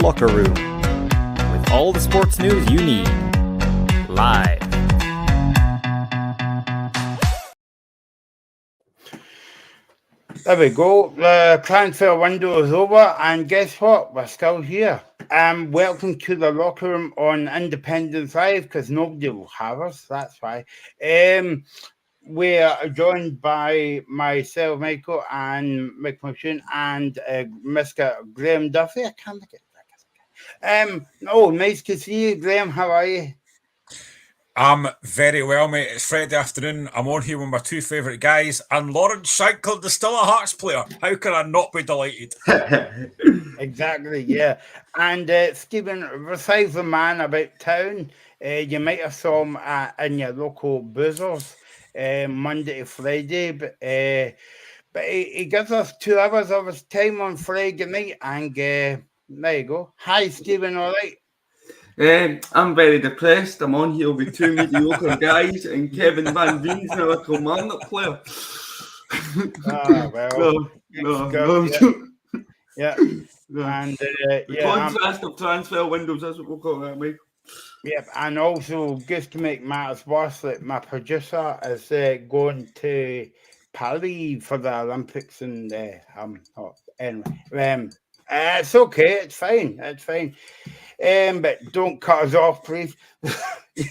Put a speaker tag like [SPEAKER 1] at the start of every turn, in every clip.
[SPEAKER 1] Locker Room, with all the sports news you need, live.
[SPEAKER 2] There we go. The transfer window is over, and guess what? We're still here. Welcome to the Locker Room on Independence Live, because nobody will have us. That's why. We are joined by myself, Michael, and Mick Machine, and Mr. Graham Duffy. I can't get that. Nice to see you, Graham. How are you?
[SPEAKER 3] I'm very well, mate. It's Friday afternoon. I'm on here with my two favourite guys, and Lawrence Shankland is still a Hearts player. How can I not be delighted?
[SPEAKER 2] Exactly, yeah. And Stephen, besides the man about town, you might have saw him in your local boozers Monday to Friday, but he gives us 2 hours of his time on Friday night, and there you go. Hi, Stephen, all right?
[SPEAKER 4] I'm very depressed. I'm on here with 2 mediocre guys, and Kevin Van Veen's now a Kilmarnock player.
[SPEAKER 2] Well,
[SPEAKER 4] no.
[SPEAKER 2] Yeah. And
[SPEAKER 4] the contrast of transfer windows, that's what we'll call that, Mike.
[SPEAKER 2] Yep, and also just to make matters worse, that my producer is going to Paris for the Olympics, and anyway, it's okay, it's fine. But don't cut us off, please. You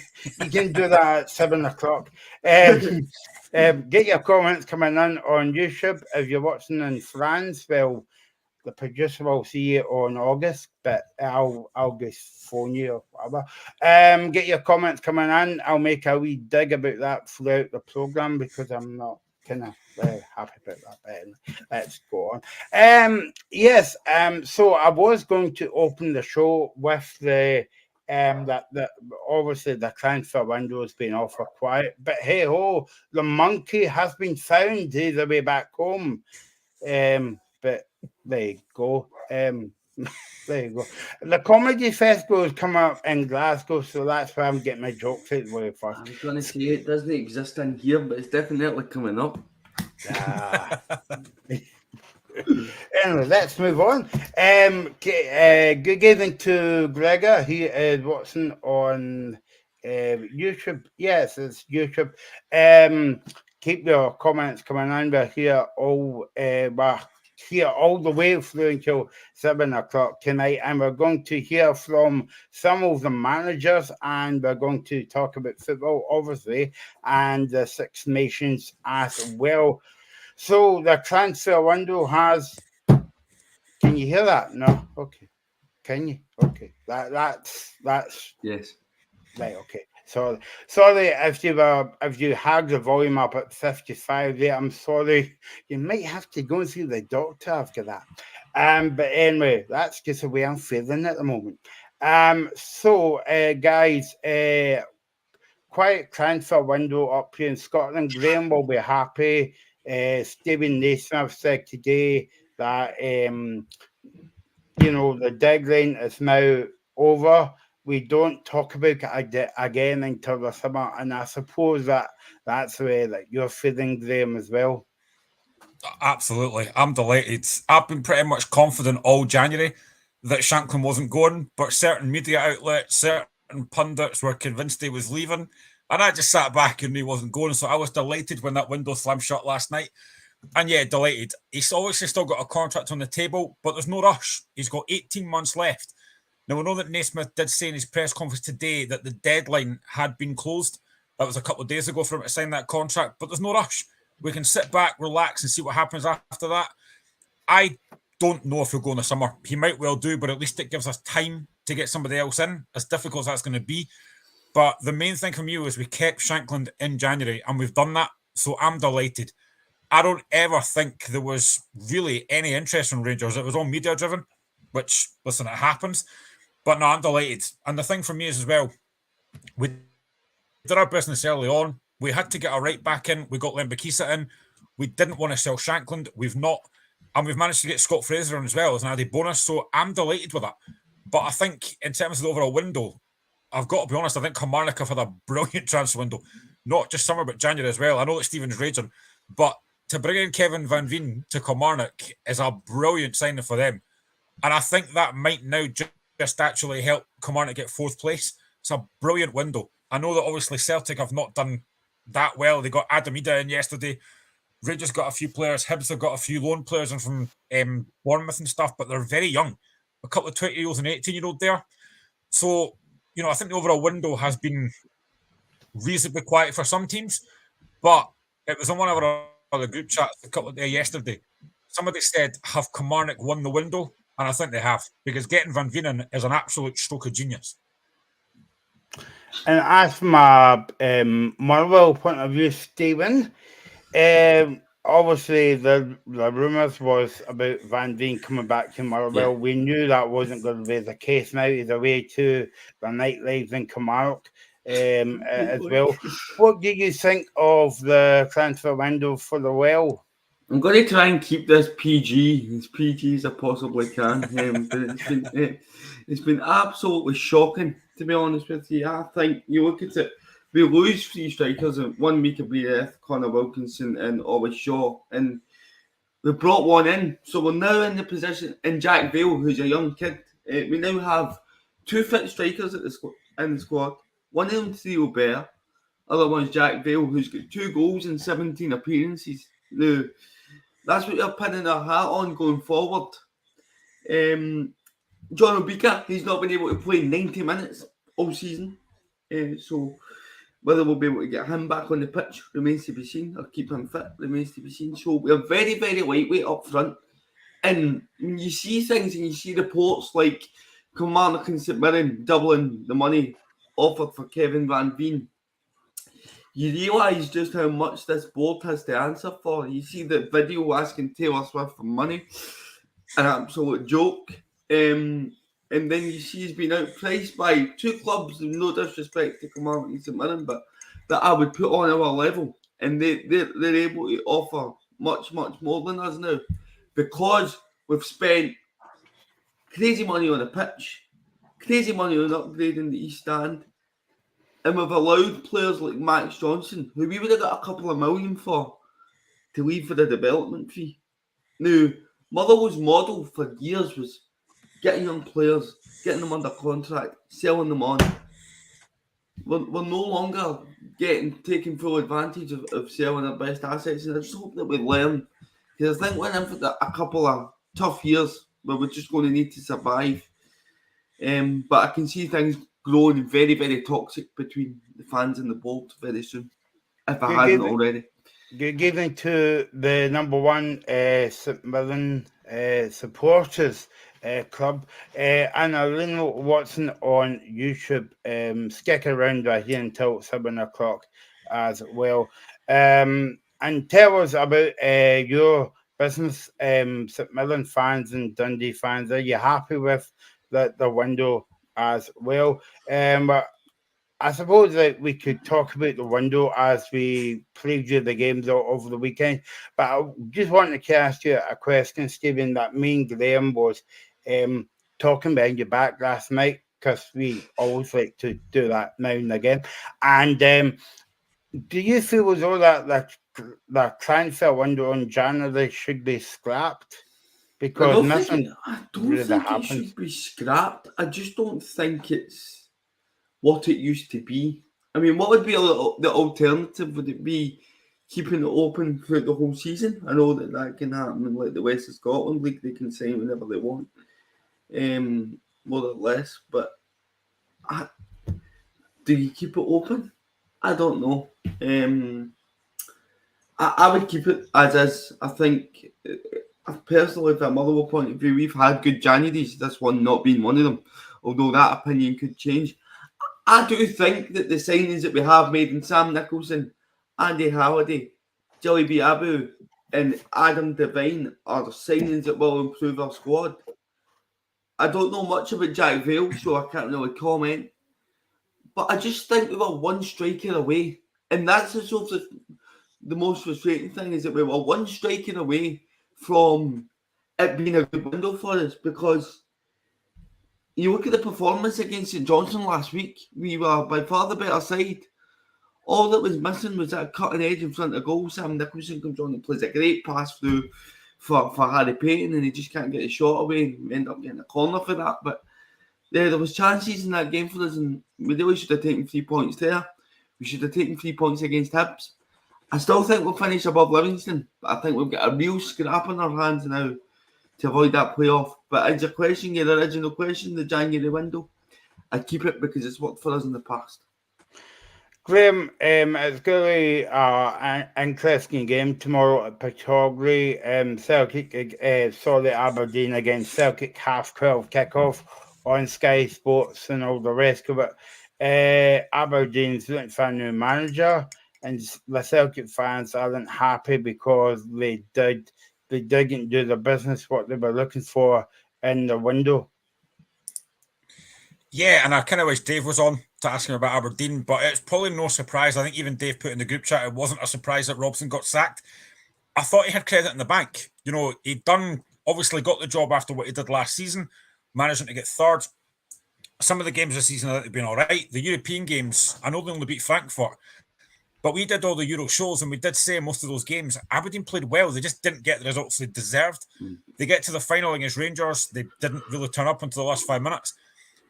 [SPEAKER 2] can do that at 7 o'clock. Get your comments coming in on YouTube. If you're watching in France, well, the producer will see you on August, but I'll just phone you or whatever. Get your comments coming in. I'll make a wee dig about that throughout the programme, because I'm not kind of very happy about that. But anyway, let's go on. Yes. So I was going to open the show with the that obviously the transfer window has been off for quiet, but hey ho, the monkey has been found. He's the way back home. But there you go. There you go. The comedy festival is coming up in Glasgow, so that's why I'm getting my jokes out the way first.
[SPEAKER 4] I was going to say it doesn't exist in here, but it's definitely coming up.
[SPEAKER 2] Anyway, let's move on. Good evening to Gregor. He is watching on YouTube. Yes, it's YouTube. Keep your comments coming in. We're here all the way through until 7 o'clock tonight, and we're going to hear from some of the managers, and we're going to talk about football, obviously, and the Six Nations as well. So the transfer window has. Can you hear that? No. Okay. Can you? Okay. That's
[SPEAKER 4] yes.
[SPEAKER 2] Right. Okay. So sorry if you had the volume up at 55 there. I'm sorry. You might have to go and see the doctor after that. But anyway, that's just the way I'm feeling at the moment. So guys, quiet transfer window up here in Scotland. Graham will be happy. Stephen Naismith said today that the deadline is now over. We don't talk about it again until the summer, and I suppose that's the way that you're feeling, Graham, as well.
[SPEAKER 3] Absolutely. I'm delighted. I've been pretty much confident all January that Shankland wasn't going, but certain media outlets, certain pundits were convinced he was leaving, and I just sat back and he wasn't going, so I was delighted when that window slammed shut last night. And yeah, delighted. He's obviously still got a contract on the table, but there's no rush. He's got 18 months left. Now, we know that Naismith did say in his press conference today that the deadline had been closed. That was a couple of days ago for him to sign that contract, but there's no rush. We can sit back, relax, and see what happens after that. I don't know if he'll go in the summer. He might well do, but at least it gives us time to get somebody else in, as difficult as that's going to be. But the main thing from you is we kept Shankland in January, and we've done that, so I'm delighted. I don't ever think there was really any interest from Rangers. It was all media-driven, which, listen, it happens. But no, I'm delighted. And the thing for me is as well, we did our business early on. We had to get our right back in. We got Lembakisa in. We didn't want to sell Shankland. We've not. And we've managed to get Scott Fraser in as well as an added bonus. So I'm delighted with that. But I think in terms of the overall window, I've got to be honest, I think Kilmarnock have had a brilliant transfer window. Not just summer, but January as well. I know that Stephen's raging. But to bring in Kevin Van Veen to Kilmarnock is a brilliant signing for them. And I think that might now just actually help Kilmarnock get 4th place. It's a brilliant window. I know that obviously Celtic have not done that well. They got Adam Ida in yesterday. Rangers got a few players. Hibs have got a few loan players and from Bournemouth and stuff, but they're very young. A couple of 20-year-olds and 18-year-old there. So, I think the overall window has been reasonably quiet for some teams, but it was on one of our other group chats a couple of days yesterday. Somebody said, have Kilmarnock won the window? And I think they have, because getting Van Venen is an absolute stroke of genius.
[SPEAKER 2] And as from a Motherwell point of view, Stephen, obviously the rumours was about Van Veen coming back to Motherwell. Yeah. We knew that wasn't going to be the case now. He's away to the nightlife in Kilmarnock as well. What do you think of the transfer window for the Well?
[SPEAKER 4] I'm going to try and keep this PG, as PG as I possibly can. But it's been absolutely shocking, to be honest with you. I think you look at it, we lose 3 strikers, and 1 week of Breath, Connor Wilkinson and Ollie Shaw, and we brought one in. So we're now in the position, and Jack Vale, who's a young kid, we now have 2 fit strikers in the squad. One of them, Theo Bear, other one's Jack Vale, who's got 2 goals in 17 appearances. Now, that's what you're pinning our hat on going forward. John Obika, he's not been able to play 90 minutes all season. So whether we'll be able to get him back on the pitch remains to be seen, or keep him fit remains to be seen. So we're very, very lightweight up front. And when you see things and you see reports like Kilmarnock and St Mirren doubling the money offered for Kevin Van Veen, you realise just how much this board has to answer for. You see the video asking Taylor Swift for money, an absolute joke. And then you see he's been outpriced by 2 clubs, no disrespect to Kilmarnock and St Mirren, but that I would put on our level. And they're able to offer much, much more than us now, because we've spent crazy money on a pitch, crazy money on upgrading the East Stand, and we've allowed players like Max Johnson, who we would have got a couple of million for, to leave for the development fee. Now, Motherwell's model for years was getting young players, getting them under contract, selling them on. We're no longer taking full advantage of selling our best assets, and I just hope that we learn. Because I think we're in for a couple of tough years where we're just going to need to survive. But I can see things growing very, very toxic between the fans and the board very soon, if I hadn't already.
[SPEAKER 2] You're giving to the number 1 St Mirren supporters club, Anna Lino Watson on YouTube. Stick around right here until 7 o'clock as well. And tell us about your business, St Mirren fans and Dundee fans. Are you happy with the window as well? I suppose that we could talk about the window as we preview the games over the weekend. But I just wanted to ask you a question, Stephen, that me and Graham was talking behind your back last night, because we always like to do that now and again. And do you feel as though that transfer window in January should be scrapped? Because
[SPEAKER 4] I don't think it should be scrapped. I just don't think it's what it used to be. I mean, what would be the alternative? Would it be keeping it open throughout the whole season? I know that can happen in like the West of Scotland League. They can sign whenever they want, more or less. But do you keep it open? I don't know. I would keep it as is. I think, personally, from a Motherwell point of view, we've had good Januaries, this one not being one of them, although that opinion could change. I do think that the signings that we have made in Sam Nicholson, Andy Halliday, Jelly B. Abu and Adam Devine are signings that will improve our squad. I don't know much about Jack Vale, so I can't really comment. But I just think we were 1 striker away. And that's the most frustrating thing, is that we were 1 striker away from it being a good window for us, because you look at the performance against St Johnstone last week, we were by far the better side. All that was missing was that cutting edge in front of goal. Sam Nicholson comes on and plays a great pass through for Harry Payton, and he just can't get a shot away, and we end up getting a corner for that. But there was chances in that game for us, and we really should have taken 3 points there. We should have taken 3 points against Hibs. I still think we'll finish above Livingston, but I think we've got a real scrap on our hands now to avoid that playoff. But as your question, your original question, the January window, I keep it because it's worked for us in the past.
[SPEAKER 2] Graham, it's going to be an interesting game tomorrow at Pittodrie. Aberdeen against Celtic, 12:30 kickoff on Sky Sports and all the rest of it. Aberdeen's looking for a new manager, and the Celtic fans aren't happy because they didn't do the business what they were looking for in the window.
[SPEAKER 3] Yeah, and I kind of wish Dave was on to ask him about Aberdeen, but it's probably no surprise. I think even Dave put in the group chat, it wasn't a surprise that Robson got sacked. I thought he had credit in the bank. You know, obviously got the job after what he did last season, managing to get third. Some of the games this season have been all right. The European games, I know they only beat Frankfurt, but we did all the Euro shows, and we did say in most of those games, Aberdeen played well. They just didn't get the results they deserved. They get to the final against Rangers. They didn't really turn up until the last 5 minutes.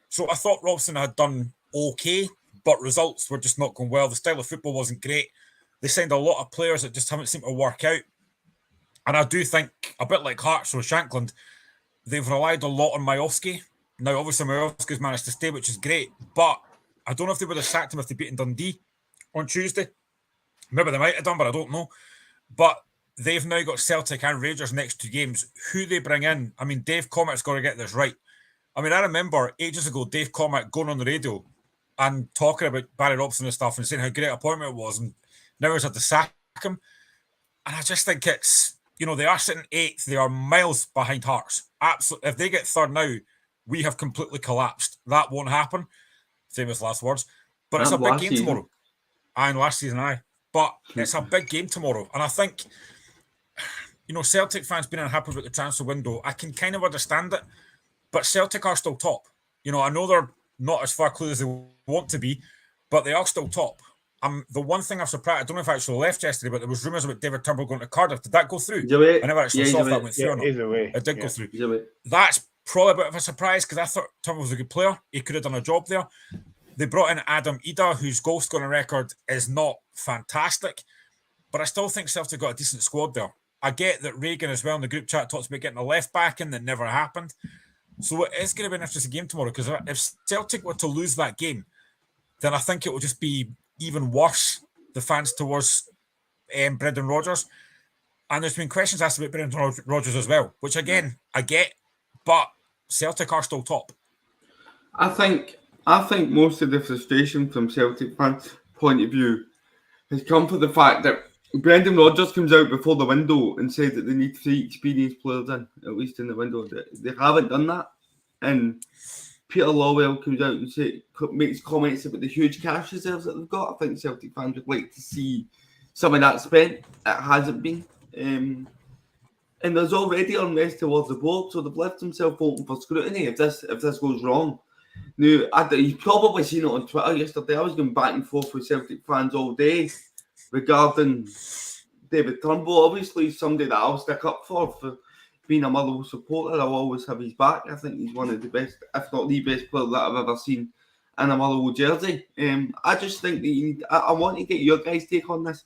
[SPEAKER 3] So I thought Robson had done okay, but results were just not going well. The style of football wasn't great. They signed a lot of players that just haven't seemed to work out. And I do think, a bit like Hearts or Shankland, they've relied a lot on Majowski. Now, obviously, Majowski's managed to stay, which is great, but I don't know if they would have sacked him if they beaten Dundee on Tuesday. Maybe they might have done, but I don't know. But they've now got Celtic and Rangers next 2 games. Who they bring in, I mean, Dave Commock's got to get this right. I mean, I remember ages ago, Dave Commock going on the radio and talking about Barry Robson and stuff and saying how great an appointment it was, and now he's had to sack him. And I just think it's, you know, they are sitting 8th. They are miles behind Hearts. Absolutely. If they get third now, we have completely collapsed. That won't happen. Famous last words. But it's a big game tomorrow. And last season, But it's a big game tomorrow. And I think, you know, Celtic fans being unhappy with the transfer window, I can kind of understand it. But Celtic are still top. You know, I know they're not as far clear as they want to be, but they are still top. The one thing I'm surprised, I don't know if I actually left yesterday, but there was rumours about David Turnbull going to Cardiff. Did that go through? I never actually saw if that went through or not. It did go through. That's probably a bit of a surprise because I thought Turnbull was a good player. He could have done a job there. They brought in Adam Ida, whose goal scoring record is not fantastic, but I still think Celtic got a decent squad there. I get that Reagan as well in the group chat talks about getting a left back in that never happened. So it is going to be an interesting game tomorrow because if Celtic were to lose that game, then I think it will just be even worse, the fans towards Brendan Rodgers. And there's been questions asked about Brendan Rodgers as well, which again, I get, but Celtic are still top.
[SPEAKER 4] I think most of the frustration from Celtic fans' point of view has come from the fact that Brendan Rodgers comes out before the window and says that they need 3 experienced players in, at least in the window. They haven't done that. And Peter Lawwell comes out and makes comments about the huge cash reserves that they've got. I think Celtic fans would like to see some of that spent. It hasn't been. And there's already unrest towards the board, so they've left themselves open for scrutiny if this goes wrong. Now, you've probably seen it on Twitter yesterday. I was going back and forth with Celtic fans all day regarding David Turnbull. Obviously, somebody that I'll stick up for being a Motherwell supporter. I'll always have his back. I think he's one of the best, if not the best player that I've ever seen in a Motherwell jersey. I just think that I want to get your guys' take on this.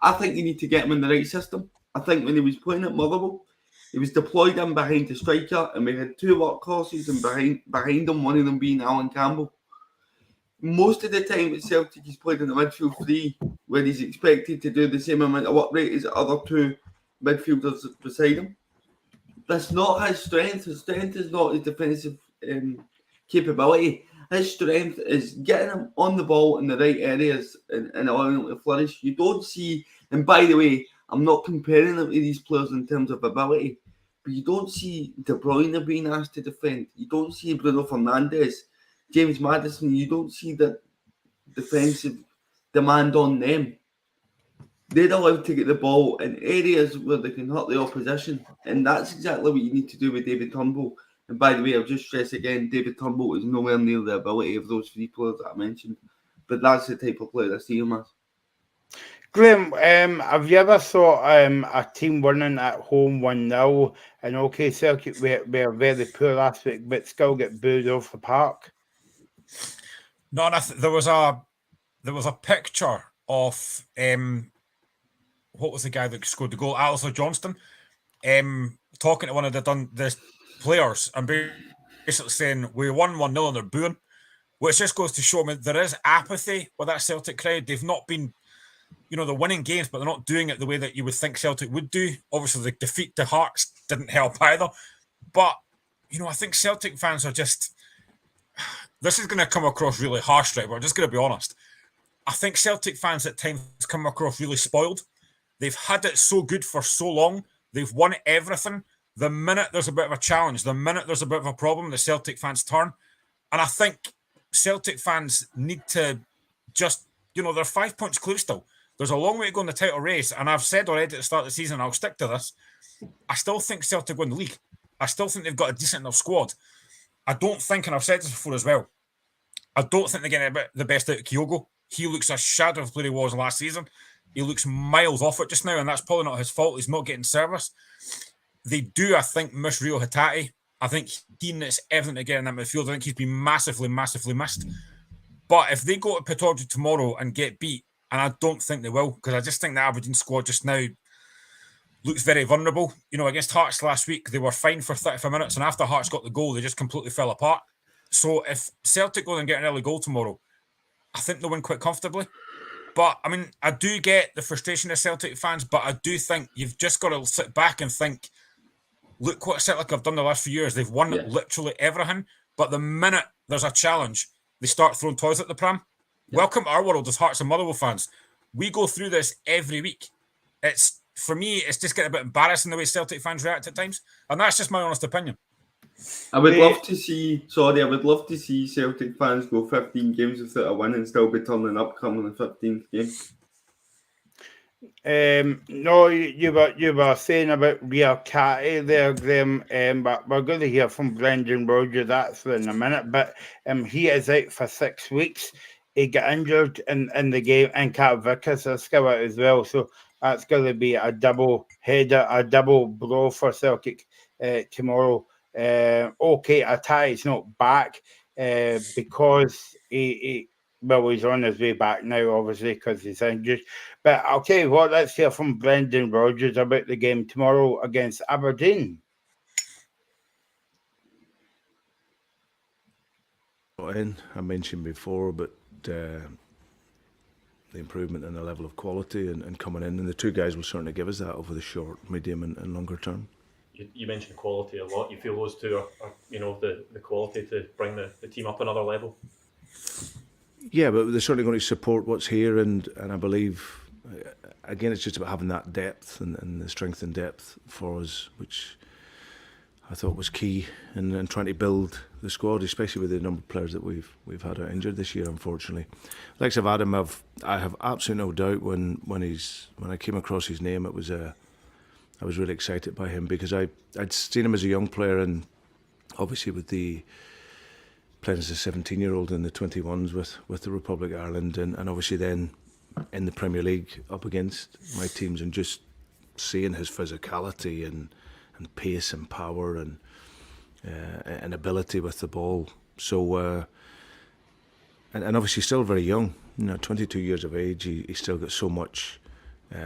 [SPEAKER 4] I think you need to get him in the right system. I think when he was playing at Motherwell, he was deployed in behind the striker, and we had 2 workhorses, and behind him, one of them being Alan Campbell. Most of the time at Celtic, he's played in the midfield 3, where he's expected to do the same amount of work rate as the other 2 midfielders beside him. That's not his strength. His strength is not his defensive capability. His strength is getting him on the ball in the right areas and allowing him to flourish. You don't see, and by the way, I'm not comparing them to these players in terms of ability, but you don't see De Bruyne being asked to defend. You don't see Bruno Fernandes, James Maddison. You don't see the defensive demand on them. They're allowed to get the ball in areas where they can hurt the opposition, and that's exactly what you need to do with David Turnbull. And by the way, I'll just stress again, David Turnbull is nowhere near the ability of those 3 players that I mentioned, but that's the type of player I see him as.
[SPEAKER 2] Graham, have you ever thought a team winning at home 1-0, and okay, Celtic were very poor last week, but still get booed off the park?
[SPEAKER 3] No, there was a picture of what was the guy that scored the goal, Alistair Johnston, talking to one of the players and basically saying we won 1-0 and they're booing, which just goes to show me there is apathy with that Celtic crowd. They've not been, they're winning games, but they're not doing it the way that you would think Celtic would do. Obviously, the defeat to Hearts didn't help either. But, I think Celtic fans are just... This is going to come across really harsh, right? But I'm just going to be honest. I think Celtic fans at times come across really spoiled. They've had it so good for so long. They've won everything. The minute there's a bit of a challenge, the minute there's a bit of a problem, the Celtic fans turn. And I think Celtic fans need to just, they're 5 points clear still. There's a long way to go in the title race. And I've said already at the start of the season, I'll stick to this. I still think Celtic win the league. I still think they've got a decent enough squad. I don't think, and I've said this before as well, I don't think they're getting the best out of Kyogo. He looks a shadow of the player he was last season. He looks miles off it just now, and that's probably not his fault. He's not getting service. They do, I think, miss Rio Hatate. I think he needs everything to get in that midfield. I think he's been massively, massively missed. But if they go to Pittodrie tomorrow and get beat, and I don't think they will, because I just think the Aberdeen squad just now looks very vulnerable. Against Hearts last week, they were fine for 35 minutes, and after Hearts got the goal, they just completely fell apart. So if Celtic go and get an early goal tomorrow, I think they'll win quite comfortably. But, I do get the frustration of Celtic fans, but I do think you've just got to sit back and think, look what Celtic have done the last few years. They've won literally everything, but the minute there's a challenge, they start throwing toys at the pram. Yeah. Welcome to our world as Hearts and Motherwell fans. We go through this every week. For me, it's just getting a bit embarrassing the way Celtic fans react at times, and that's just my honest opinion.
[SPEAKER 4] I would love to see Celtic fans go 15 games without a win and still be turning up coming the 15th game.
[SPEAKER 2] No, you were saying about Rio Hatate there, Graham, but we're going to hear from Brendan Rodgers actually in a minute, but he is out for 6 weeks. He got injured in the game, and Cat Vickers is still out as well, so that's going to be a double header, a double blow for Celtic tomorrow. Okay, Hatate's not back because he's on his way back now, obviously, because he's injured. But I'll tell you what, let's hear from Brendan Rodgers about the game tomorrow against Aberdeen.
[SPEAKER 5] I mentioned before, but the improvement in the level of quality and coming in, and the two guys will certainly give us that over the short, medium, and longer term.
[SPEAKER 6] You mentioned quality a lot. You feel those two are the quality to bring the team up another level?
[SPEAKER 5] Yeah, but they're certainly going to support what's here, and I believe, again, it's just about having that depth and the strength and depth for us, which I thought was key in trying to build the squad, especially with the number of players that we've had out injured this year, unfortunately. Like of Adam, I have absolutely no doubt when I came across his name, I was really excited by him because I'd seen him as a young player, and obviously with the playing as a 17-year-old in the 21s with the Republic of Ireland, and obviously then in the Premier League up against my teams, and just seeing his physicality and pace and power and ability with the ball. So and obviously still very young, 22 years of age. He still got so much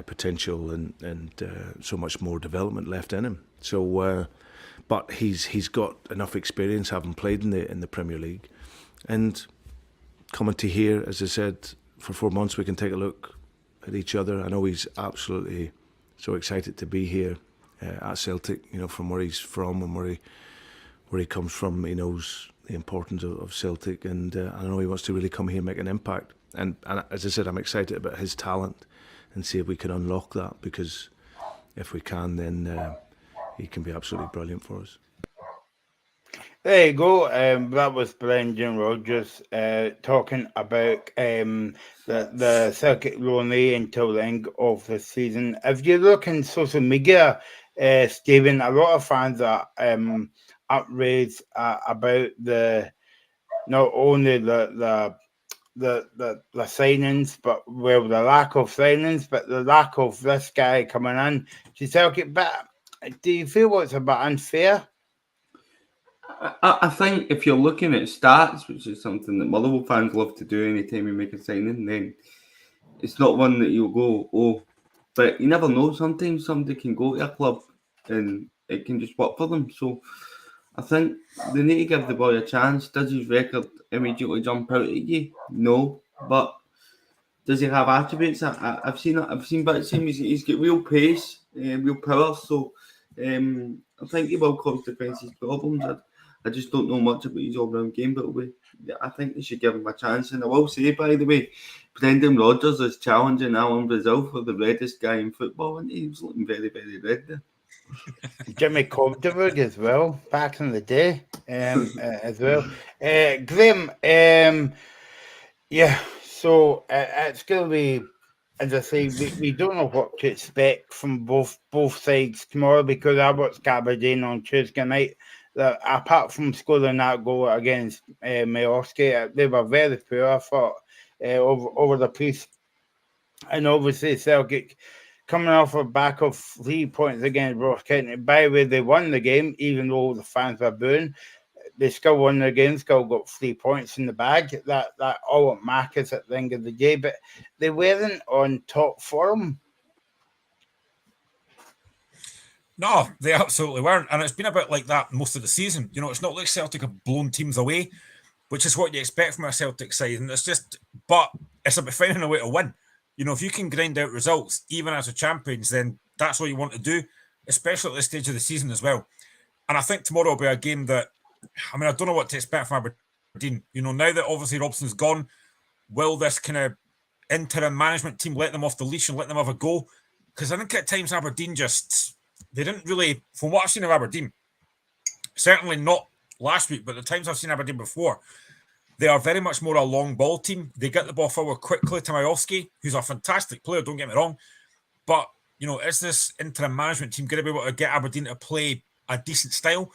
[SPEAKER 5] potential and so much more development left in him. So, but he's got enough experience having played in the Premier League, and coming to here, as I said, for 4 months we can take a look at each other. I know he's absolutely so excited to be here at Celtic. From where he's from and where he comes from, he knows the importance of Celtic, and I know he wants to really come here and make an impact. And as I said, I'm excited about his talent and see if we can unlock that, because if we can, then he can be absolutely brilliant for us.
[SPEAKER 2] There you go. That was Brendan Rodgers talking about the Celtic Lonely until the end of the season. If you look in social media, Stephen, a lot of fans are outraged about not only the the signings, but well, the lack of signings, but the lack of this guy coming in to Celtic. But do you feel it's a bit unfair?
[SPEAKER 4] I think if you're looking at stats, which is something that Motherwell fans love to do anytime we make a signing, then it's not one that you'll go, oh, but you never know. Sometimes somebody can go to a club and it can just work for them. So I think they need to give the boy a chance. Does his record immediately jump out at you? No, but does he have attributes? I've seen bits of him. He's got real pace, real power. So I think he will cause defences problems. I just don't know much about his all-round game, but I think they should give him a chance. And I will say, by the way, Brendan Rodgers is challenging Alan Brazil for the reddest guy in football, and he was looking very, very red there.
[SPEAKER 2] Jimmy Cobderberg as well, back in the day, as well. Graham, yeah, so it's going to be, as I say, we don't know what to expect from both sides tomorrow, because I watched Aberdeen on Tuesday night. Apart from scoring that goal against Majorski, they were very poor, I thought, over the piece. And obviously Celtic coming off a back of 3 points against Ross County. By the way, they won the game, even though the fans were booing. They still won the game, still got 3 points in the bag. That all it matters at the end of the day. But they weren't on top form.
[SPEAKER 3] No, they absolutely weren't. And it's been a bit like that most of the season. You know, it's not like Celtic have blown teams away, which is what you expect from a Celtic side. And but it's about finding a way to win. You know, if you can grind out results, even as a champions, then that's what you want to do, especially at this stage of the season as well. And I think tomorrow will be a game that, I don't know what to expect from Aberdeen. You know, now that obviously Robson's gone, will this kind of interim management team let them off the leash and let them have a go? Because I think at times Aberdeen they didn't really, from what I've seen of Aberdeen, certainly not last week, but the times I've seen Aberdeen before, they are very much more a long ball team. They get the ball forward quickly to Majorski, who's a fantastic player, don't get me wrong. But, you know, is this interim management team going to be able to get Aberdeen to play a decent style?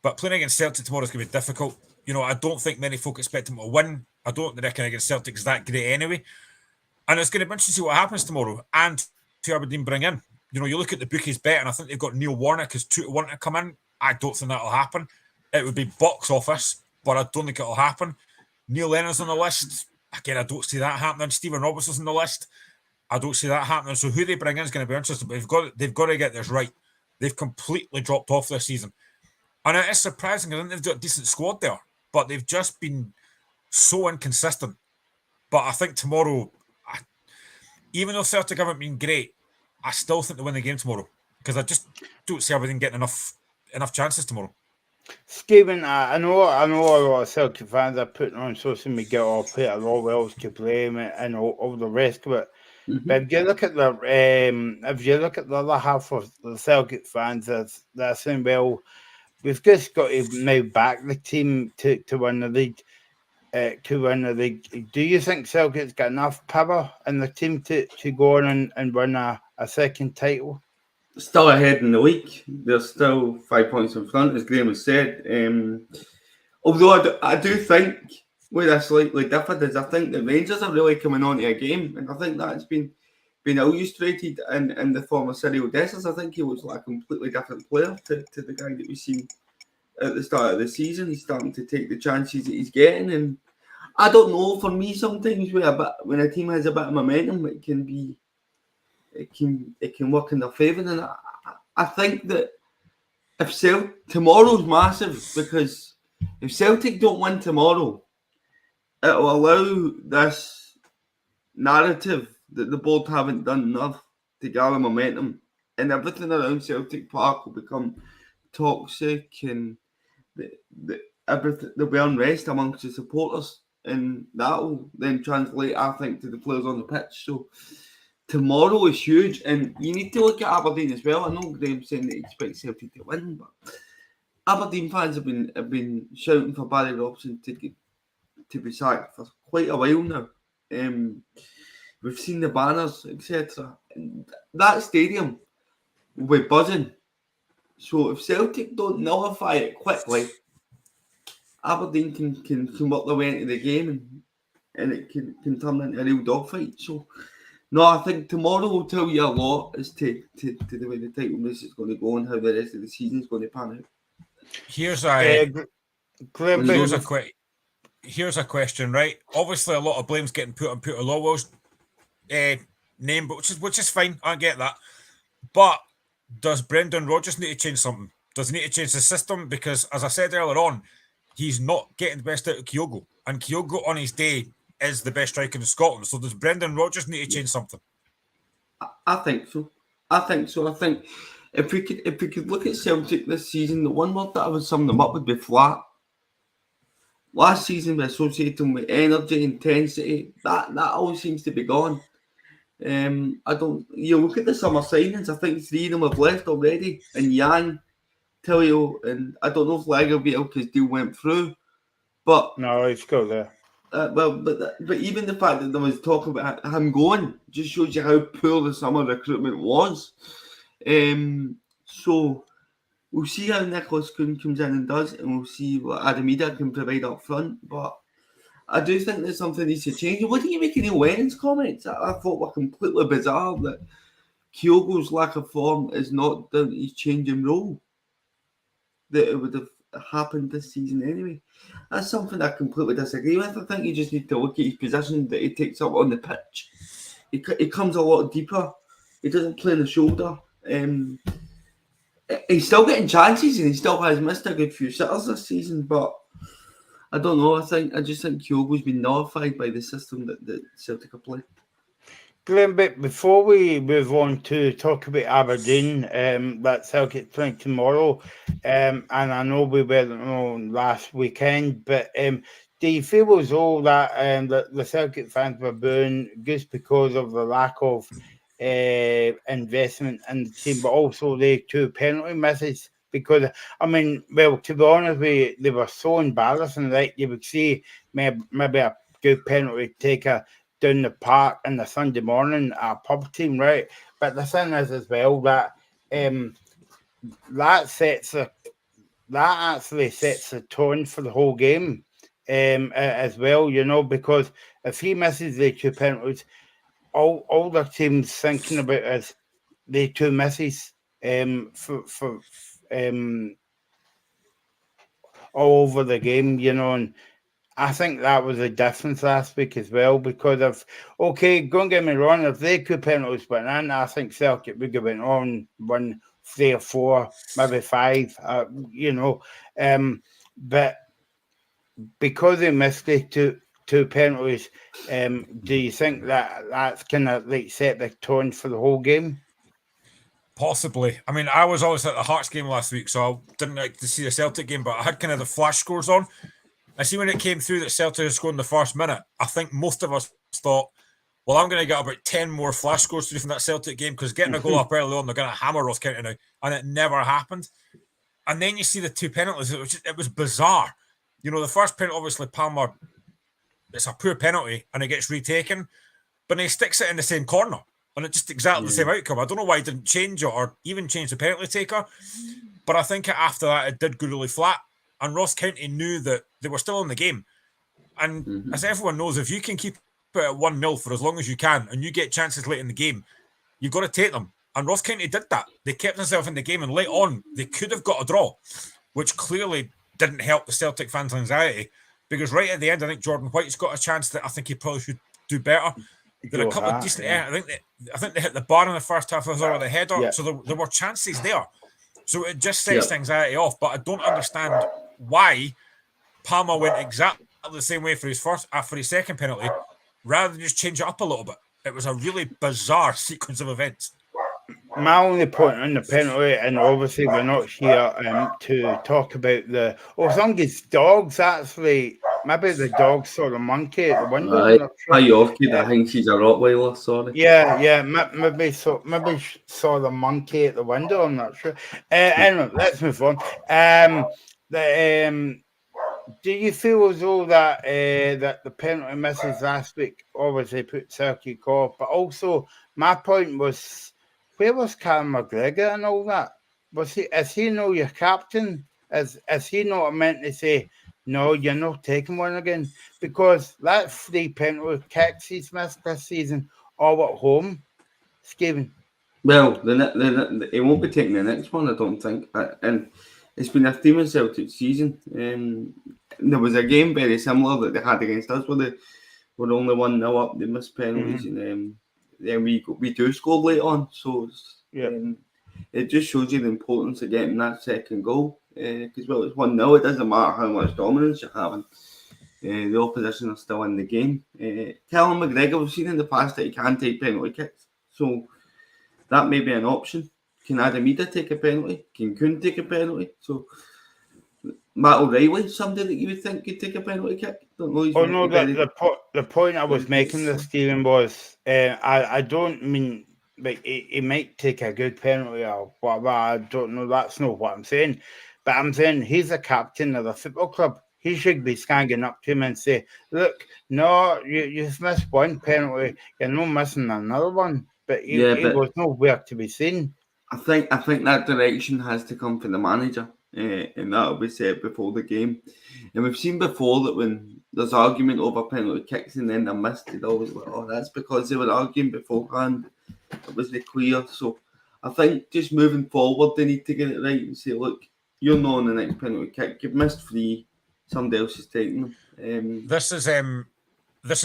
[SPEAKER 3] But playing against Celtic tomorrow is going to be difficult. You know, I don't think many folk expect them to win. I don't reckon against Celtic is that great anyway. And it's going to be interesting to see what happens tomorrow and to Aberdeen bring in. You know, you look at the bookies bet, and I think they've got Neil Warnock as 2-1 to come in. I don't think that'll happen. It would be box office, but I don't think it'll happen. Neil Lennor's on the list. Again, I don't see that happening. Stephen Robertson's on the list. I don't see that happening. So who they bring in is going to be interesting. But they've got to get this right. They've completely dropped off this season. And it is surprising. I think they've got a decent squad there, but they've just been so inconsistent. But I think tomorrow, even though Celtic haven't been great, I still think they win the game tomorrow, because I just don't see Aberdeen getting enough chances tomorrow.
[SPEAKER 2] Stephen, I know a lot of Celtic fans are putting on social media or Peter Lawwell's to blame and all the rest of it. Mm-hmm. But if you look at the other half of the Celtic fans, they're saying, well, we've just got to now back the team to win the league. Do you think Celtic's got enough power in the team to go on and win a second title?
[SPEAKER 4] Still ahead in the league. They're still 5 points in front, as Graham has said. Although I do think where that's slightly different is I think the Rangers are really coming on to a game, and I think that's been illustrated in the form of Cyril Dessers. I think he looks like a completely different player to the guy that we've seen at the start of the season. He's starting to take the chances that he's getting, and I don't know. For me, sometimes when a team has a bit of momentum, it can work in their favour. And I think that if tomorrow's massive, because if Celtic don't win tomorrow, it will allow this narrative that the board haven't done enough to gather momentum, and everything around Celtic Park will become toxic, and there'll be unrest amongst the supporters, and that will then translate, I think, to the players on the pitch. So tomorrow is huge, and you need to look at Aberdeen as well. I know Graham's saying that he expects Celtic to win, but Aberdeen fans have been shouting for Barry Robson to be sacked for quite a while now. We've seen the banners, etc. That stadium will be buzzing. So if Celtic don't nullify it quickly, Aberdeen can work their way into the game, and and it can turn into a real dogfight. So, no, I think tomorrow will tell you a lot as to the way the title race is going to go and how the rest of the season is going to pan out.
[SPEAKER 3] Here's a
[SPEAKER 2] Glenn,
[SPEAKER 3] here's a question, right? Obviously, a lot of blame's getting put on Peter Lawwell's name, but which is fine. I get that. But does Brendan Rodgers need to change something? Does he need to change the system? Because, as I said earlier on, he's not getting the best out of Kyogo. And Kyogo, on his day, is the best striker in Scotland. So does Brendan Rodgers need to change something?
[SPEAKER 4] I think so. I think if we could look at Celtic this season, the one word that I would sum them up would be flat. Last season we associated them with energy, intensity. That always seems to be gone. I don't. You look at the summer signings. I think 3 of them have left already, and Jan, Tilio, and I don't know if Lagerbielke's deal went through, but
[SPEAKER 2] no, he's still there.
[SPEAKER 4] But even the fact that there was talk about him going just shows you how poor the summer recruitment was. So we'll see how Nicholas Kuhn comes in and does, and we'll see what Adamida can provide up front. But I do think there's something needs to change. What do you make of Neil Lennon's comments? I thought were completely bizarre that Kyogo's lack of form is not down to his changing role. That it would have happened this season anyway. That's something I completely disagree with. I think you just need to look at his position that he takes up on the pitch. He comes a lot deeper. He doesn't play on the shoulder. He's still getting chances and he still has missed a good few sitters this season, but I don't know. I just think Kyogo's been nullified by the system that Celtic are playing.
[SPEAKER 2] Glenn, but before we move on to talk about Aberdeen, that Celtic playing tomorrow, and I know we were on last weekend, but do you feel as though that the Celtic fans were booing just because of the lack of investment in the team, but also the 2 penalty misses? Because, I mean, well, to be honest with you, they were so embarrassing, right? You would see maybe a good penalty taker down the park on the Sunday morning at a pub team, right? But the thing is as well that that actually sets the tone for the whole game as well, you know, because if he misses the 2 penalties, all the team's thinking about is the 2 misses for all over the game, you know, and I think that was a difference last week as well, because of, okay, don't get me wrong, if they 2 penalties went in, I think Celtic would have went on 1, 3 or 4, maybe 5, you know. But because they missed the two penalties, do you think that's kind of like set the tone for the whole game?
[SPEAKER 3] Possibly. I mean, I was always at the Hearts game last week, so I didn't like to see the Celtic game, but I had kind of the flash scores on. I see when it came through that Celtic had scored in the first minute, I think most of us thought, well, I'm going to get about 10 more flash scores through from that Celtic game because getting a goal up early on, they're going to hammer Ross County now. And it never happened. And then you see the 2 penalties. It was bizarre. You know, the first penalty, obviously, Palmer, it's a poor penalty and it gets retaken, but then he sticks it in the same corner. And it's just exactly the same outcome. I don't know why he didn't change it or even change the penalty taker. But I think after that, it did go really flat. And Ross County knew that they were still in the game. And as everyone knows, if you can keep it at 1-0 for as long as you can and you get chances late in the game, you've got to take them. And Ross County did that. They kept themselves in the game, and late on, they could have got a draw, which clearly didn't help the Celtic fans' anxiety. Because right at the end, I think Jordan White's got a chance that I think he probably should do better. There are a couple of decent. I think they hit the bar in the first half of the header, so there were chances there. So it just sets the anxiety off. But I don't understand why Palmer went exactly the same way for his second penalty, rather than just change it up a little bit. It was a really bizarre sequence of events.
[SPEAKER 2] My only point on the penalty, and obviously we're not here to talk about I think it's dogs actually. Maybe the dog saw the monkey at the window.
[SPEAKER 4] I think she's a Rottweiler, sorry.
[SPEAKER 2] Yeah, maybe saw the monkey at the window, I'm not sure. Anyway, let's move on. Do you feel as though that that the penalty misses last week obviously put Celtic off, but also my point was, where was Callum McGregor and all that? Is he not your captain? Is he not meant to say, no, you're not taking one again because that's 3 penalty kicks he's missed this season, all at home, Stephen.
[SPEAKER 4] Well, he won't be taking the next one, I don't think. And it's been a theme in Celtic season. There was a game very similar that they had against us where they were only 1-0 up, they missed penalties, and then we do score late on. So it just shows you the importance of getting that second goal. Because, well, it's 1-0, it doesn't matter how much dominance you're having. The opposition are still in the game. Callum McGregor, we've seen in the past that he can take penalty kicks. So that may be an option. Can Adam Ida take a penalty? Can Kuhn take a penalty? So Matt O'Reilly, somebody that you would think could take a penalty kick? Don't know.
[SPEAKER 2] Oh no, the point I was making this, Stephen, was I don't mean like he might take a good penalty or whatever. I don't know. That's not what I'm saying. But I'm saying he's a captain of the football club. He should be standing up to him and say, "Look, no, you've missed one penalty. You're not missing another one." But he was nowhere to be seen.
[SPEAKER 4] I think that direction has to come from the manager, and that'll be said before the game. And we've seen before that when there's argument over penalty kicks and then they're missed, it's always like, oh, that's because they were arguing beforehand. It wasn't clear. So I think just moving forward, they need to get it right and say, look, you're not on the next penalty kick. You've missed 3. Somebody else is taking them.
[SPEAKER 3] This is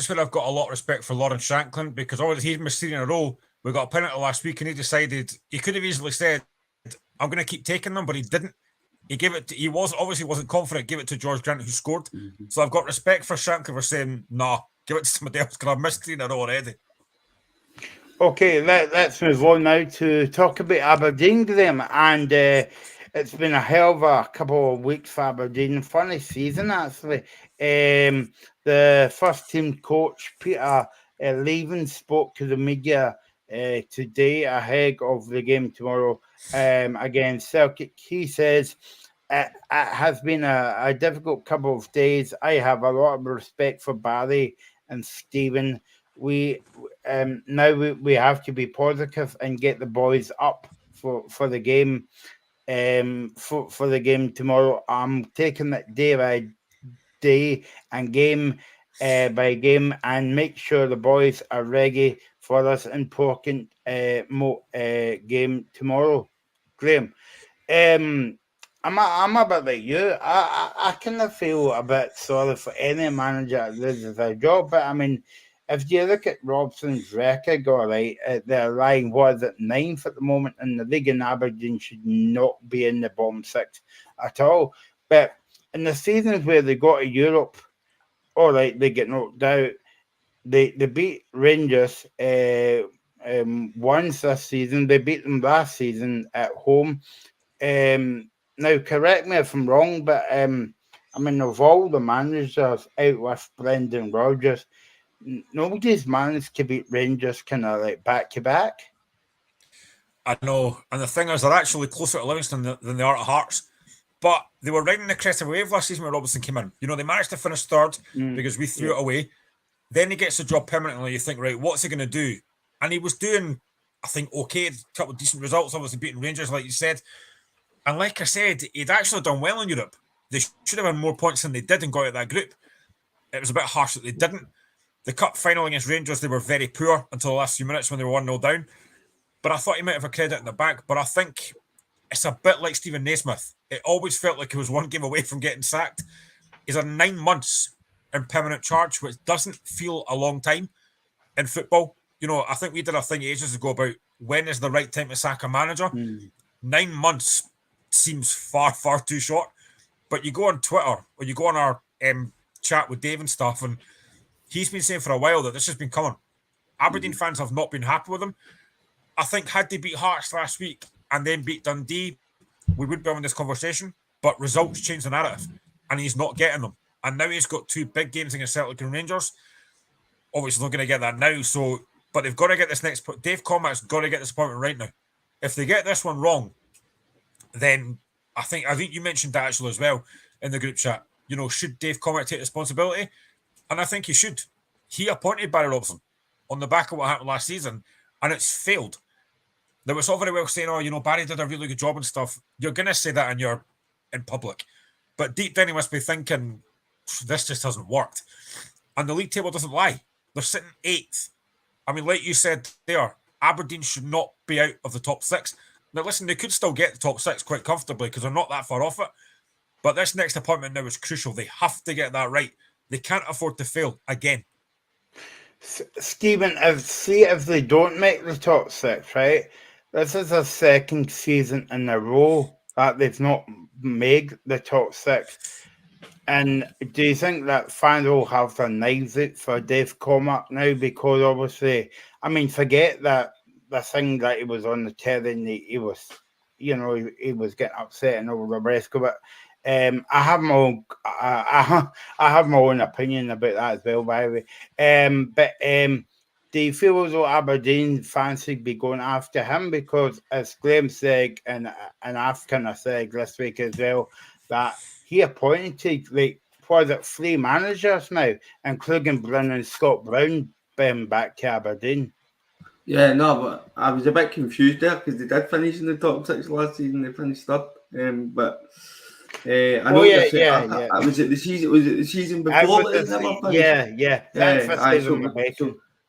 [SPEAKER 3] where I've got a lot of respect for Lawrence Shanklin, because obviously he's missed 3 in a row. We got a penalty last week, and he decided he could have easily said, "I'm going to keep taking them," but he didn't. He gave it. He wasn't confident. Gave it to George Grant, who scored. Mm-hmm. So I've got respect for Shanklin for saying, "Nah, give it to somebody else because I've missed 3 in a row already."
[SPEAKER 2] Okay, let's move on now to talk about Aberdeen, Graham. And it's been a hell of a couple of weeks for Aberdeen. Funny season, actually. The first team coach, Peter Leven, spoke to the media today ahead of the game tomorrow against Celtic. He says it has been a difficult couple of days. I have a lot of respect for Barry and Stephen. We have to be positive and get the boys up for the game. For the game tomorrow, I'm taking it day by day and game by game and make sure the boys are ready for this important game tomorrow. Graham, I'm a bit like you. I kind of feel a bit sorry for any manager that loses their job, but I mean, if you look at Robson's record, all right, they're lying, 9th at the moment in the league, and Aberdeen should not be in the bottom 6 at all. But in the seasons where they go to Europe, all right, they get knocked out. They beat Rangers once this season. They beat them last season at home. Now, correct me if I'm wrong, but I mean, of all the managers out with Brendan Rodgers, nobody's managed to beat Rangers kind of like back to back.
[SPEAKER 3] I know, and the thing is, they're actually closer to Livingston than they are at Hearts. But they were riding the crest of a wave last season when Robson came in. You know, they managed to finish 3rd because we threw it away. Then he gets the job permanently. You think, right, what's he going to do? And he was doing, I think, okay, a couple of decent results, obviously beating Rangers, like you said. And like I said, he'd actually done well in Europe. They should have had more points than they did and got out of that group. It was a bit harsh that they didn't. The cup final against Rangers, they were very poor until the last few minutes when they were 1-0 down. But I thought he might have a credit in the back. But I think it's a bit like Stephen Naismith. It always felt like he was one game away from getting sacked. He's had 9 months in permanent charge, which doesn't feel a long time in football. You know, I think we did a thing ages ago about when is the right time to sack a manager. 9 months seems far, far too short. But you go on Twitter or you go on our chat with Dave and stuff, and he's been saying for a while that this has been coming. Aberdeen fans have not been happy with him. I think had they beat Hearts last week and then beat Dundee, we wouldn't be having this conversation. But results change the narrative, and he's not getting them. And now he's got 2 big games against Celtic and Rangers. Obviously, not going to get that now. So, but they've got to get this next. Dave Cormack's got to get this appointment right now. If they get this one wrong, then I think you mentioned that actually as well in the group chat. You know, should Dave Cormack take responsibility? And I think he should. He appointed Barry Robson on the back of what happened last season, and it's failed. There was all very well saying, "Oh, you know, Barry did a really good job and stuff." You're going to say that in public, but deep down he must be thinking, this just hasn't worked. And the league table doesn't lie. They're sitting 8th. I mean, like you said there, Aberdeen should not be out of the top 6. Now, listen, they could still get the top 6 quite comfortably because they're not that far off it. But this next appointment now is crucial. They have to get that right. They can't afford to fail again.
[SPEAKER 2] Stephen, if they don't make the top 6, right? This is a second season in a row that they've not made the top 6. And do you think that fans will have their knives out for Dave Cormack now? Because obviously, I mean, forget that the thing that he was on the telly and he was, you know, he was getting upset and all the rest of it. I have my own, I have my own opinion about that as well, by the way. But do you feel as though Aberdeen fans should be going after him? Because as Graham said, and I've kind of said this week as well, that he appointed, like, was it 3 managers now, including Bryn and Scott Brown, back to Aberdeen.
[SPEAKER 4] Yeah, no, but I was a bit confused there because they did finish in the top 6 last season. They finished third, but I know I was it the season? Was it the season before that they never finished?
[SPEAKER 2] Yeah.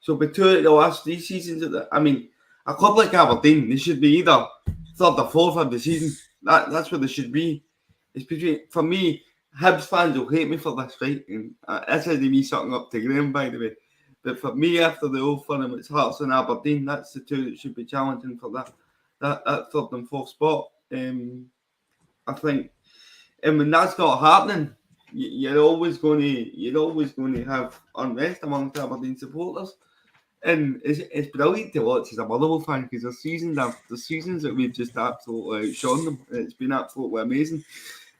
[SPEAKER 2] So
[SPEAKER 4] between the last 3 seasons, I mean, a club like Aberdeen, they should be either 3rd or 4th of the season. That's where they should be. It's between, for me, Hibs fans will hate me for this, right? And this isn't me sucking up to Graham, by the way. But for me, after the Old Firm, it's Hearts and Aberdeen. That's the 2 that should be challenging for that 3rd and 4th spot. I think, and when that's not happening, you're always going to have unrest amongst Aberdeen supporters. And it's brilliant to watch as a Motherwell fan because the seasons that we've just absolutely outshone them. It's been absolutely amazing.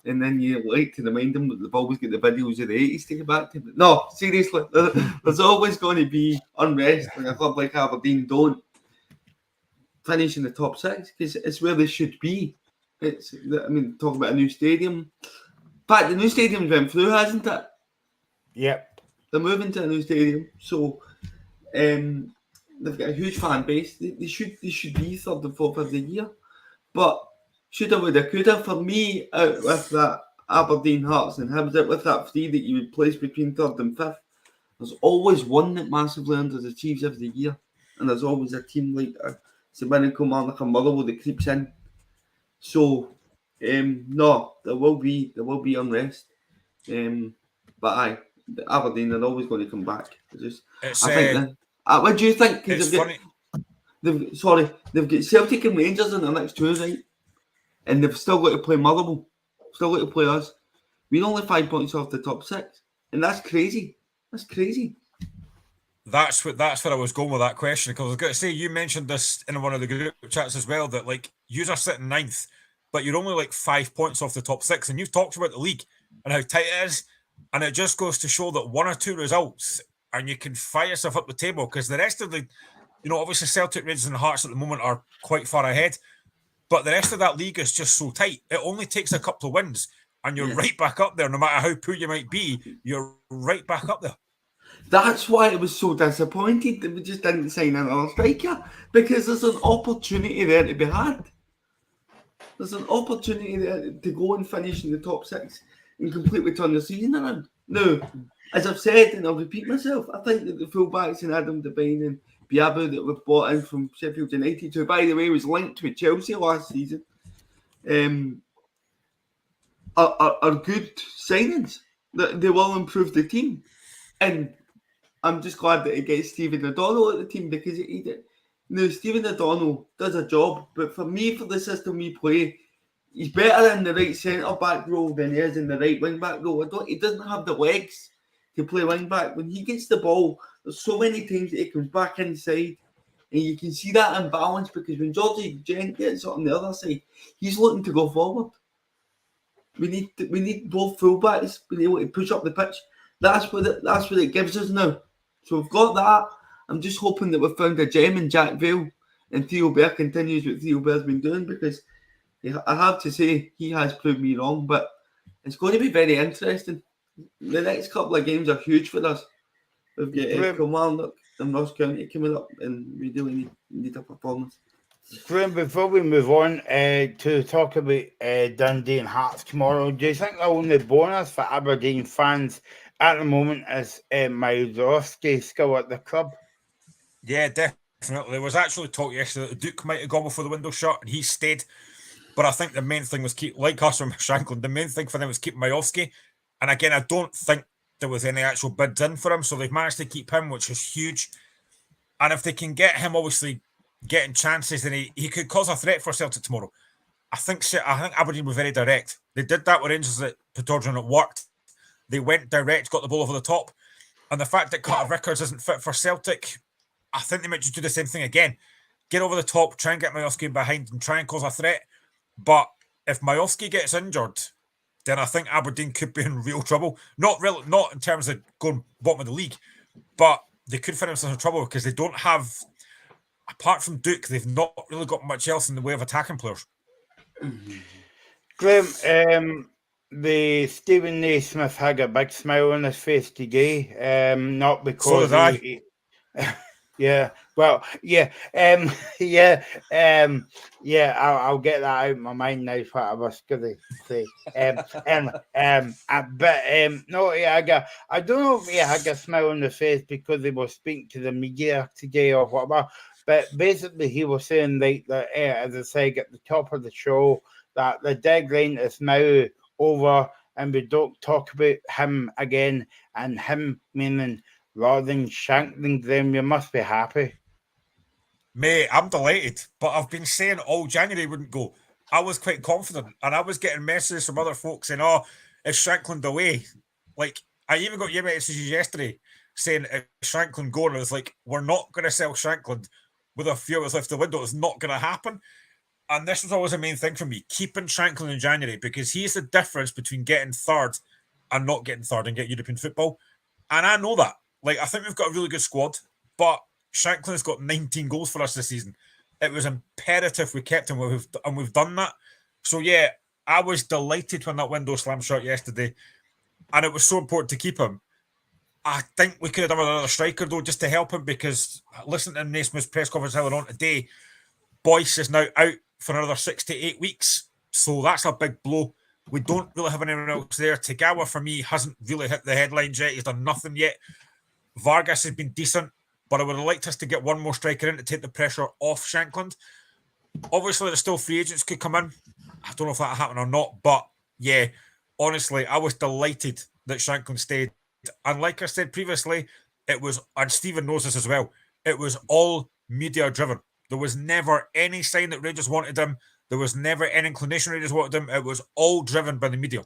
[SPEAKER 4] And then you like to remind them that they've always got the videos of the 80s to get back to. But no, seriously, there's always going to be unrest when a club like Aberdeen don't finish in the top 6 because it's where they should be. Talk about a new stadium. In fact, the new stadium's went through, hasn't it?
[SPEAKER 2] Yep.
[SPEAKER 4] They're moving to a new stadium, so they've got a huge fan base. They should be 3rd and 4th of the year, but shoulda, woulda, coulda. For me, out with that Aberdeen, Hearts and Hibs, out with that 3 that you would place between 3rd and 5th, there's always one that massively underachieves every year, and there's always a team like Sabine Kilmarnock and Motherwell that creeps in. So, no, there will be unrest. But Aberdeen are always going to come back. What do you think?
[SPEAKER 3] It's funny.
[SPEAKER 4] They've got Celtic and Rangers in the next 2, right? And they've still got to play Motherwell, still got to play us. We're only 5 points off the top 6, and that's crazy. That's crazy.
[SPEAKER 3] That's where I was going with that question, because I was going to say, you mentioned this in one of the group chats as well, that like you are sitting 9th, but you're only like 5 points off the top 6, and you've talked about the league and how tight it is, and it just goes to show that 1 or 2 results and you can fire yourself up the table, because the rest of the, obviously Celtic, Rangers and Hearts at the moment are quite far ahead, but the rest of that league is just so tight. It only takes a couple of wins and you're right back up there. No matter how poor you might be, you're right back up there.
[SPEAKER 4] That's why I was so disappointed that we just didn't sign another striker, because there's an opportunity there to be had. There's an opportunity there to go and finish in the top 6 and completely turn the season around. Now, as I've said, and I'll repeat myself, I think that the fullbacks in Adam Devine and Biabu that we've bought in from Sheffield United, who, by the way, was linked with Chelsea last season, are good signings. That they will improve the team. And I'm just glad that he gets Stephen O'Donnell at the team, because he did. Stephen O'Donnell does a job, but for me, for the system we play, he's better in the right centre-back role than he is in the right wing-back role. He doesn't have the legs to play wing-back. When he gets the ball, there's so many times that he comes back inside, and you can see that imbalance, because when Georgie Gent gets on the other side, he's looking to go forward. We need both full-backs being able to push up the pitch. That's what it gives us now. So we've got that. I'm just hoping that we've found a gem in Jack Vale, and Theo Bear continues what Theo Bear's been doing, because I have to say he has proved me wrong. But it's going to be very interesting. The next couple of games are huge for us. We've got Kilmarnock and Ross County coming up, and we really need a performance.
[SPEAKER 2] Graham, before we move on to talk about Dundee and Hearts tomorrow, do you think the only bonus for Aberdeen fans at the moment is Majorowski still at the club?
[SPEAKER 3] Yeah, definitely. There was actually talk yesterday that the Duke might have gone before the window shut and he stayed. But I think the main thing was keep, like us from Shankland, the main thing for them was keep Majowski. And again, I don't think there was any actual bids in for him. So they've managed to keep him, which is huge. And if they can get him, obviously, getting chances, then he could cause a threat for Celtic tomorrow. I think Aberdeen were very direct. They did that with Rangers at Pittodrie and it worked. They went direct, got the ball over the top. And the fact that Carter Vickers isn't fit for Celtic, I think they might just do the same thing again. Get over the top, try and get Majowski behind and try and cause a threat. But if Majowski gets injured, then I think Aberdeen could be in real trouble. Not in terms of going bottom of the league, but they could find themselves in trouble because they don't have, apart from Duke, they've not really got much else in the way of attacking players.
[SPEAKER 2] Graham, the Stephen Naismith had a big smile on his face today. Not because
[SPEAKER 3] So did I.
[SPEAKER 2] yeah, well, yeah, I'll get that out of my mind now. What I was going to say, no, yeah, I don't know if he had a smile on the face because he was speaking to the media today or whatever. But basically, he was saying like that, as I say, at the top of the show, that the deadline is now over, and we don't talk about him again, and him meaning rather than Shankland, then you must be happy.
[SPEAKER 3] Mate, I'm delighted, but I've been saying all January wouldn't go. I was quite confident, and I was getting messages from other folks saying, "Oh, is Shankland away?" Like, I even got your messages yesterday saying, "Is Shankland going?" I was like, "We're not going to sell Shankland with a few hours left the window. It's not going to happen." And this was always the main thing for me, keeping Shankland in January, because he's the difference between getting third and not getting third and get European football. And I know that. Like, I think we've got a really good squad, but Shankland has got 19 goals for us this season. It was imperative we kept him, and we've done that. So, yeah, I was delighted when that window slammed shut yesterday, and it was so important to keep him. I think we could have done another striker, though, just to help him, because listening to Naismith's press conference earlier on today, Boyce is now out for another 6 to 8 weeks. So that's a big blow. We don't really have anyone else there. Tagawa, for me, hasn't really hit the headlines yet. He's done nothing yet. Vargas has been decent, but I would have liked us to get one more striker in to take the pressure off Shankland. Obviously, there's still free agents could come in. I don't know if that'll happen or not, but yeah, honestly, I was delighted that Shankland stayed. And like I said previously, it was, and Stephen knows this as well, it was all media driven. There was never any sign that Rangers wanted him. There was never any inclination Rangers wanted him. It was all driven by the media.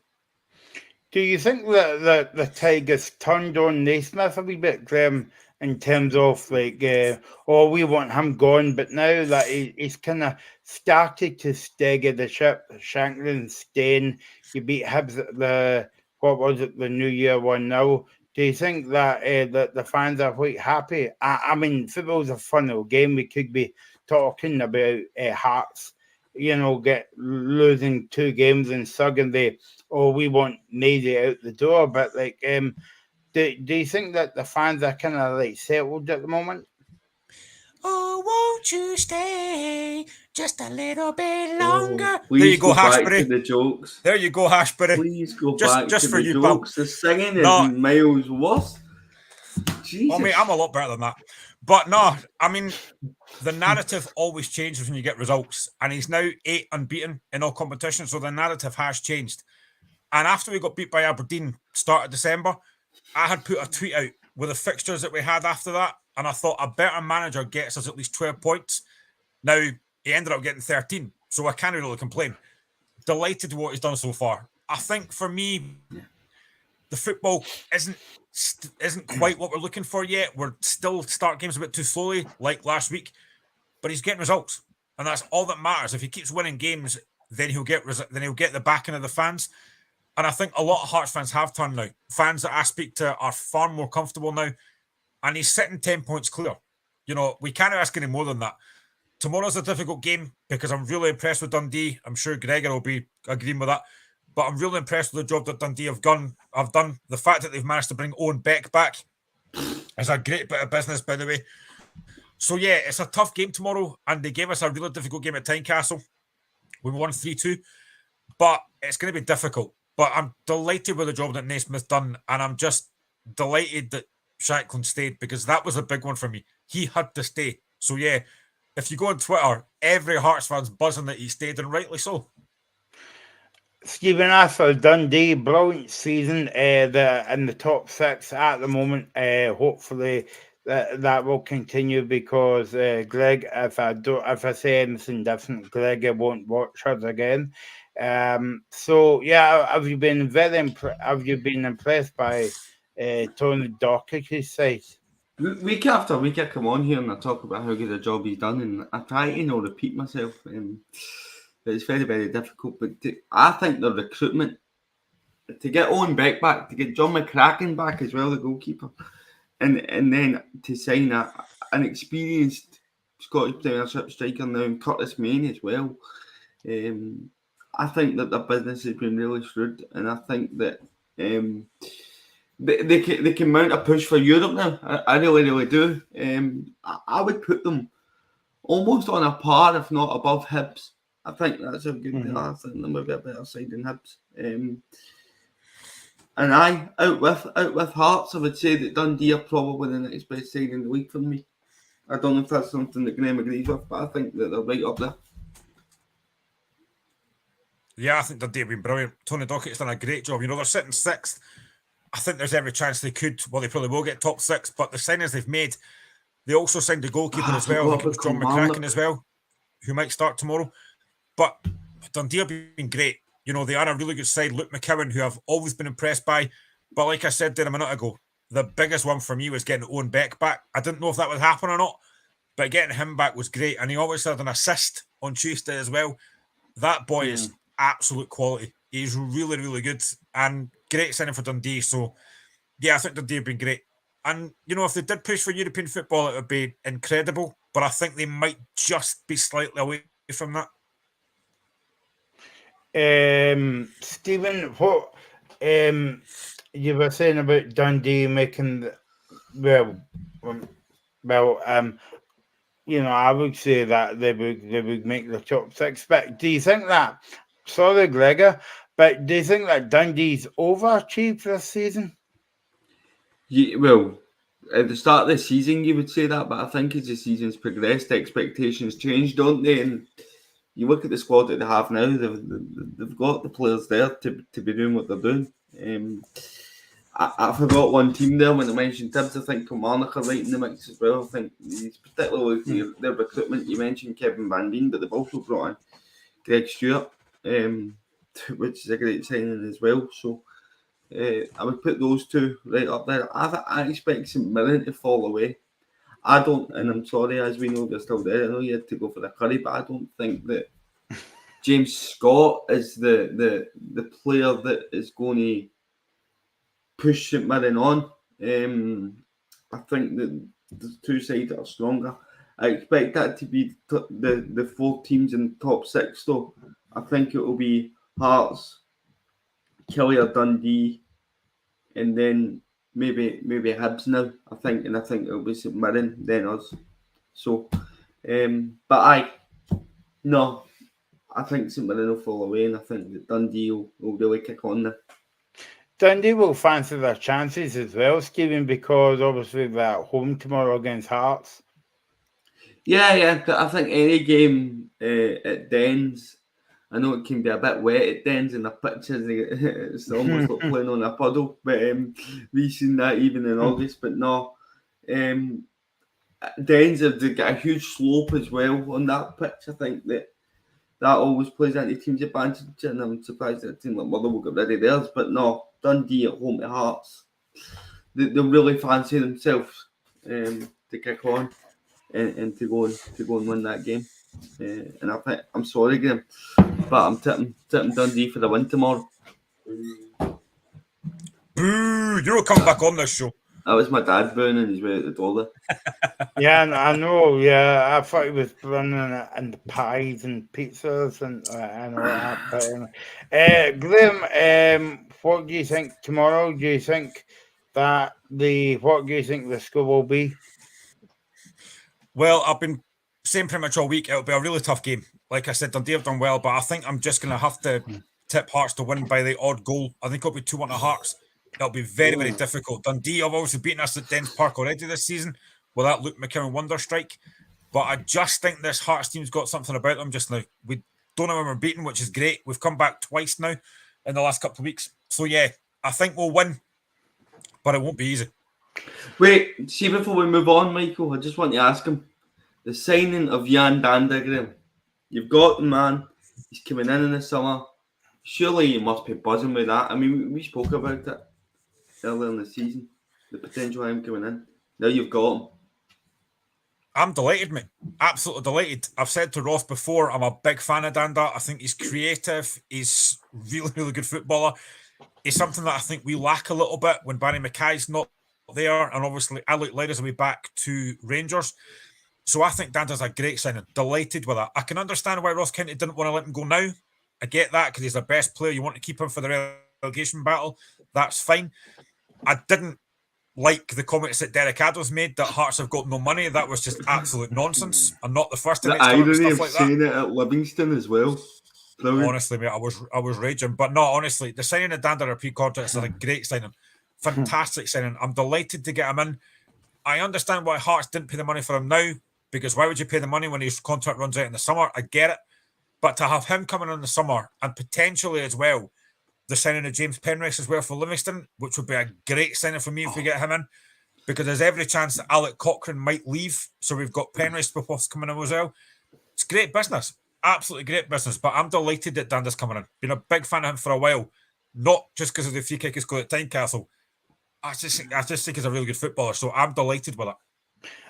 [SPEAKER 2] Do you think that the Tigers turned on Naismith a wee bit, Graham, in terms of like, we want him gone, but now that he's kind of started to stagger the ship, Shankland staying, you beat Hibs at the New Year 1-0. Do you think that that the fans are quite happy? I mean, football's a fun little game. We could be talking about Hearts, get losing 2 games and suddenly, we want Maisie out the door. But like, do you think that the fans are kind of like settled at the moment?
[SPEAKER 3] Oh, won't you stay just a little bit longer?
[SPEAKER 4] Please
[SPEAKER 3] there you go,
[SPEAKER 4] back
[SPEAKER 3] Hashbury.
[SPEAKER 4] to the jokes.
[SPEAKER 3] There you go, Hashbury.
[SPEAKER 4] Please go
[SPEAKER 3] just,
[SPEAKER 4] back
[SPEAKER 3] just
[SPEAKER 4] to
[SPEAKER 3] for
[SPEAKER 4] the
[SPEAKER 3] you,
[SPEAKER 4] jokes.
[SPEAKER 3] pal.
[SPEAKER 4] The singing is miles worse. Jesus.
[SPEAKER 3] Oh, mate, I'm a lot better than that. But no, I mean, the narrative always changes when you get results. And he's now 8 unbeaten in all competitions, so the narrative has changed. And after we got beat by Aberdeen, start of December, I had put a tweet out with the fixtures that we had after that, and I thought a better manager gets us at least 12 points. Now, he ended up getting 13, so I can't really complain. Delighted with what he's done so far. I think for me, the football isn't quite what we're looking for yet. We're still start games a bit too slowly, like last week, but he's getting results, and that's all that matters. If he keeps winning games, then he'll get the backing of the fans. And I think a lot of Hearts fans have turned now. Fans that I speak to are far more comfortable now. And he's sitting 10 points clear. We can't ask any more than that. Tomorrow's a difficult game because I'm really impressed with Dundee. I'm sure Gregor will be agreeing with that. But I'm really impressed with the job that Dundee have done. The fact that they've managed to bring Owen Beck back is a great bit of business, by the way. So yeah, it's a tough game tomorrow, and they gave us a really difficult game at Tynecastle. We won 3-2, but it's going to be difficult. But I'm delighted with the job that Naismith's done, and I'm just delighted that Shanklin stayed, because that was a big one for me. He had to stay. So yeah, if you go on Twitter, every Hearts fan's buzzing that he stayed, and rightly so.
[SPEAKER 2] Stephen, as for Dundee, brilliant season. They're in the top 6 at the moment. Hopefully that will continue, because Greg, if I say anything different, Greg won't watch us again. So yeah, have you been impressed by Tony Docherty's side?
[SPEAKER 4] Week after week, I come on here and I talk about how good a job he's done, and I try to repeat myself. But it's very, very difficult. But I think the recruitment to get Owen Beck back, to get John McCracken back as well, the goalkeeper, and then to sign an experienced Scottish Premiership striker now, and Curtis Main as well. I think that the business has been really shrewd, and I think that they can mount a push for Europe now. I really, really do. I would put them almost on a par, if not above Hibs. I think that's a good.
[SPEAKER 2] Mhm.
[SPEAKER 4] I think they might be a better side than Hibs. And out with Hearts, I would say that Dundee are probably the next best side in the league for me. I don't know if that's something that Graham agrees with, but I think that they're right up there.
[SPEAKER 3] Yeah, I think Dundee have been brilliant. Tony Dockett's done a great job. You know, they're sitting 6th. I think there's every chance they could. Well, they probably will get top 6, but the signings they've made, they also signed a goalkeeper as well. I think it was John McCracken as well, who might start tomorrow. But Dundee have been great. You know, they are a really good side. Luke McCowan, who I've always been impressed by. But like I said there a minute ago, the biggest one for me was getting Owen Beck back. I didn't know if that would happen or not, but getting him back was great. And he always had an assist on Tuesday as well. That boy is absolute quality. He's really, really good. And great signing for Dundee. So, yeah, I think Dundee have been great. And, you know, if they did push for European football, it would be incredible. But I think they might just be slightly away from that.
[SPEAKER 2] Stephen, what you were saying about Dundee making you know, I would say that they would make the top 6. But do you think that? Sorry, Gregor, but do you think that Dundee's overachieved this season?
[SPEAKER 4] Yeah, well, at the start of the season, you would say that, but I think as the season's progressed, expectations change, don't they? And you look at the squad that they have now; they've got the players there to be doing what they're doing. I forgot one team there when I mentioned Tibbs. I think Kilmarnock are right in the mix as well. I think particularly their recruitment. You mentioned Kevin Van Dien, but they've also brought in Greg Stewart, which is a great signing as well. So I would put those two right up there. I expect St Mirren to fall away. I don't, and I'm sorry, as we know they're still there. I know you had to go for the curry, but I don't think that James Scott is the player that is going to push St Mirren on. I think that the two sides are stronger. I expect that to be the 4 teams in the top 6 though. I think it will be Hearts, Killie, Dundee, and then maybe Hibs now. I think it'll be St Mirren, then us. So, but I think St Mirren will fall away, and I think that Dundee will really kick on there.
[SPEAKER 2] Dundee will fancy their chances as well, Stephen, because obviously they're at home tomorrow against Hearts.
[SPEAKER 4] Yeah. I think any game at Dens, I know it can be a bit wet at Dens and the pitches, it's almost like playing on a puddle. But we've seen that even in August. But no, Dens have got a huge slope as well on that pitch. I think that always plays into teams' advantage, and I'm surprised that a team like Motherwell got rid of theirs. But no, Dundee at home to Hearts, they'll really fancy themselves to kick on and to go and win that game. And I think, I'm sorry, Graham, but I'm tipping Dundee for the win tomorrow.
[SPEAKER 3] Boo! You're coming back on this show.
[SPEAKER 4] That was my dad booing and he's way out the door there.
[SPEAKER 2] Yeah, I know. Yeah, I thought he was running and the pies and pizzas and all that. But Graham, what do you think tomorrow? Do you think that what do you think the score will be?
[SPEAKER 3] Well, I've been saying pretty much all week it'll be a really tough game. Like I said, Dundee have done well, but I think I'm just going to have to tip Hearts to win by the odd goal. I think it'll be 2-1 to Hearts. It'll be very, very difficult. Dundee have obviously beaten us at Dens Park already this season with that Luke McKinnon wonder strike. But I just think this Hearts team's got something about them just now. We don't know when we're beaten, which is great. We've come back twice now in the last couple of weeks. So, yeah, I think we'll win, but it won't be easy.
[SPEAKER 4] Wait, see, before we move on, Michael, I just want to ask him, the signing of Jan Danda, Graham, you've got the man, he's coming in the summer. Surely you must be buzzing with that. I mean, we spoke about it earlier in the season, the potential of him coming in. Now you've got him.
[SPEAKER 3] I'm delighted, mate. Absolutely delighted. I've said to Ross before, I'm a big fan of Danda. I think he's creative. He's really, really good footballer. He's something that I think we lack a little bit when Barry Mackay's not there. And obviously, Alec Leiders will be back to Rangers. So I think Danda's a great signing. Delighted with that. I can understand why Ross County didn't want to let him go now. I get that because he's their best player. You want to keep him for the relegation battle. That's fine. I didn't like the comments that Derek Adams made that Hearts have got no money. That was just absolute nonsense. I'm not the first time
[SPEAKER 4] The irony of
[SPEAKER 3] like
[SPEAKER 4] saying
[SPEAKER 3] that.
[SPEAKER 4] it at Livingston as well. Brilliant.
[SPEAKER 3] Honestly, mate, I was raging. But no, honestly, the signing of Danda repeat contract is a great signing. Fantastic signing. I'm delighted to get him in. I understand why Hearts didn't pay the money for him now, because why would you pay the money when his contract runs out in the summer? I get it. But to have him coming in the summer and potentially as well, the signing of James Penrice as well for Livingston, which would be a great signing for me if we get him in, because there's every chance that Alec Cochrane might leave. So we've got Penrice coming in as well. It's great business. Absolutely great business. But I'm delighted that Danda's coming in. Been a big fan of him for a while. Not just because of the free kick he scored at Tynecastle. I just think he's a really good footballer. So I'm delighted with it.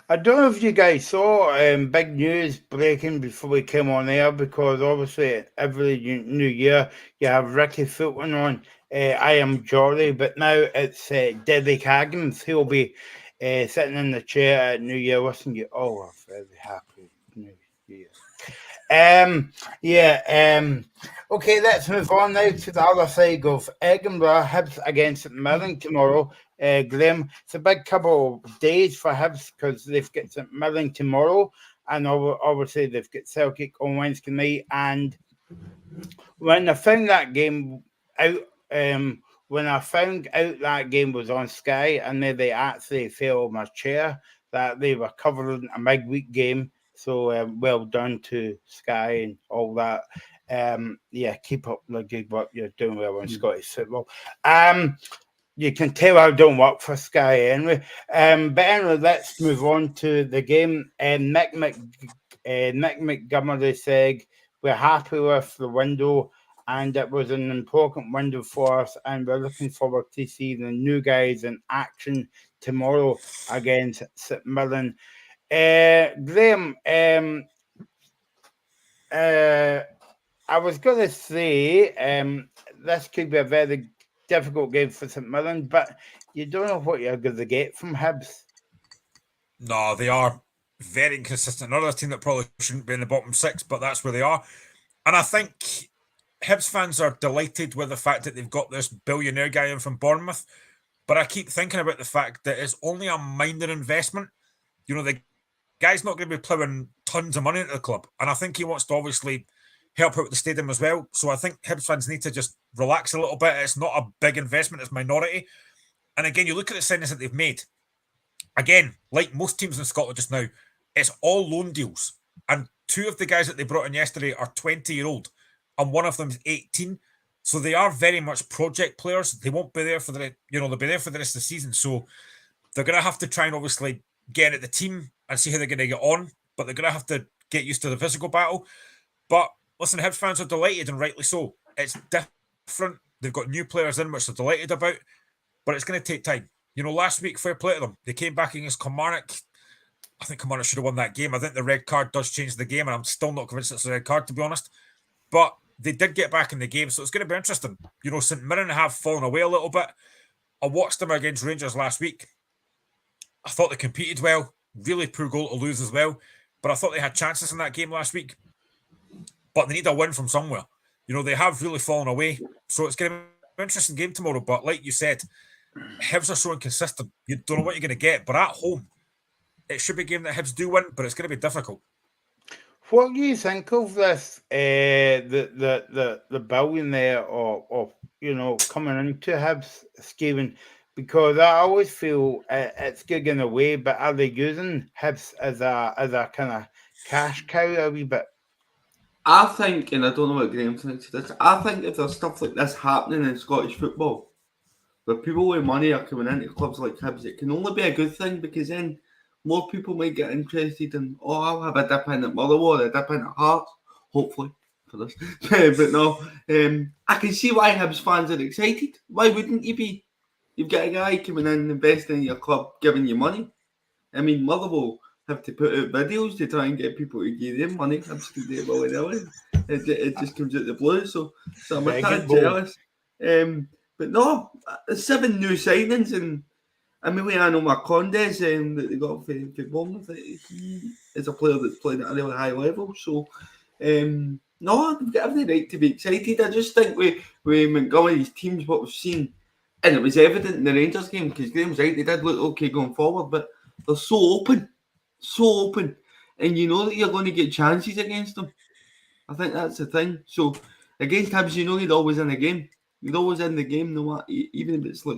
[SPEAKER 2] I don't know if you guys saw big news breaking before we came on air, because obviously every new year you have Ricky Fulton on I Am Jolly, but now it's Derek Haggins. He'll be sitting in the chair at New Year wishing you all a very happy New Year. Okay, let's move on now to the other side of Edinburgh. Hibs against St Mirren tomorrow. Graham, it's a big couple of days for Hibs because they've got St Mirren tomorrow, and obviously they've got Celtic on Wednesday night. And when I found that game out, that game was on Sky, and then they actually fell on my chair that they were covering a midweek game. So well done to Sky and all that. Keep up the good work. You're doing well on Scottish football. You can tell I don't work for Sky anyway. But anyway, let's move on to the game. Nick Montgomery said, we're happy with the window, and it was an important window for us, and we're looking forward to see the new guys in action tomorrow against St Mirren. Graham, I was going to say this could be a very difficult game for St Mirren, but you don't know what you're going to get from Hibs.
[SPEAKER 3] No, they are very inconsistent. Another team that probably shouldn't be in the bottom six, but that's where they are. And I think Hibs fans are delighted with the fact that they've got this billionaire guy in from Bournemouth. But I keep thinking about the fact that it's only a minor investment. You know, the guy's not going to be ploughing tons of money into the club. And I think he wants to obviously help out the stadium as well. So I think Hibs fans need to just relax a little bit. It's not a big investment, it's minority. And again, you look at the signings that they've made. Again, like most teams in Scotland just now, it's all loan deals. And two of the guys that they brought in yesterday are 20-year-old, and one of them is 18. So they are very much project players. They won't be there for they'll be there for the rest of the season. So they're going to have to try and obviously get at the team and see how they're going to get on. But they're going to have to get used to the physical battle. But listen, Hibs fans are delighted, and rightly so. It's different. They've got new players in, which they're delighted about. But it's going to take time. You know, last week, fair play to them. They came back against Kilmarnock. I think Kilmarnock should have won that game. I think the red card does change the game, and I'm still not convinced it's a red card, to be honest. But they did get back in the game, so it's going to be interesting. You know, St Mirren have fallen away a little bit. I watched them against Rangers last week. I thought they competed well. Really poor goal to lose as well. But I thought they had chances in that game last week. But they need a win from somewhere. You know, they have really fallen away. So it's going to be an interesting game tomorrow. But like you said, Hibs are so inconsistent. You don't know what you're going to get. But at home, it should be a game that Hibs do win, but it's going to be difficult.
[SPEAKER 2] What do you think of this? The billion there of coming into Hibs, Stephen, because I always feel it's gigging away. But are they using Hibs as a kind of cash cow a wee bit?
[SPEAKER 4] I think, and I don't know what Graham thinks of this, I think if there's stuff like this happening in Scottish football, where people with money are coming into clubs like Hibs, it can only be a good thing, because then more people might get interested in, I'll have a dip in at Motherwell, a dip in at Hearts, hopefully, for this. But no, I can see why Hibs fans are excited. Why wouldn't you be? You've got a guy coming in, investing in your club, giving you money. I mean, Motherwell have to put out videos to try and get people to give them money. Hibs can do it willy-nilly. It just comes out the blue, so I'm a tad jealous. But no, 7 new signings, and Emiliano Marcondes that they got for Bournemouth. He is a player that's playing at a really high level. So, no, they've got every right to be excited. I just think with Montgomery's teams, what we've seen, and it was evident in the Rangers game, because Graham's right, they did look okay going forward, but they're so open, and you know that you're going to get chances against them. I think that's the thing. So, against Hibs, you know you're always in the game. You're always in the game, no matter, even if it's like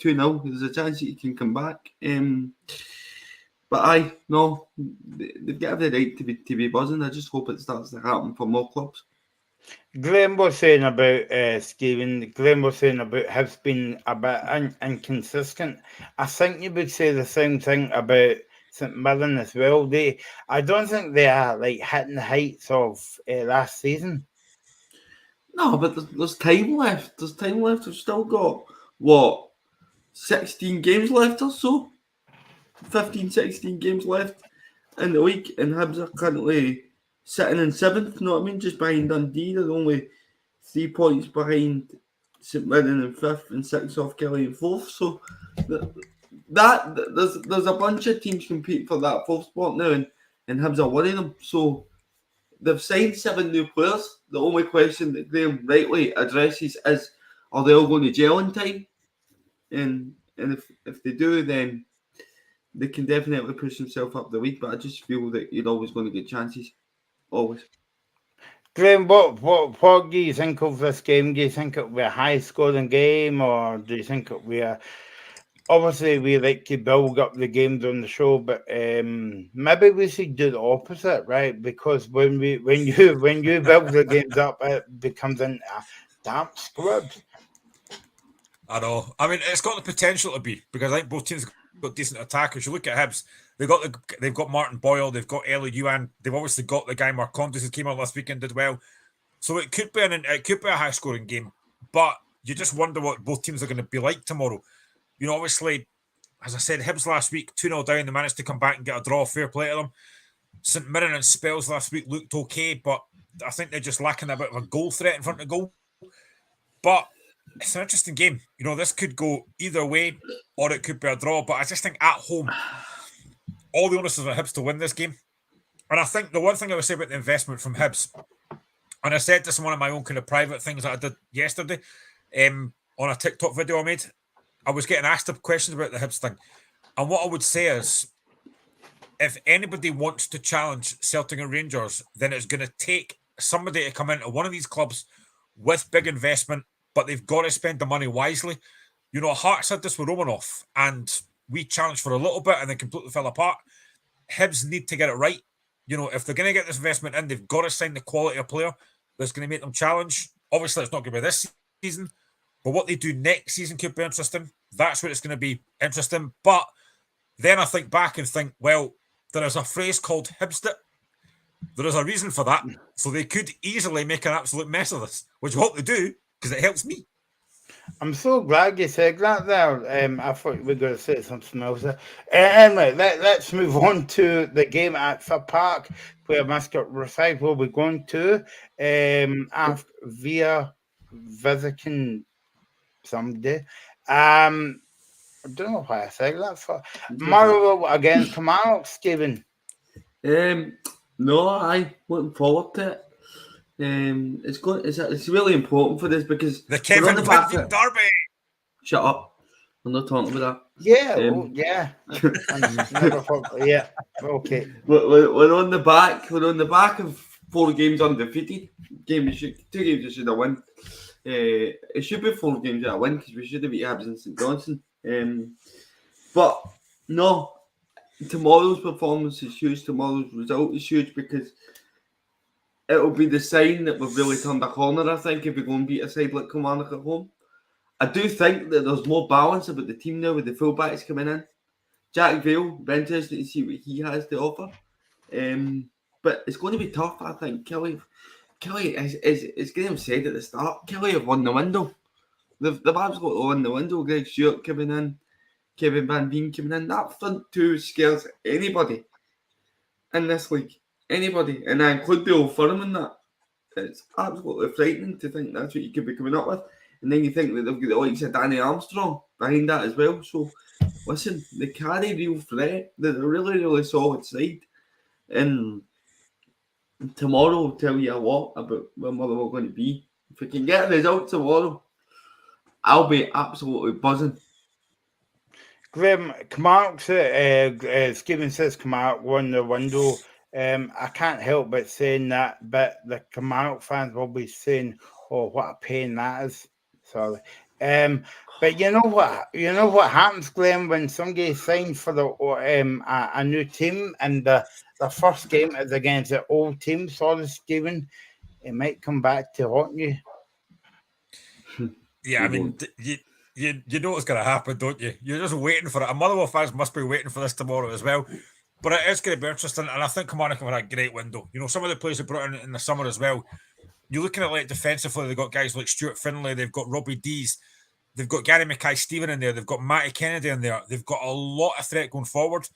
[SPEAKER 4] 2-0, there's a chance that you can come back. But they've got every right to be buzzing. I just hope it starts to happen for more clubs.
[SPEAKER 2] Glenn was saying about Stephen. Glenn was saying about Hibs being a bit inconsistent. I think you would say the same thing about St Mirren as well. I don't think they are like hitting the heights of last season.
[SPEAKER 4] No, but there's time left. We've still got 16 games left or so. 15, 16 games left in the week, and Hibs are currently sitting in 7th, you know what I mean? Just behind Dundee. They're only 3 points behind St Mirren in 5th and 6 off Kelly in 4th. So there's a bunch of teams competing for that 4th spot now, and Hibs are winning them. So they've signed 7 new players. The only question that Graham rightly addresses is, are they all going to gel in time? And if they do, then they can definitely push themselves up the week. But I just feel that you're always going to get chances. Always.
[SPEAKER 2] Graham, what do you think of this game? Do you think it'll be a high-scoring game, or do you think it'll be a... Obviously, we like to build up the games on the show, but maybe we should do the opposite, right? Because when you build the games up, it becomes a damp squib.
[SPEAKER 3] I know. I mean, it's got the potential to be, because I think both teams got decent attackers. You look at Hibs, they've got Martin Boyle, they've got Ellie Yuan, they've obviously got the guy Marcondes who came out last week and did well. So it could be a high scoring game, but you just wonder what both teams are going to be like tomorrow. You know, obviously, as I said, Hibs last week 2-0 down, they managed to come back and get a draw. Fair play to them. St Mirren and spells last week looked okay, but I think they're just lacking a bit of a goal threat in front of goal. But it's an interesting game. You know, this could go either way, or it could be a draw. But I just think at home, all the onus is on Hibs to win this game. And I think the one thing I would say about the investment from Hibs, and I said this in one of my own kind of private things that I did yesterday, on a TikTok video I made, I was getting asked questions about the Hibs thing. And what I would say is, if anybody wants to challenge Celtic and Rangers, then it's going to take somebody to come into one of these clubs with big investment, but they've got to spend the money wisely. You know, Hearts had this with Romanoff, and we challenged for a little bit and then completely fell apart. Hibs need to get it right. You know, if they're going to get this investment in, they've got to sign the quality of player that's going to make them challenge. Obviously, it's not going to be this season, but what they do next season could be interesting. That's what it's going to be interesting. But then I think back and think, well, there is a phrase called Hibstit. There is a reason for that. So they could easily make an absolute mess of this, which I hope they do, because it helps me.
[SPEAKER 2] I'm so glad you said that there. I thought we were going to say something else there. Anyway, let's move on to the game at Fir Park, where Mascot Recycle we're going to. Via visiting somebody. I don't know why I said that for. Motherwell against Kilmarnock, Stephen.
[SPEAKER 4] No, I'm looking forward to it. It's really important for this, because
[SPEAKER 3] the Kevin Pickford derby.
[SPEAKER 4] Shut up. I'm not talking about
[SPEAKER 2] Yeah,
[SPEAKER 4] that.
[SPEAKER 2] yeah. Never thought, yeah. Okay.
[SPEAKER 4] We're on the back. We're on the back of 4 games undefeated. 2 games we should have won. It should be 4 games that I win because we should have beat Aberdeen and St Johnstone. But no, tomorrow's performance is huge. Tomorrow's result is huge because it'll be the sign that we've really turned a corner. I think if we go and beat a side like Kilmarnock at home, I do think that there's more balance about the team now with the fullbacks coming in. Jack Vale, be interesting to see what he has to offer. But it's going to be tough, I think. Kelly, as Graham said at the start, Kelly have won the window. They've absolutely won the window. Greg Stewart coming in, Kevin Van Veen coming in. That front two scares anybody in this league. Anybody. And I include the Old Firm in that. It's absolutely frightening to think that's what you could be coming up with. And then you think that they've got the likes of Danny Armstrong behind that as well. So, listen, they carry real threat. They're a really, really solid side. And tomorrow will tell you a lot about where we're going to be. If we can get a result tomorrow, I'll be absolutely buzzing.
[SPEAKER 2] Graham, Kilmarnock, Stephen says Kilmarnock won the window. I can't help but saying that, but the Kilmarnock fans will be saying, "Oh, what a pain that is." Sorry. But you know what happens, Glenn, when somebody signs for a new team and the first game is against the old team. Sorry, Stephen, it might come back to haunt you.
[SPEAKER 3] Yeah, I mean, you know what's going to happen, don't you? You're just waiting for it. And Motherwell fans must be waiting for this tomorrow as well. But it is going to be interesting, and I think Kilmarnock have had a great window. You know, some of the players they brought in the summer as well. You're looking at like defensively, they've got guys like Stuart Finlay, they've got Robbie Dees, they've got Gary Mackay-Steven in there, they've got Matty Kennedy in there, they've got a lot of threat going forward.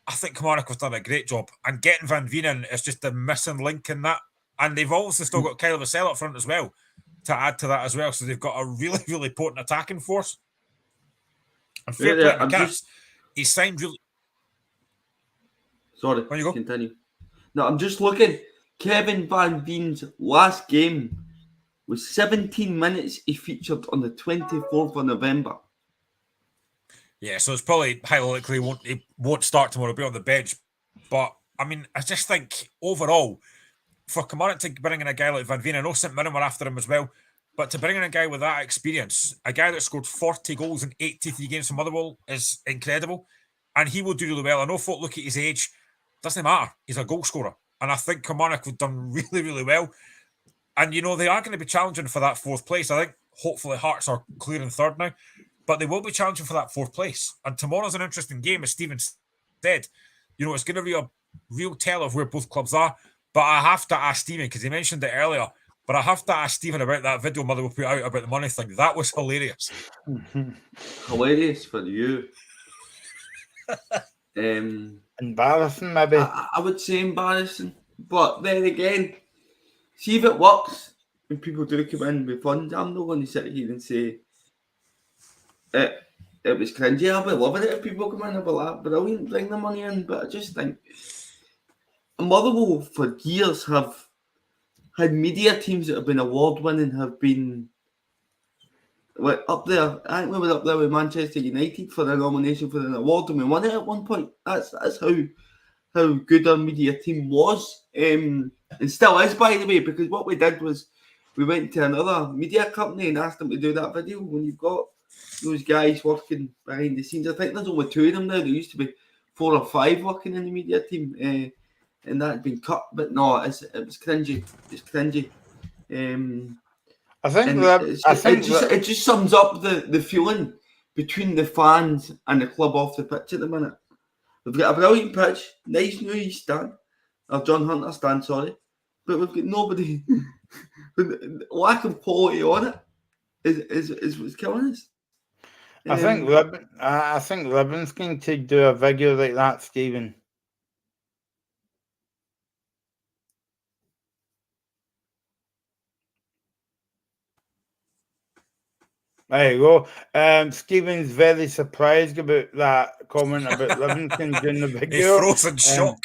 [SPEAKER 3] I think Kilmarnock have done a great job, and getting Van Veen in is just the missing link in that. And they've also still got Kyle Vassell up front as well to add to that as well. So they've got a really, really potent attacking force. And fair play to Cats, he signed really.
[SPEAKER 4] Sorry,
[SPEAKER 3] on you go.
[SPEAKER 4] Continue. No, I'm just looking. Kevin Van Veen's last game was 17 minutes. He featured on the 24th of November.
[SPEAKER 3] Yeah, so it's probably highly likely he won't start tomorrow, be on the bench. But, I mean, I just think overall, for Kilmarnock to bring in a guy like Van Veen, I know St Mirren were after him as well, but to bring in a guy with that experience, a guy that scored 40 goals in 83 games for Motherwell is incredible. And he will do really well. I know folk look at his age, doesn't matter. He's a goal scorer. And I think Kilmarnock have done really, really well. And, you know, they are going to be challenging for that 4th place. I think hopefully Hearts are clear in 3rd now. But they will be challenging for that 4th place. And tomorrow's an interesting game, as Stephen said. You know, it's going to be a real tell of where both clubs are. But I have to ask Stephen, because he mentioned it earlier, but I have to ask Stephen about that video Motherwell put out about the money thing. That was hilarious.
[SPEAKER 4] Hilarious for you.
[SPEAKER 2] Embarrassing, maybe.
[SPEAKER 4] I would say embarrassing. But then again, see if it works and people do come in with funds. I'm not going to sit here and say it was cringy. I'll be loving it if people come in and be like, brilliant, bring the money in. But I just think Motherwell for years have had media teams that have been award-winning, have been up there. I think we were up there with Manchester United for the nomination for an award, and we won it at one point. That's how good our media team was, and still is, by the way, because what we did was we went to another media company and asked them to do that video. When you've got those guys working behind the scenes, I think there's only 2 of them now. There used to be 4 or 5 working in the media team, and that had been cut. But no, it was cringy. It's cringy.
[SPEAKER 2] I think
[SPEAKER 4] it just sums up the feeling between the fans and the club off the pitch at the minute. We've got a brilliant pitch, nice new East stand, or John Hunter stand, sorry, but we've got nobody. Lack of quality on it is what's killing us.
[SPEAKER 2] I think Libban's going to do a video like that, Stephen. There you go. Stephen's very surprised about that comment about Livingston doing the video.
[SPEAKER 3] He's frozen shock.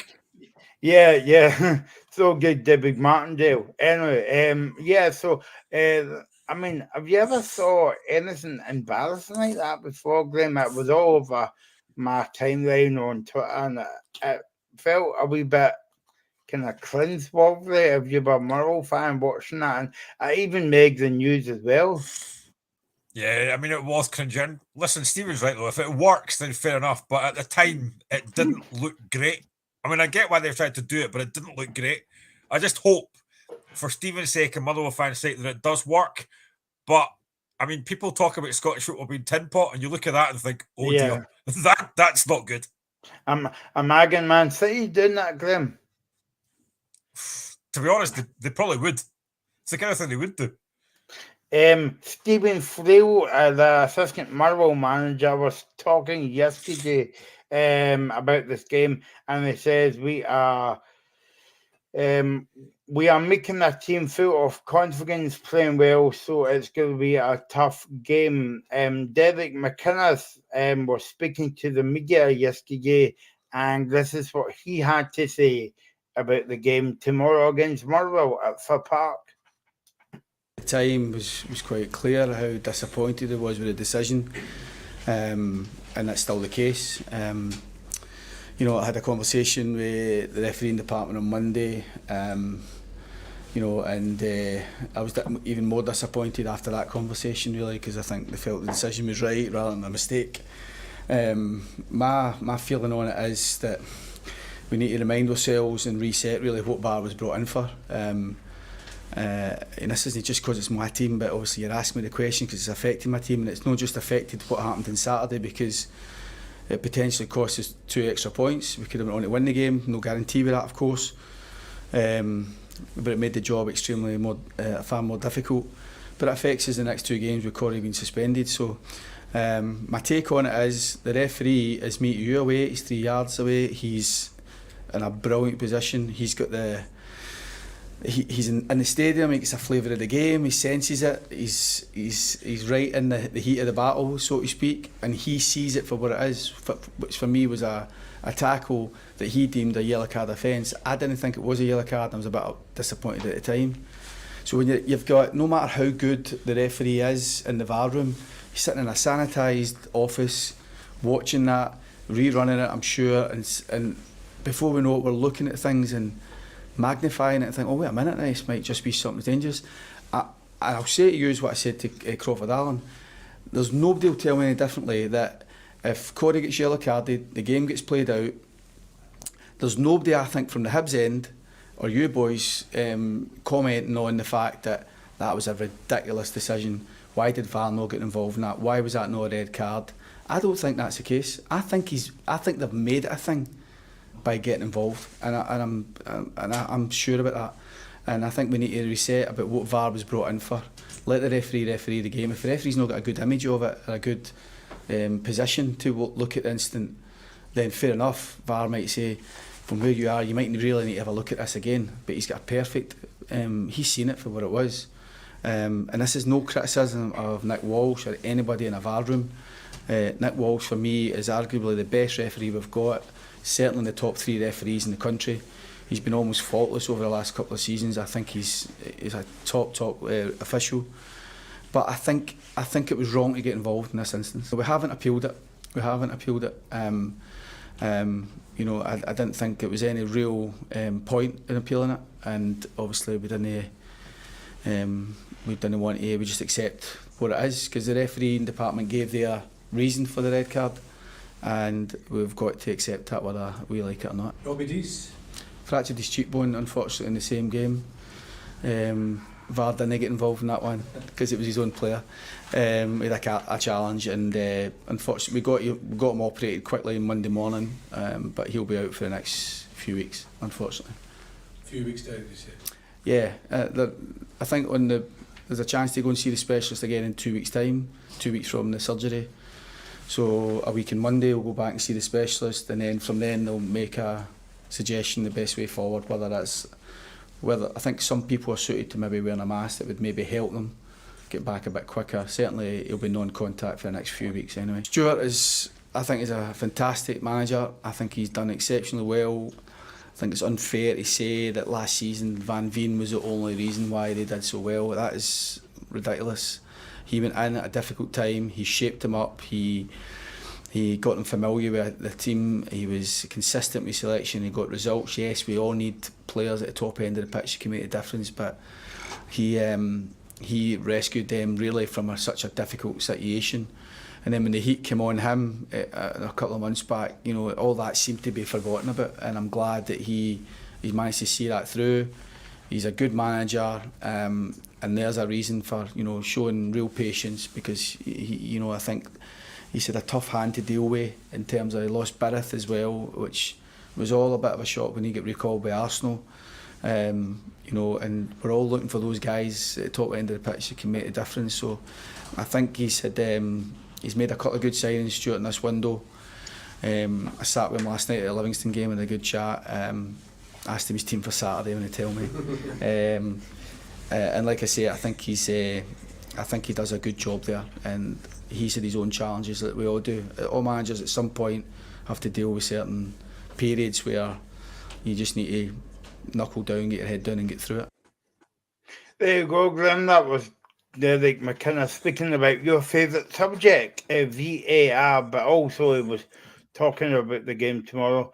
[SPEAKER 2] Yeah. So good, Big Martindale. Anyway, so I mean, have you ever saw anything embarrassing like that before, Graham? It was all over my timeline on Twitter, and it felt a wee bit kind of cringe-worthy if you were a Murrow fan watching that, and it even made the news as well.
[SPEAKER 3] Yeah, I mean, it was cringing. Listen, Stephen's right, though. If it works, then fair enough. But at the time, it didn't look great. I mean, I get why they've tried to do it, but it didn't look great. I just hope, for Stephen's sake and Motherwell fans' sake, that it does work. But, I mean, people talk about Scottish football being tin pot, and you look at that and think, oh dear, that's not good.
[SPEAKER 2] Imagine Man City doing that, Graham.
[SPEAKER 3] To be honest, they probably would. It's the kind of thing they would do.
[SPEAKER 2] Stephen Friel, the assistant Motherwell manager, was talking yesterday about this game, and he says we are making a team full of confidence, playing well, so it's going to be a tough game. Derek McInnes was speaking to the media yesterday, and this is what he had to say about the game tomorrow against Motherwell at Fir Park.
[SPEAKER 7] The time was quite clear how disappointed I was with the decision, and that's still the case. You know, I had a conversation with the refereeing department on Monday, you know, and I was even more disappointed after that conversation, really, because I think they felt the decision was right rather than a mistake. My feeling on it is that we need to remind ourselves and reset really what VAR was brought in for. And this isn't just because it's my team, but obviously you're asking me the question because it's affecting my team, and it's not just affected what happened on Saturday, because it potentially cost us 2 extra points. We could have went on to win the game, no guarantee with that, of course, but it made the job extremely far more difficult. But it affects us the next 2 games with Corey being suspended. So my take on it is the referee is meeting you away, he's 3 yards away, he's in a brilliant position, he's got he's in the stadium, he gets a flavour of the game, he senses it, he's right in the heat of the battle, so to speak, and he sees it for what it is, which for me was a tackle that he deemed a yellow card offence. I didn't think it was a yellow card, I was a bit disappointed at the time. So when you've got, no matter how good the referee is in the VAR room, he's sitting in a sanitised office, watching that, rerunning it, I'm sure, and before we know it, we're looking at things and magnifying it and think, oh wait a minute, this might just be something dangerous. I'll say to you is what I said to Crawford Allen. There's nobody will tell me any differently that if Corey gets yellow carded, the game gets played out. There's nobody, I think, from the Hibs end or you boys commenting on the fact that that was a ridiculous decision. Why did VAR not get involved in that? Why was that not a red card? I don't think that's the case. I think they've made it a thing by getting involved, and I'm sure about that. And I think we need to reset about what VAR was brought in for. Let the referee the game. If the referee's not got a good image of it or a good position to look at the incident, then fair enough. VAR might say, from where you are, you might really need to have a look at this again. But he's got a perfect. He's seen it for what it was. And this is no criticism of Nick Walsh or anybody in a VAR room. Nick Walsh, for me, is arguably the best referee we've got. Certainly in the top 3 referees in the country. He's been almost faultless over the last couple of seasons. I think he's a top official. But I think it was wrong to get involved in this instance. We haven't appealed it. You know, I didn't think it was any real point in appealing it, and obviously we didn't want to. We just accept what it is because the refereeing department gave their reason for the red card. And we've got to accept that whether we like it or not.
[SPEAKER 8] Robbie Dees?
[SPEAKER 7] Fractured his cheekbone, unfortunately, in the same game. VAR didn't get involved in that one because it was his own player. He had a challenge, and unfortunately we got him operated quickly on Monday morning, but he'll be out for the next few weeks, unfortunately.
[SPEAKER 8] A few weeks down, you say?
[SPEAKER 7] Yeah, I think there's a chance to go and see the specialist again in 2 weeks' time, 2 weeks from the surgery. So a week on Monday we'll go back and see the specialist, and then from then they'll make a suggestion the best way forward, whether I think some people are suited to maybe wearing a mask that would maybe help them get back a bit quicker. Certainly he'll be non-contact for the next few weeks anyway. Stuart is a fantastic manager. I think he's done exceptionally well. I think it's unfair to say that last season Van Veen was the only reason why they did so well. That is ridiculous. He went in at a difficult time. He shaped him up. He got him familiar with the team. He was consistent with selection. He got results. Yes, we all need players at the top end of the pitch who can make a difference, but he rescued them really from such a difficult situation. And then when the heat came on him a couple of months back, you know, all that seemed to be forgotten about. And I'm glad that he's managed to see that through. He's a good manager, and there's a reason for, you know, showing real patience, because he, you know, I think he's had a tough hand to deal with in terms of he lost Birith as well, which was all a bit of a shock when he got recalled by Arsenal. You know, and we're all looking for those guys at the top end of the pitch who can make a difference. So I think he's made a couple of good signings, Stuart, in this window. I sat with him last night at the Livingston game and a good chat. Asked him his team for Saturday when he tell me. And like I say, I think he does a good job there, and he's had his own challenges that we all do. All managers at some point have to deal with certain periods where you just need to knuckle down, get your head down and get through it.
[SPEAKER 2] There you go, Graham. That was Derek McKinnon speaking about your favourite subject, VAR, but also he was talking about the game tomorrow.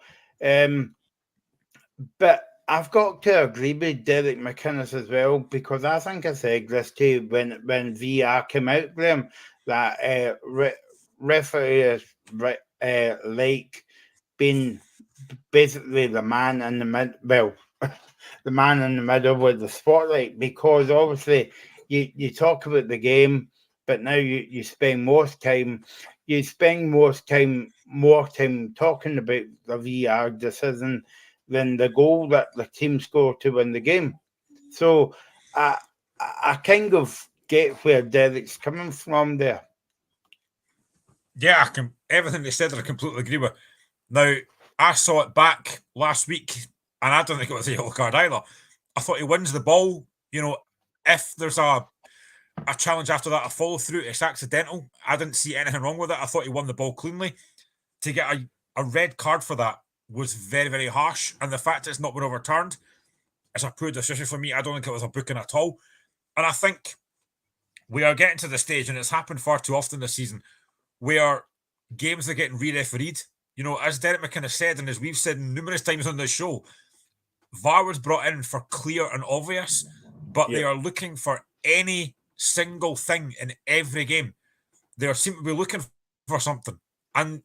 [SPEAKER 2] But I've got to agree with Derek McInnes as well, because I think I said this too when VR came out, Graham, that referee is like being basically the man in the mid. Well, the man in the middle with the spotlight, because obviously you talk about the game, but now you spend more time talking about the VR decision than the goal that the team scored to win the game. So I kind of get where Derek's coming from there.
[SPEAKER 3] Yeah, everything they said I completely agree with. Now, I saw it back last week, and I don't think it was a yellow card either. I thought he wins the ball. You know, if there's a challenge after that, a follow through, it's accidental. I didn't see anything wrong with it. I thought he won the ball cleanly. To get a red card for that was very, very harsh. And the fact it's not been overturned is a poor decision for me. I don't think it was a booking at all. And I think we are getting to the stage, and it's happened far too often this season, where games are getting re-refereed. You know, as Derek McKinnon said, and as we've said numerous times on this show, VAR was brought in for clear and obvious, but they are looking for any single thing in every game. They seem to be looking for something, and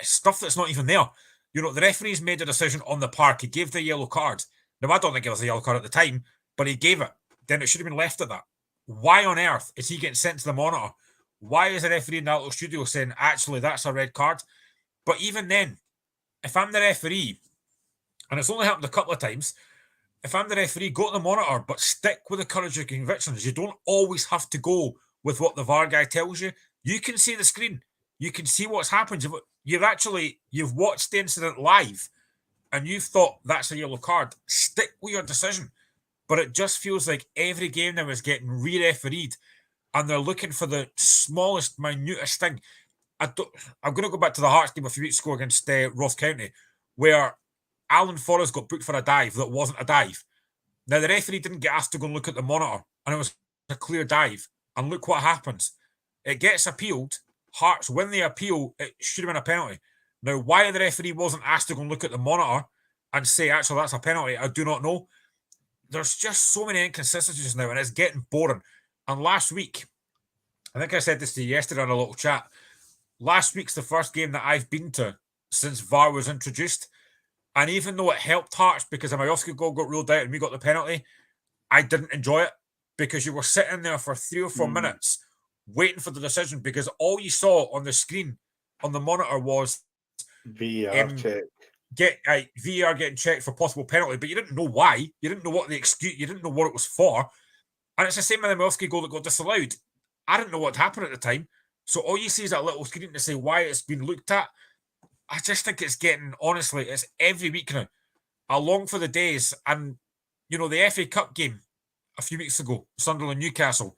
[SPEAKER 3] stuff that's not even there. You know, the referees made a decision on the park. He gave the yellow card. Now, I don't think it was a yellow card at the time, but he gave it. Then it should have been left at that. Why on earth is he getting sent to the monitor? Why is the referee in that little studio saying, actually, that's a red card? But even then, if I'm the referee, and it's only happened a couple of times, if I'm the referee, go to the monitor, but stick with the courage of convictions. You don't always have to go with what the VAR guy tells you. You can see the screen. You can see what's happened. You've watched the incident live, and you've thought that's a yellow card. Stick with your decision. But it just feels like every game now is getting re-refereed, and they're looking for the smallest, minutest thing. I'm going to go back to the Hearts game a few weeks ago against Ross County, where Alan Forrest got booked for a dive that wasn't a dive. Now, the referee didn't get asked to go and look at the monitor, and it was a clear dive. And look what happens. It gets appealed. Hearts win the appeal. It should have been a penalty. Now, why the referee wasn't asked to go and look at the monitor and say, actually, that's a penalty, I do not know. There's just so many inconsistencies now, and it's getting boring. And last week, I think I said this to you yesterday on a little chat, last week's the first game that I've been to since VAR was introduced. And even though it helped Hearts because a Majowski goal got ruled out and we got the penalty, I didn't enjoy it because you were sitting there for 3 or 4 minutes waiting for the decision, because all you saw on the screen, on the monitor, was
[SPEAKER 2] VR check.
[SPEAKER 3] VAR getting checked for possible penalty, but you didn't know why. You didn't know what the excuse, you didn't know what it was for. And it's the same with the Majowski goal that got disallowed. I didn't know what happened at the time. So all you see is that little screen to say why it's been looked at. I just think it's getting, honestly, it's every week now. I long for the days. And, you know, the FA Cup game a few weeks ago, Sunderland-Newcastle,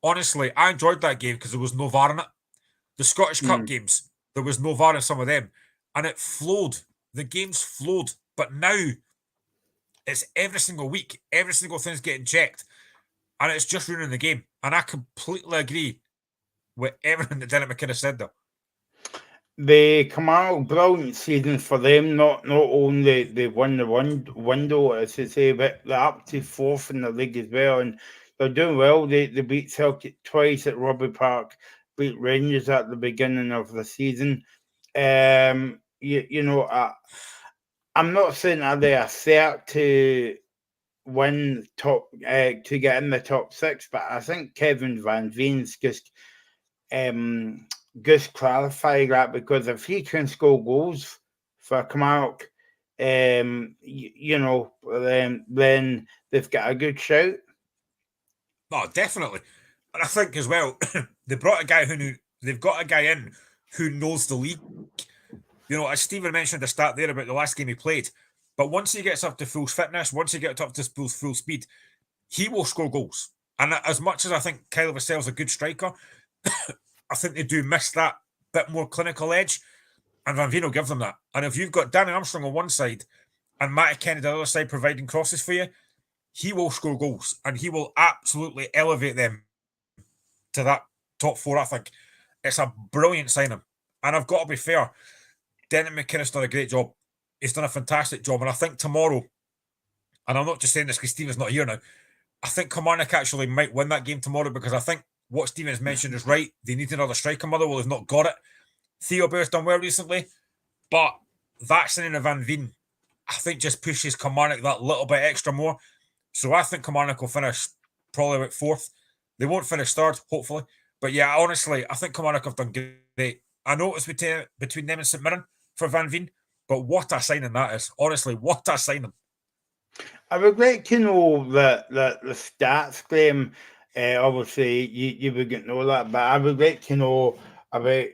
[SPEAKER 3] honestly, I enjoyed that game because there was no VAR in it. The Scottish Cup games, there was no VAR in some of them. And it flowed. The games flowed. But now, it's every single week. Every single thing's getting checked. And it's just ruining the game. And I completely agree with everything that Derek McInnes said there.
[SPEAKER 2] They come out brilliant season for them. Not only they won the window, as I say, but they're up to 4th in the league as well, and they're doing well. They beat Celtic twice at Robbie Park, beat Rangers at the beginning of the season. I'm not saying that they are set to win to get in the top 6, but I think Kevin Van Veen's just clarify that, because if he can score goals for Kilmarnock, then they've got a good shout.
[SPEAKER 3] Oh, definitely. And I think as well, they brought a guy they've got a guy in who knows the league. As Stephen mentioned at the start there about the last game he played, but once he gets up to full fitness, once he gets up to full speed, he will score goals. And as much as I think Kyle Vassell's a good striker, I think they do miss that bit more clinical edge, and Van Veen will give them that. And if you've got Danny Armstrong on one side and Matty Kennedy on the other side providing crosses for you, he will score goals, and he will absolutely elevate them to that top 4, I think. It's a brilliant signing. And I've got to be fair, Derek McInnes done a great job. He's done a fantastic job. And I think tomorrow, and I'm not just saying this because Stephen's not here now, I think Kilmarnock actually might win that game tomorrow, because I think what Stephen's mentioned is right. They need another striker, Motherwell has not got it. Theo Bear's done well recently, but that signing of Van Veen, I think, just pushes Kilmarnock that little bit extra more. So I think Kilmarnock will finish probably about 4th. They won't finish 3rd, hopefully. But yeah, honestly, I think Kilmarnock have done great. I know it's between them and St Mirren for Van Veen, but what a signing that is. Honestly, what a signing.
[SPEAKER 2] I would like to know the stats, Graham. Obviously, you wouldn't know that, but I would like to know about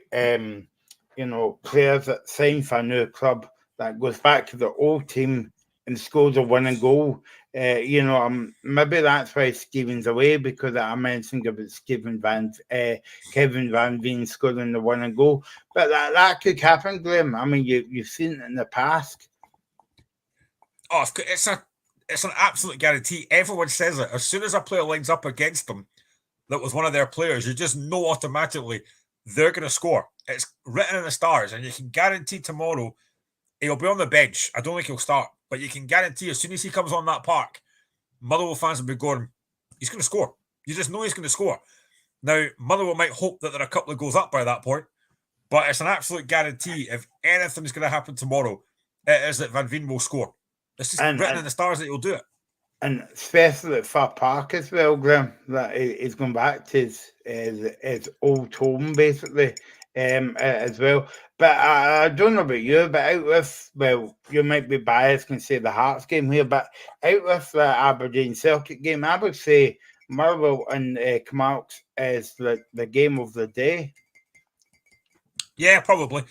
[SPEAKER 2] players that sign for a new club that goes back to the old team and scores a winning goal. Maybe that's why Stephen's away, because I mentioned about Kevin Van Veen scoring the winning goal. But that could happen, Graham. I mean, you've seen it in the past.
[SPEAKER 3] Oh, it's an absolute guarantee. Everyone says it. As soon as a player lines up against them that was one of their players, you just know automatically they're going to score. It's written in the stars, and you can guarantee tomorrow he'll be on the bench. I don't think he'll start, but you can guarantee as soon as he comes on that park, Motherwell fans will be going, he's going to score. You just know he's going to score. Now, Motherwell might hope that they're a couple of goals up by that point, but it's an absolute guarantee. If anything's going to happen tomorrow, it is that Van Veen will score. It's just written in the stars that he'll do it.
[SPEAKER 2] And especially at Fir Park as well, Graham, that he's going back to his old home, basically, as well. But I don't know about you, but out with, well, you might be biased and say the Hearts game here, but out with the Aberdeen Celtic game, I would say Motherwell and Kilmarnock is the game of the day.
[SPEAKER 3] Yeah, probably.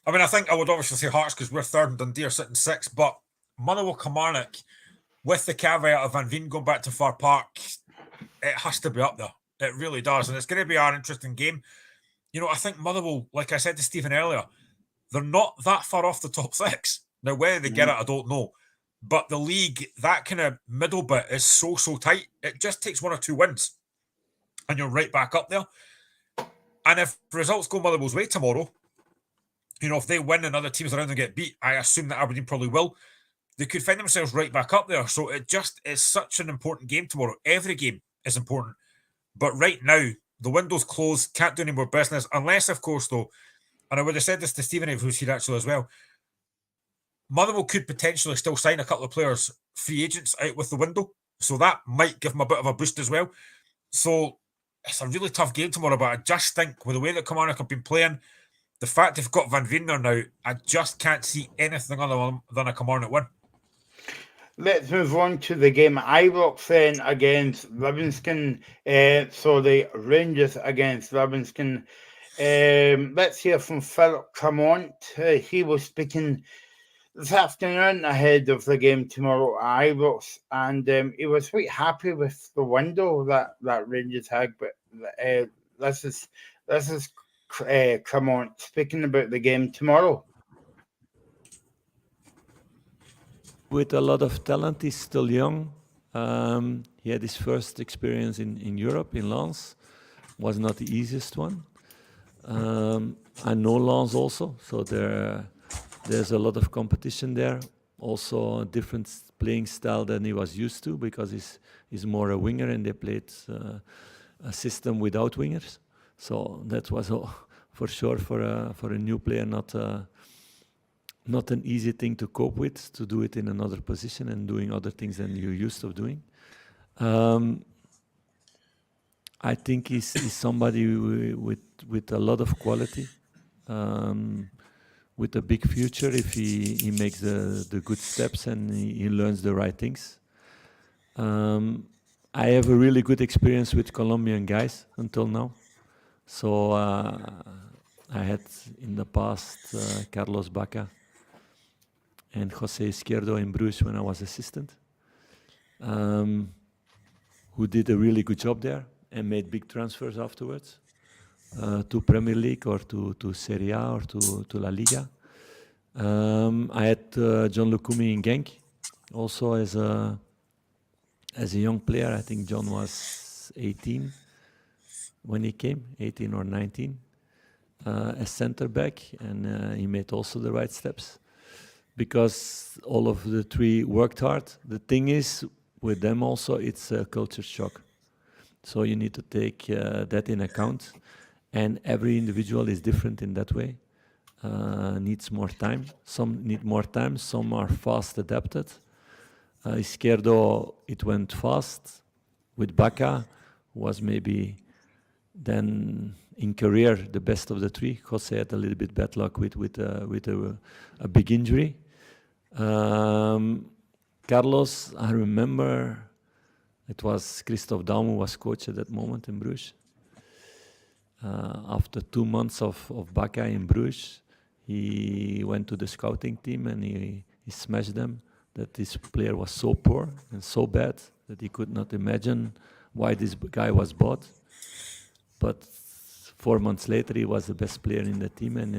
[SPEAKER 3] I mean, I think I would obviously say Hearts because we're 3rd and Dundee are sitting 6th, but Motherwell Kilmarnock, with the caveat of Van Veen going back to Fir Park, it has to be up there. It really does. And it's going to be an interesting game. I think Motherwell, like I said to Stephen earlier, they're not that far off the top 6. Now, whether they get it, I don't know. But the league, that kind of middle bit is so tight. It just takes 1 or 2 wins, and you're right back up there. And if results go Motherwell's way tomorrow, if they win and other teams around them get beat, I assume that Aberdeen probably will, they could find themselves right back up there. So it just is such an important game tomorrow. Every game is important. But right now, the window's closed, can't do any more business, unless, of course, though, and I would have said this to Stephen, who's here actually as well, Motherwell could potentially still sign a couple of players, free agents, out with the window. So that might give them a bit of a boost as well. So it's a really tough game tomorrow, but I just think with the way that Kilmarnock have been playing, the fact they've got Van Veen there now, I just can't see anything other than a Kilmarnock win.
[SPEAKER 2] Let's move on to the game at Ibrox then against Livingston. So the Rangers against Livingston. Let's hear from Philip Clement. He was speaking this afternoon ahead of the game tomorrow at Ibrox, and he was quite happy with the window that Rangers had. But this is Clement speaking about the game tomorrow.
[SPEAKER 9] With a lot of talent, he's still young. He had his first experience in Europe, in Lens. Was not the easiest one. I know Lens also, so there's a lot of competition there. Also a different playing style than he was used to, because he's more a winger, and they played a system without wingers. So that was for sure for a new player not an easy thing to cope with, to do it in another position and doing other things than you're used to doing. I think he's somebody with a lot of quality, with a big future if he makes the good steps and he learns the right things. I have a really good experience with Colombian guys until now. So I had in the past Carlos Baca and Jose Izquierdo in Bruges when I was assistant, who did a really good job there and made big transfers afterwards to Premier League or to Serie A or to La Liga. I had John Lukumi in Genk, also as a young player. I think John was 18 when he came, 18 or 19, as centre back, and he made also the right steps, because all of the three worked hard. The thing is, with them also, it's a culture shock. So you need to take that in account, and every individual is different in that way. Needs more time. Some need more time. Some are fast adapted. Izquierdo, it went fast. With Baca, was maybe then in career the best of the three. Jose had a little bit bad luck with a big injury. Carlos, I remember it was Christophe Daum who was coach at that moment in Bruges. After 2 months of Baca in Bruges, he went to the scouting team and he smashed them, that this player was so poor and so bad that he could not imagine why this guy was bought. But 4 months later, he was the best player in the team, and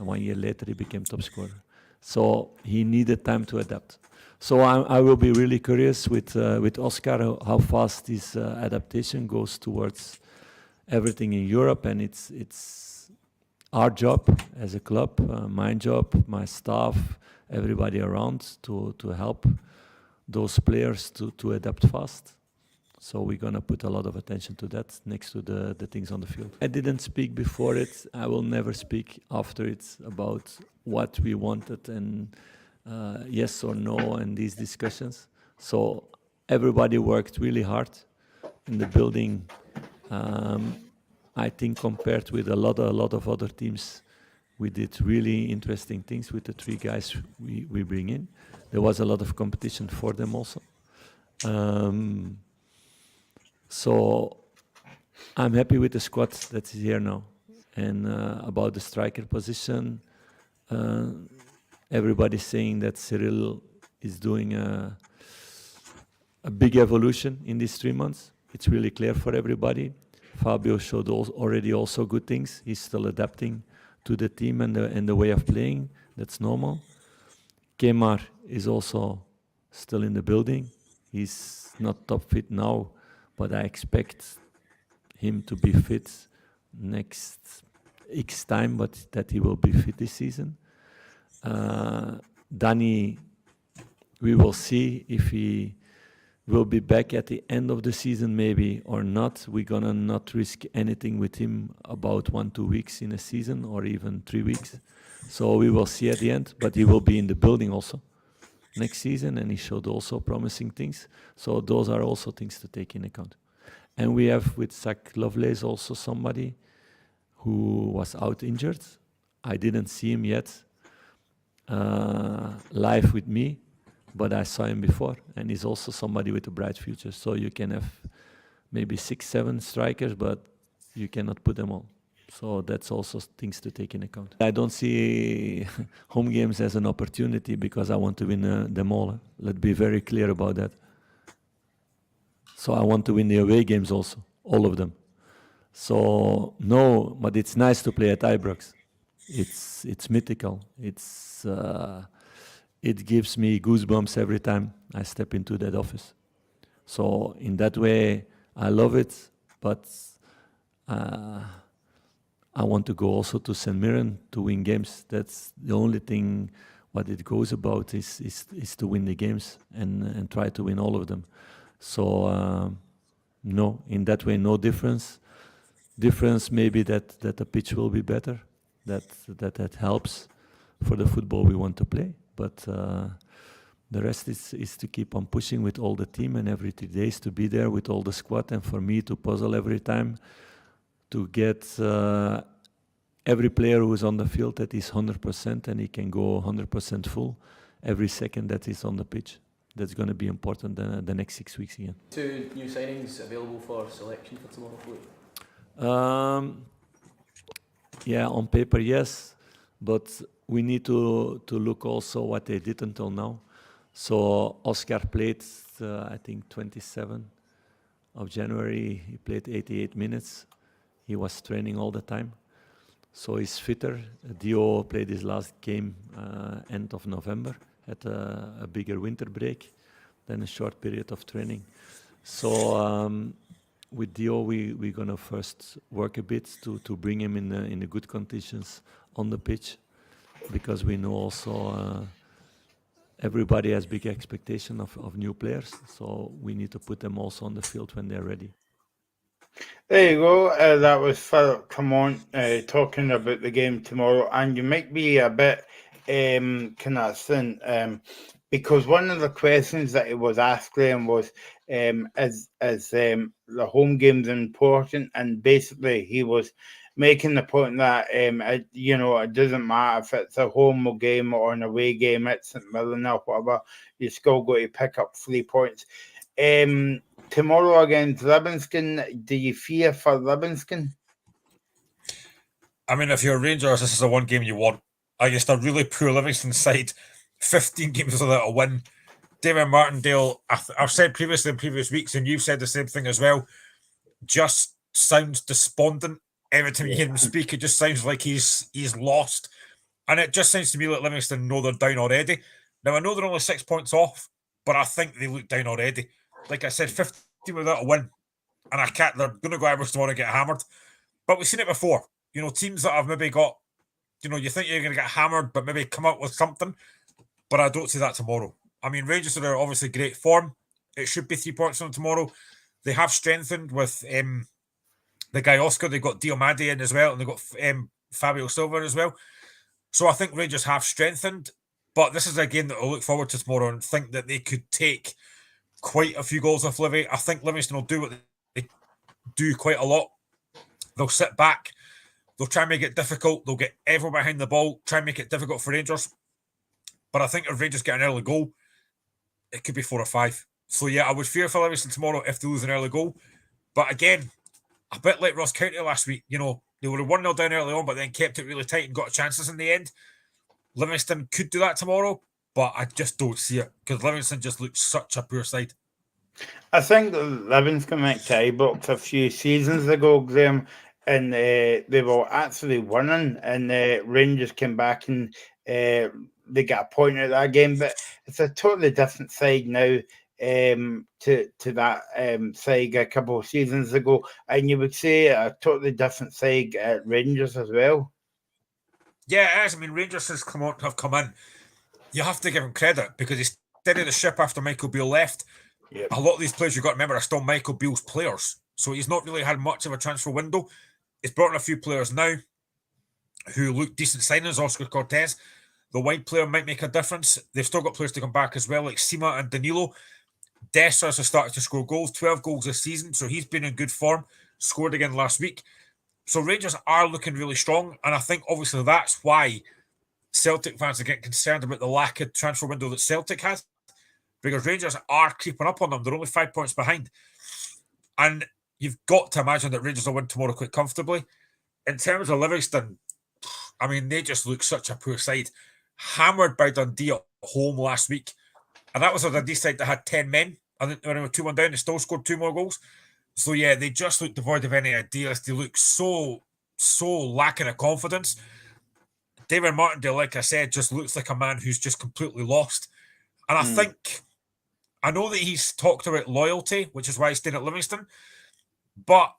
[SPEAKER 9] 1 year later, he became top scorer. So he needed time to adapt. So I will be really curious with Oscar how fast his adaptation goes towards everything in Europe, and it's our job as a club, my job, my staff, everybody around to help those players to adapt fast. So we're going to put a lot of attention to that next to the things on the field. I didn't speak before it. I will never speak after it about what we wanted and yes or no and these discussions. So everybody worked really hard in the building. I think compared with a lot of other teams, we did really interesting things with the three guys we bring in. There was a lot of competition for them also. So I'm happy with the squad that's here now. And about the striker position, everybody's saying that Cyril is doing a big evolution in these 3 months. It's really clear for everybody. Fabio showed already also good things. He's still adapting to the team and the way of playing. That's normal. Kemar is also still in the building. He's not top fit now, but I expect him to be fit next X time, but that he will be fit this season. Danny, we will see if he will be back at the end of the season maybe or not. We're gonna not risk anything with him about 1-2 weeks in a season or even 3 weeks. So we will see at the end, but he will be in the building also next season, and he showed also promising things. So those are also things to take in account. And we have with Zach Lovelace also somebody who was out injured. I didn't see him yet live with me, but I saw him before, and he's also somebody with a bright future. So you can have maybe 6-7 strikers, but you cannot put them all. So that's also things to take in account. I don't see home games as an opportunity because I want to win them all. Let's be very clear about that. So I want to win the away games also, all of them. So no, but it's nice to play at Ibrox. It's mythical. It gives me goosebumps every time I step into that office. So in that way, I love it, but I want to go also to St. Mirren to win games. That's the only thing what it goes about is to win the games and try to win all of them. So no, in that way, no difference. Difference maybe that the pitch will be better. That helps for the football we want to play. But the rest is to keep on pushing with all the team and every 3 days to be there with all the squad, and for me to puzzle every time to get every player who is on the field that is 100% and he can go 100% full every second that he's on the pitch. That's going to be important the next 6 weeks again.
[SPEAKER 10] 2 new signings available for selection for tomorrow, Floyd?
[SPEAKER 9] Yeah, on paper, yes, but we need to look also what they did until now. So Oscar played, I think, 27 of January. He played 88 minutes. He was training all the time. So he's fitter. Dio played his last game end of November, had a bigger winter break, then a short period of training. So with Dio, we're going to first work a bit to bring him in the good conditions on the pitch, because we know also everybody has big expectation of new players. So we need to put them also on the field when they're ready.
[SPEAKER 2] There you go. That was Philip Clement talking about the game tomorrow, and you might be a bit concerned because one of the questions that he was asking was, is the home games important? And basically, he was making the point that it doesn't matter if it's a home game or an away game at St. Mirren or whatever, you still got to pick up 3 points. Tomorrow against Livingston, do you fear for Livingston?
[SPEAKER 3] I mean, if you're Rangers, this is the one game you want against a really poor Livingston side. 15 games without a win. David Martindale, I've said previously in previous weeks, and you've said the same thing as well, just sounds despondent. Every time you hear him speak, it just sounds like he's lost. And it just sounds to me like Livingston know they're down already. Now, I know they're only 6 points off, but I think they look down already. Like I said, 15 without a win. And they're going to go Irish tomorrow and get hammered. But we've seen it before. You know, teams that have maybe got, you think you're going to get hammered, but maybe come up with something. But I don't see that tomorrow. I mean, Rangers are obviously great form. It should be 3 points on tomorrow. They have strengthened with the guy Oscar. They've got Diomande in as well, and they've got Fabio Silva as well. So I think Rangers have strengthened. But this is a game that I'll look forward to tomorrow and think that they could take quite a few goals off Livy. I think Livingston will do what they do quite a lot. They'll sit back. They'll try and make it difficult. They'll get everyone behind the ball, try and make it difficult for Rangers. But I think if Rangers get an early goal, it could be 4 or 5. So yeah, I would fear for Livingston tomorrow if they lose an early goal. But again, a bit like Ross County last week, they were 1-0 down early on, but then kept it really tight and got chances in the end. Livingston could do that tomorrow, but I just don't see it because Livingston just looks such a poor side.
[SPEAKER 2] I think Livingston went to Ibrox a few seasons ago, Graham, and they were actually winning, and Rangers came back and they got a point at that game. But it's a totally different side now to that side a couple of seasons ago, and you would say a totally different side at Rangers as well.
[SPEAKER 3] Yeah, it is. I mean, Rangers have come in. You have to give him credit because he steadied the ship after Michael Beale left.
[SPEAKER 2] Yep.
[SPEAKER 3] A lot of these players you've got to remember are still Michael Beale's players. So he's not really had much of a transfer window. He's brought in a few players now who look decent signings. Oscar Cortez, the white player, might make a difference. They've still got players to come back as well, like Sima and Danilo. Dessers has started to score goals, 12 goals this season, so he's been in good form. Scored again last week. So Rangers are looking really strong, and I think obviously that's why Celtic fans are getting concerned about the lack of transfer window that Celtic has, because Rangers are creeping up on them. They're only 5 points behind. And you've got to imagine that Rangers will win tomorrow quite comfortably. In terms of Livingston, I mean, they just look such a poor side. Hammered by Dundee at home last week. And that was a Dundee side that had 10 men. I think when they were 2-1 down, they still scored 2 more goals. So, yeah, they just look devoid of any ideas. They look so lacking of confidence. David Martindale, like I said, just looks like a man who's just completely lost. And I I know that he's talked about loyalty, which is why he's staying at Livingston, but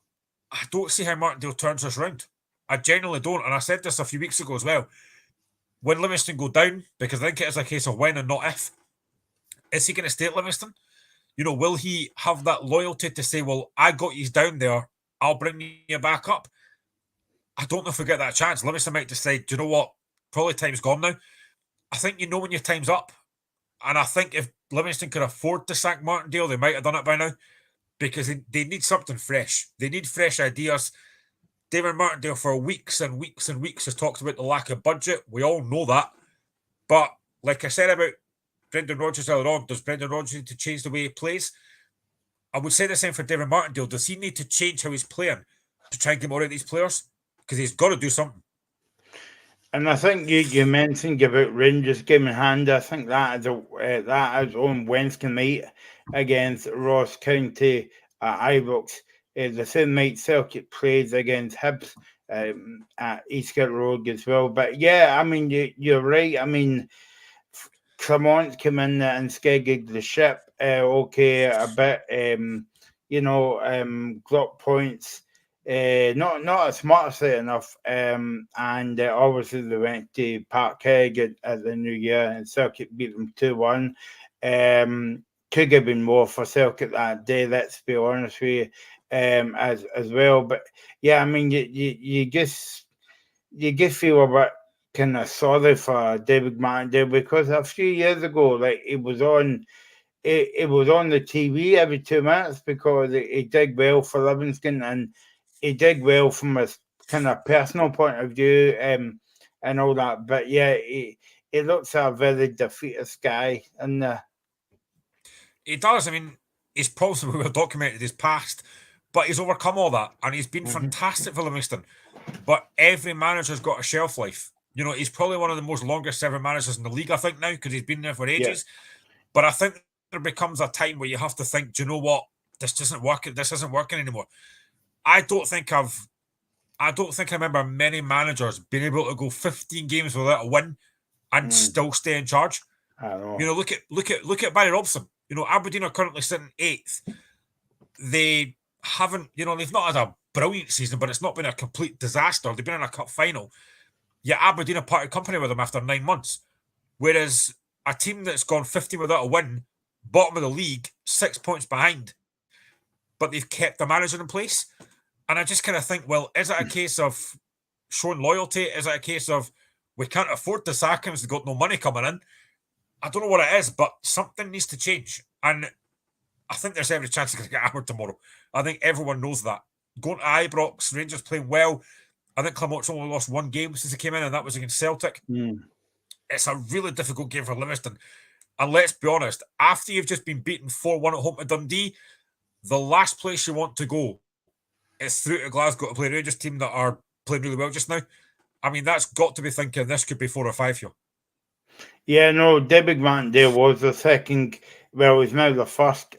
[SPEAKER 3] I don't see how Martindale turns this round. I genuinely don't, and I said this a few weeks ago as well. When Livingston go down, because I think it is a case of when and not if, is he going to stay at Livingston? You know, will he have that loyalty to say, well, I got you down there, I'll bring you back up? I don't know if we get that chance. Livingston might decide, do you know what? Probably time's gone now. I think you know when your time's up. And I think if Livingston could afford to sack Martindale, they might have done it by now, because they need something fresh. They need fresh ideas. David Martindale for weeks and weeks and weeks has talked about the lack of budget. We all know that. But like I said about Brendan Rodgers earlier on, does Brendan Rodgers need to change the way he plays? I would say the same for David Martindale. Does he need to change how he's playing to try and get more out of these players? Because he's got to do something.
[SPEAKER 2] And I think you mentioned about Rangers game in hand. I think that is on Wednesday night against Ross County at Ibrox. The same night Celtic plays against Hibs at Eastgate Road as well. But yeah, I mean, you're right. I mean, Clermont's come in and skegged the ship. Okay, a bit. Got points. Not as smartly enough. And obviously they went to Parkhead at the New Year, and Celtic beat them 2-1. Could have been more for Celtic that day. Let's be honest with you. As well, but yeah, I mean, you just feel a bit kind of sorry for David Martindale, because a few years ago, like, it was on the TV every 2 minutes because he did well for Livingston, and he did well from a kind of personal point of view, and all that. But yeah, he looks a very defeatist guy, and
[SPEAKER 3] he does. I mean, his problems were documented his past, but he's overcome all that, and he's been fantastic for Livingston. But every manager's got a shelf life. You know, he's probably one of the most longest serving managers in the league, I think, now, because he's been there for ages. Yeah. But I think there becomes a time where you have to think, do you know what? This isn't working. This isn't working anymore. I don't think I remember many managers being able to go 15 games without a win and still stay in charge.
[SPEAKER 2] I don't know.
[SPEAKER 3] You know, look at Barry Robson. You know, Aberdeen are currently sitting 8th. They haven't, they've not had a brilliant season, but it's not been a complete disaster. They've been in a cup final. Yet Aberdeen are parted company with them after 9 months. Whereas a team that's gone 15 without a win, bottom of the league, 6 points behind, but they've kept the manager in place. And I just kind of think, well, is it a case of showing loyalty? Is it a case of we can't afford to sack him, so they've got no money coming in? I don't know what it is, but something needs to change. And I think there's every chance they're going to get hammered tomorrow. I think everyone knows that. Going to Ibrox, Rangers playing well. I think Clermont's only lost 1 game since they came in, and that was against Celtic. It's a really difficult game for Livingston. And let's be honest, after you've just been beaten 4-1 at home to Dundee, the last place you want to go is through to Glasgow to play a Rangers team that are playing really well just now. I mean, that's got to be thinking this could be 4 or 5 here.
[SPEAKER 2] Yeah, no, David Martindale was the second, well, he's now the first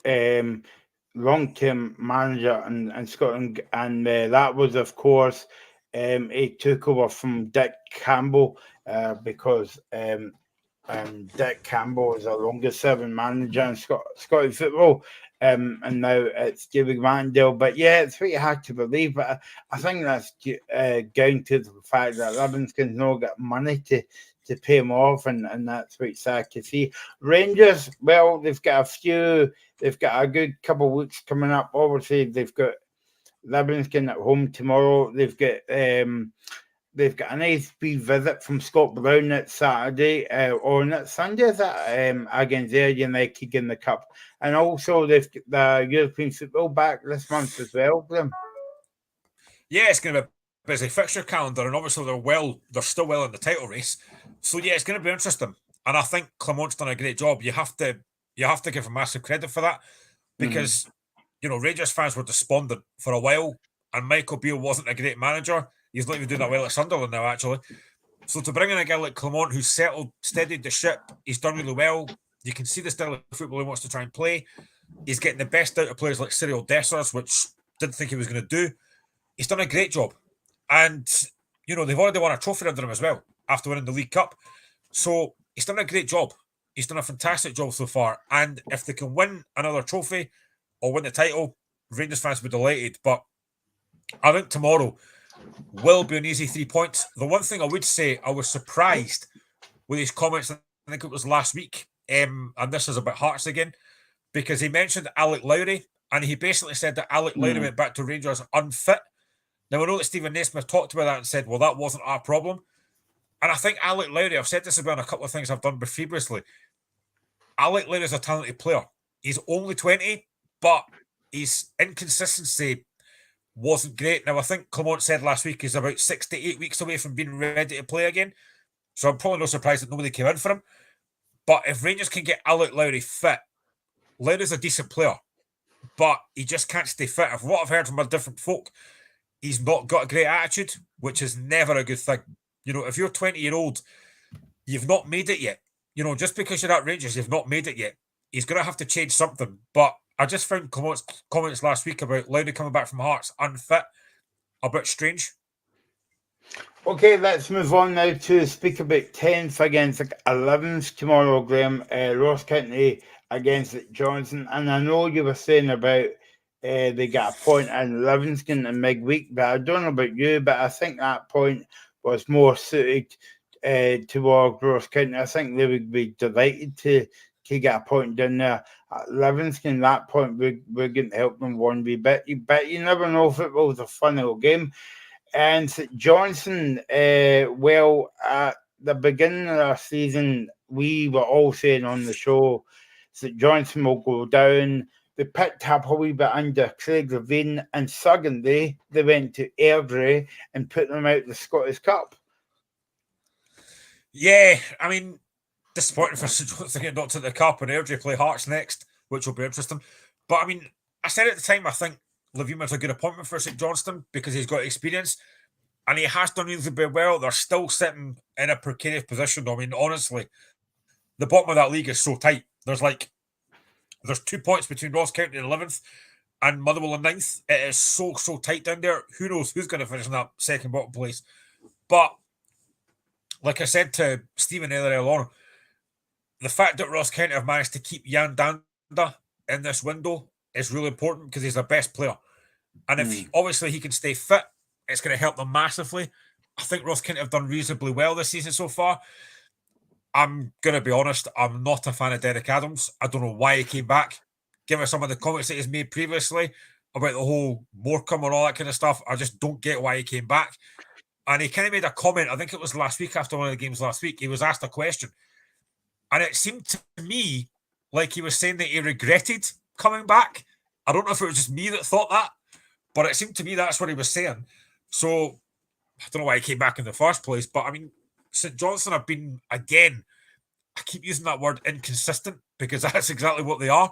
[SPEAKER 2] long-term manager in Scotland, and that was, of course, he took over from Dick Campbell because Dick Campbell is the longest-serving manager in Scottish football, and now it's David Martindale. But yeah, it's pretty hard to believe, but I think that's down to the fact that Livingston's not got money to pay him off, and that's what it's sad to see. Rangers, well, they've got a good couple of weeks coming up. Obviously, they've got Livingston at home tomorrow. They've got an ASB visit from Scott Brown at Saturday, or at Sunday, is that, against Ayr United in the Cup. And also they've got the European football back this month as well.
[SPEAKER 3] Yeah, it's going to be a busy fixture calendar, and obviously they're still well in the title race. So yeah, it's going to be interesting. And I think Clermont's done a great job. You have to give him massive credit for that, because Rangers fans were despondent for a while, and Michael Beale wasn't a great manager. He's not even doing that well at Sunderland now, actually. So to bring in a guy like Clermont who's steadied the ship, he's done really well. You can see the style of football he wants to try and play. He's getting the best out of players like Cyril Dessers, which didn't think he was going to do. He's done a great job. And, they've already won a trophy under him as well after winning the League Cup. So he's done a great job. He's done a fantastic job so far. And if they can win another trophy or win the title, Rangers fans will be delighted. But I think tomorrow will be an easy 3 points. The one thing I would say, I was surprised with his comments, I think it was last week, and this is about Hearts again, because he mentioned Alec Lowry, and he basically said that Alec Lowry went back to Rangers unfit. Now, I know that Stephen Naismith talked about that and said, well, that wasn't our problem. And I think Alec Lowry, I've said this about a couple of things I've done previously, Alec Lowry is a talented player. He's only 20, but his inconsistency wasn't great. Now, I think Clement said last week he's about 6 to 8 weeks away from being ready to play again. So I'm probably not surprised that nobody came in for him. But if Rangers can get Alec Lowry fit, Lowry's a decent player, but he just can't stay fit. Of what I've heard from a different folk, he's not got a great attitude, which is never a good thing. You know, if you're 20-year-old, you've not made it yet. You know, just because you're at Rangers, you've not made it yet. He's going to have to change something. But I just found Clement's comments last week about Lowry coming back from Hearts unfit a bit strange.
[SPEAKER 2] Okay, let's move on now to speak about 10th against 11th tomorrow, Graham. Ross County against Johnson. And I know you were saying about they got a point in Livingston in midweek, but I don't know about you, but I think that point was more suited toward Ross County. I think they would be delighted to get a point down there. At Livingston, that point, we're going to help them one wee bit. But you never know, football is a fun little game. And St Johnson, well, at the beginning of the season, we were all saying on the show, St Johnson will go down. They picked up a wee bit under Craig Levein, and suddenly they went to Airdrie and put them out the Scottish Cup.
[SPEAKER 3] Yeah, I mean, disappointing for St Johnson to get knocked to the Cup, and Airdrie play Hearts next, which will be interesting. But I mean, I said at the time, I think Levein was a good appointment for St Johnstone because he's got experience and he has done reasonably well. They're still sitting in a precarious position. I mean, honestly, the bottom of that league is so tight. There's 2 points between Ross County in 11th and Motherwell in 9th. It is so tight down there. Who knows who's going to finish in that second bottom place? But like I said to Stephen earlier on, the fact that Ross County have managed to keep Jan Danda in this window is really important because he's their best player. And if obviously he can stay fit, it's going to help them massively. I think Ross County have done reasonably well this season so far. I'm going to be honest, I'm not a fan of Derek Adams. I don't know why he came back. Given some of the comments that he's made previously about the whole Morecambe and all that kind of stuff, I just don't get why he came back. And he kind of made a comment, I think it was last week after one of the games last week, he was asked a question. And it seemed to me like he was saying that he regretted coming back. I don't know if it was just me that thought that, but it seemed to me that's what he was saying. So I don't know why he came back in the first place, but I mean, St Johnstone have been, again, I keep using that word inconsistent because that's exactly what they are.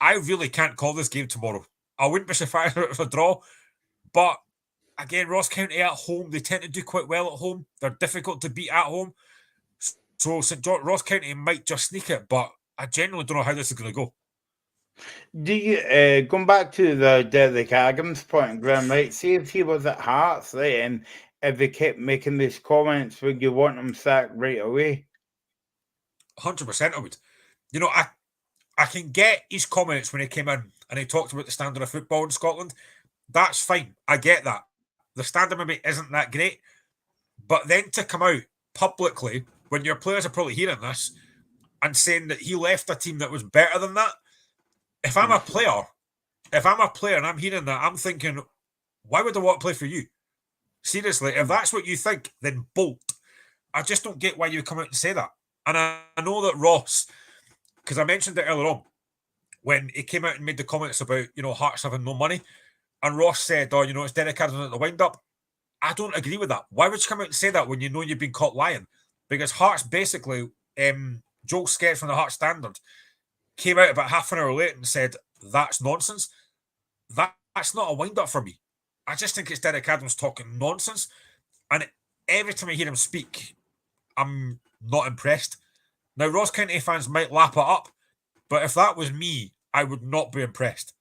[SPEAKER 3] I really can't call this game tomorrow. I wouldn't be surprised if it was a draw, but again, Ross County at home, they tend to do quite well at home. They're difficult to beat at home. So Ross County might just sneak it, but I genuinely don't know how this is going to go.
[SPEAKER 2] Do you, going back to the Derek Adams point, Graham, right? See if he was at Hearts, right, and if they kept making these comments, would you want him sacked right away?
[SPEAKER 3] 100% I would. You know, I can get his comments when he came in and he talked about the standard of football in Scotland. That's fine. I get that. The standard maybe isn't that great. But then to come out publicly, when your players are probably hearing this, and saying that he left a team that was better than that, if I'm a player and I'm hearing that, I'm thinking, why would I want to play for you? Seriously, if that's what you think, then bolt. I just don't get why you come out and say that. And I know that Ross, because I mentioned it earlier on, when he came out and made the comments about, you know, Hearts having no money, and Ross said, oh, you know, it's Derek Adams at the wind-up. I don't agree with that. Why would you come out and say that when you know you've been caught lying? Because Hearts basically, Joel Sketch from the Hearts Standard came out about half an hour late and said, that's nonsense. That's not a wind-up for me. I just think it's Derek Adams talking nonsense. And every time I hear him speak, I'm not impressed. Now, Ross County fans might lap it up, but if that was me, I would not be impressed.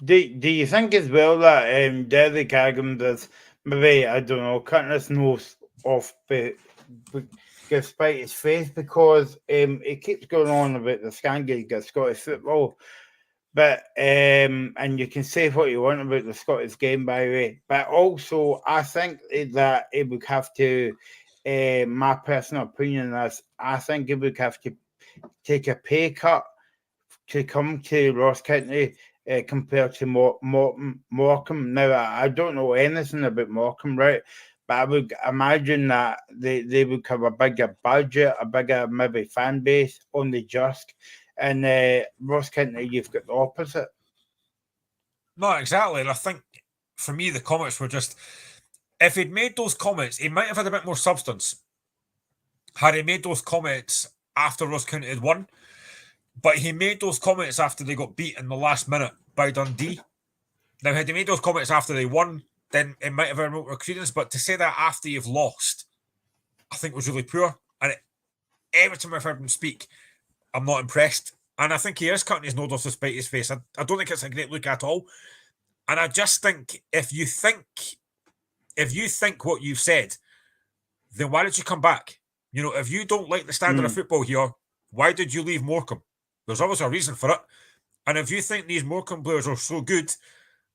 [SPEAKER 2] Do you think as well that Derek Adams is maybe, I don't know, cutting his nose off give spite his face because he keeps going on about the scandal of Scottish football. But and you can say what you want about the Scottish game, by the way. But also, I think that it would have to. My personal opinion is, I think it would have to take a pay cut to come to Ross County compared to Morecambe. Now, I don't know anything about Morecambe, right? But I would imagine that they would have a bigger budget, a bigger maybe fan base, only just. And Ross County, you've got the opposite.
[SPEAKER 3] No, exactly. And I think for me, the comments were just, if he'd made those comments, he might have had a bit more substance. Had he made those comments after Ross County had won, but he made those comments after they got beat in the last minute by Dundee. Now, had he made those comments after they won, then it might have had more credence. But to say that after you've lost, I think was really poor. And every time I've heard him speak, I'm not impressed. And I think he is cutting his nose off to spite his face. I don't think it's a great look at all. And I just think if you think what you've said, then why did you come back? You know, if you don't like the standard of football here, why did you leave Morecambe? There's always a reason for it. And if you think these Morecambe players are so good,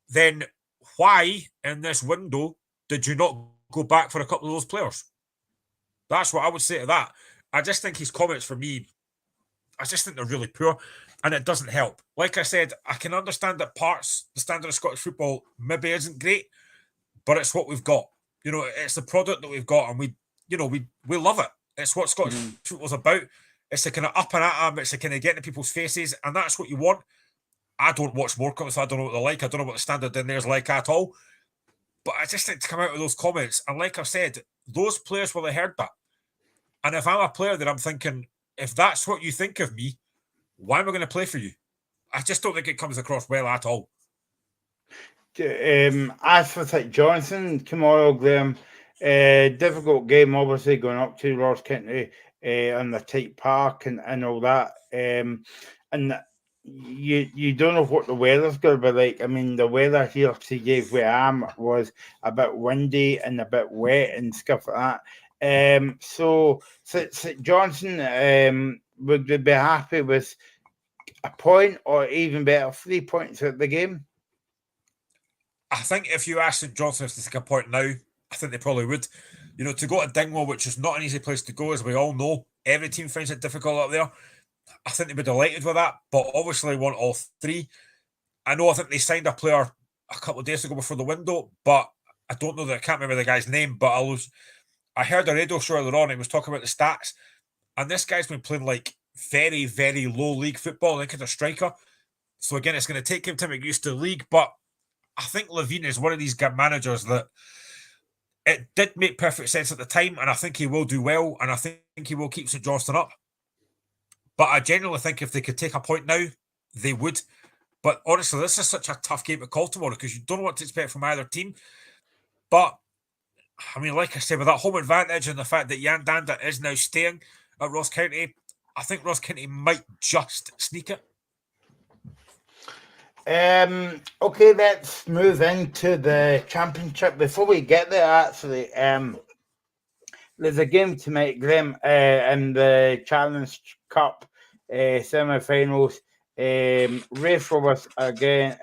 [SPEAKER 3] then why in this window did you not go back for a couple of those players? That's what I would say to that. I just think his comments for me, I just think they're really poor, and it doesn't help. Like I said, I can understand that parts, the standard of Scottish football maybe isn't great, but it's what we've got. You know, it's the product that we've got, and we love it. It's what Scottish football's about. It's the kind of up and at them, it's the kind of getting in people's faces, and that's what you want. I don't watch Morecambe, so I don't know what they're like. I don't know what the standard in there is like at all. But I just think to come out with those comments, and like I've said, those players will have heard that. And if I'm a player that I'm thinking, if that's what you think of me, why am I going to play for you? I just don't think it comes across well at all.
[SPEAKER 2] As for St Johnson tomorrow, Graham, difficult game, obviously, going up to Ross County on the tight park and all that. And you don't know what the weather's going to be like. I mean, the weather here today where I am was a bit windy and a bit wet and stuff like that. So St Johnson, would they be happy with a point or even better 3 points at the game?
[SPEAKER 3] I think if you ask St Johnson to take a point now, I think they probably would. You know, to go to Dingwall, which is not an easy place to go, as we all know, every team finds it difficult up there. I think they'd be delighted with that, but obviously want all three. I think they signed a player a couple of days ago before the window, but I don't know that I can't remember the guy's name, but I heard a radio show earlier on, and he was talking about the stats, and this guy's been playing like very, very low league football. I think he's a striker. So again, it's going to take him time to get used to the league, but I think Levine is one of these managers that it did make perfect sense at the time, and I think he will do well, and I think he will keep St Johnstone up. But I genuinely think if they could take a point now, they would. But honestly, this is such a tough game to call tomorrow because you don't know what to expect from either team. But, I mean, like I said, with that home advantage and the fact that Jan Danda is now staying at Ross County, I think Ross County might just sneak it.
[SPEAKER 2] Okay, let's move into the championship. Before we get there, actually, there's a game tonight, Graham, in the Challenge Cup semi-finals. Raith Rovers against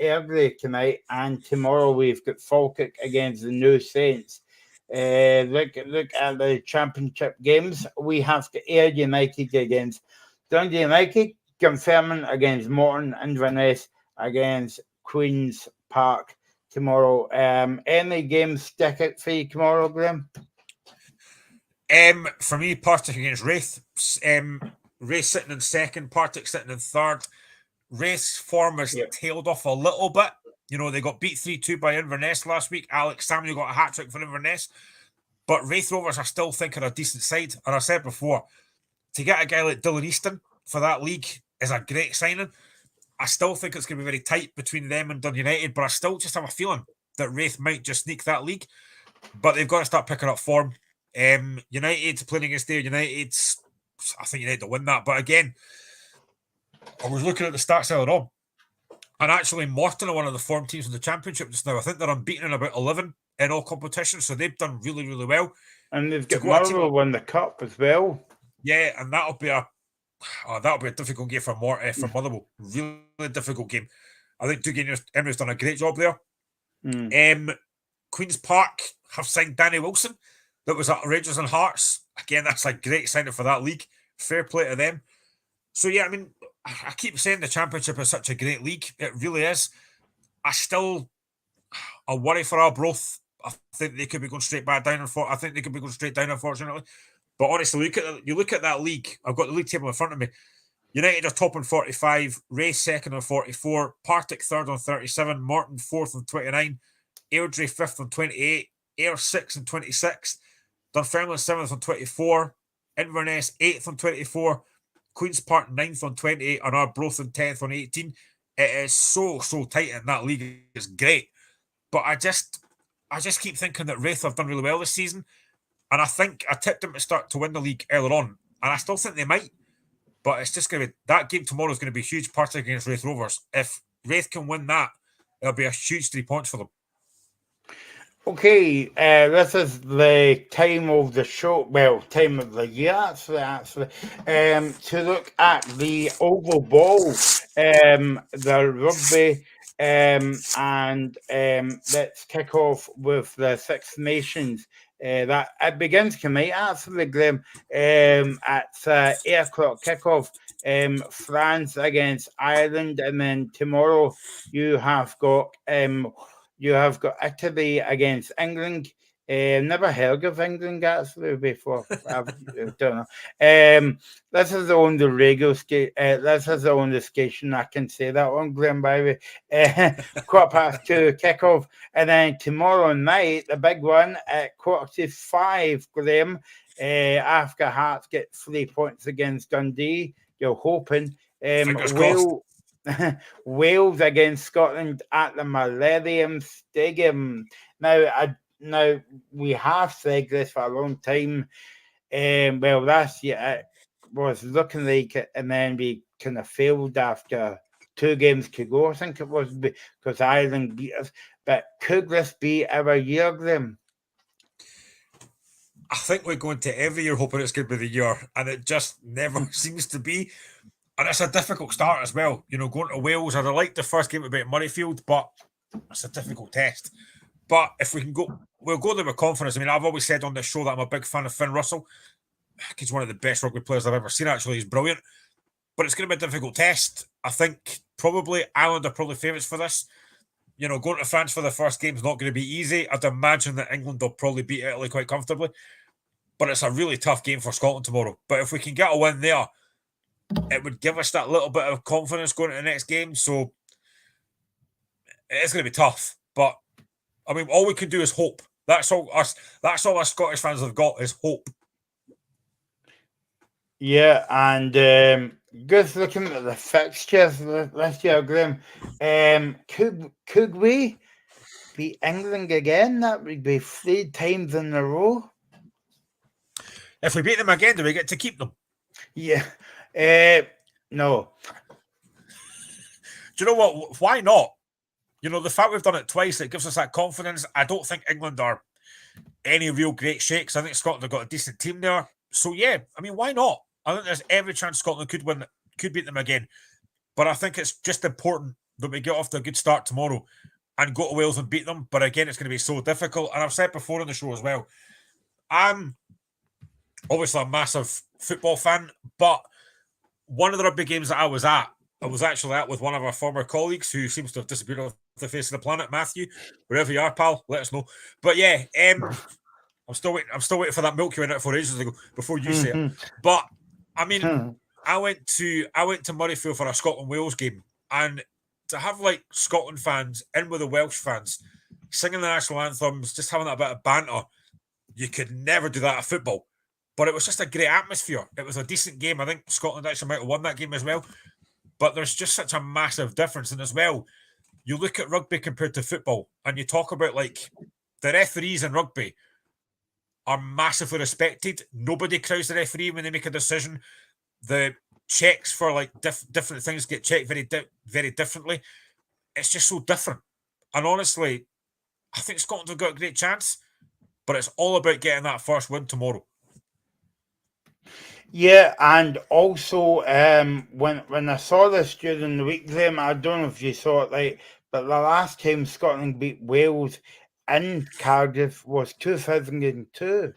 [SPEAKER 2] Airdrie tonight, and tomorrow we've got Falkirk against the New Saints. Look at the championship games. We have got Ayr United against Dundee United, Dunfermline against Morton, Inverness against Queen's Park tomorrow. Any games stick out for you tomorrow, Graham?
[SPEAKER 3] For me, Partick against Raith. Raith sitting in second, Partick sitting in third. Raith's form has tailed off a little bit. You know, they got beat 3-2 by Inverness last week. Alex Samuel got a hat-trick for Inverness. But Raith Rovers are still thinking a decent side. And I said before, to get a guy like Dylan Easton for that league is a great signing. I still think it's going to be very tight between them and Dundee United, but I still just have a feeling that Raith might just sneak that league. But they've got to start picking up form. United playing against their United, I think United to win that. But again, I was looking at the stats earlier on, and actually Morton are one of the form teams in the championship just now. I think they're unbeaten in about 11 in all competitions, so they've done really, really well.
[SPEAKER 2] And they've
[SPEAKER 3] To
[SPEAKER 2] got
[SPEAKER 3] go a team
[SPEAKER 2] Motherwell won the cup as well.
[SPEAKER 3] Yeah, and that'll be a difficult game for Motherwell. Really difficult game. I think Dougie Emery's done a great job there. Queen's Park have signed Danny Wilson, that was at Rangers and Hearts. Again, that's a great signing for that league. Fair play to them. So yeah, I mean, I keep saying the Championship is such a great league. It really is. I worry for Arbroath. I think they could be going straight back down. I think they could be going straight down, unfortunately. But honestly, you look at that league. I've got the league table in front of me. United are top on 45, Ray second on 44, Partick third on 37, Morton fourth on 29, Airdrie fifth on 28, Ayr sixth on 26, Dunfermline seventh on 24, Inverness eighth on 24, Queen's Park ninth on 28, and Arbroath in 10th on 18. It is so tight in that league. It's great. But I just keep thinking that Wraith have done really well this season. And I think I tipped them to start to win the league earlier on. And I still think they might. But it's just going to be, that game tomorrow is going to be huge, particularly against Wraith Rovers. If Wraith can win that, it'll be a huge 3 points for them.
[SPEAKER 2] Okay, this is the time of the show, time of the year, actually, to look at the oval ball, the rugby, and let's kick off with the Six Nations. That it begins tonight, actually, Graham, at 8 o'clock kickoff. France against Ireland, and then tomorrow you have got Italy against England. Never heard of England actually before. I don't know. This is on the radio station. This is on the station. I can say that one, Graham, by the way. 2:15 kickoff, and then tomorrow night the big one at 4:45. Graham, after Hearts get 3 points against Dundee, you're hoping. Wales against Scotland at the Millennium Stadium. Now we have said this for a long time. Last year it was looking like it, and then we kind of failed after 2 games to go. I think it was because Ireland beat us. But could this be our year, Graham?
[SPEAKER 3] I think we're going to every year hoping it's going to be the year, and it just never seems to be. And it's a difficult start as well. You know, going to Wales, I'd have liked the first game to be at Murrayfield, but it's a difficult test. But if we can go, we'll go there with confidence. I mean, I've always said on this show that I'm a big fan of Finn Russell. He's one of the best rugby players I've ever seen, actually. He's brilliant. But it's going to be a difficult test. I think probably Ireland are probably favourites for this. You know, going to France for the first game is not going to be easy. I'd imagine that England will probably beat Italy quite comfortably. But it's a really tough game for Scotland tomorrow. But if we can get a win there, it would give us that little bit of confidence going to the next game. So it's going to be tough. But I mean, all we can do is hope. That's all us Scottish fans have got is hope.
[SPEAKER 2] Yeah, and just looking at the fixtures this year, Graham, could we beat England again? That would be 3 times in a row.
[SPEAKER 3] If we beat them again, do we get to keep them?
[SPEAKER 2] Yeah. No.
[SPEAKER 3] Do you know what? Why not? You know, the fact we've done it twice, it gives us that confidence. I don't think England are any real great shakes. I think Scotland have got a decent team there. So, yeah, I mean, why not? I think there's every chance Scotland could beat them again. But I think it's just important that we get off to a good start tomorrow and go to Wales and beat them. But again, it's going to be so difficult. And I've said before on the show as well, I'm obviously a massive football fan, but one of the rugby games that I was actually at with one of our former colleagues who seems to have disappeared off the face of the planet, Matthew. Wherever you are, pal, let us know. But yeah, I'm still waiting for that milk you went out for ages ago before you say it. But I mean, I went to Murrayfield for a Scotland Wales game, and to have like Scotland fans in with the Welsh fans singing the national anthems, just having that bit of banter, you could never do that at football. But it was just a great atmosphere. It was a decent game. I think Scotland actually might have won that game as well. But there's just such a massive difference. And as well, you look at rugby compared to football, and you talk about like the referees in rugby are massively respected. Nobody crowds the referee when they make a decision. The checks for like different things get checked very differently. It's just so different. And honestly, I think Scotland have got a great chance, but it's all about getting that first win tomorrow.
[SPEAKER 2] Yeah, and also when I saw this during the week, Graham, I don't know if you saw it, like, but the last time Scotland beat Wales in Cardiff was 2002.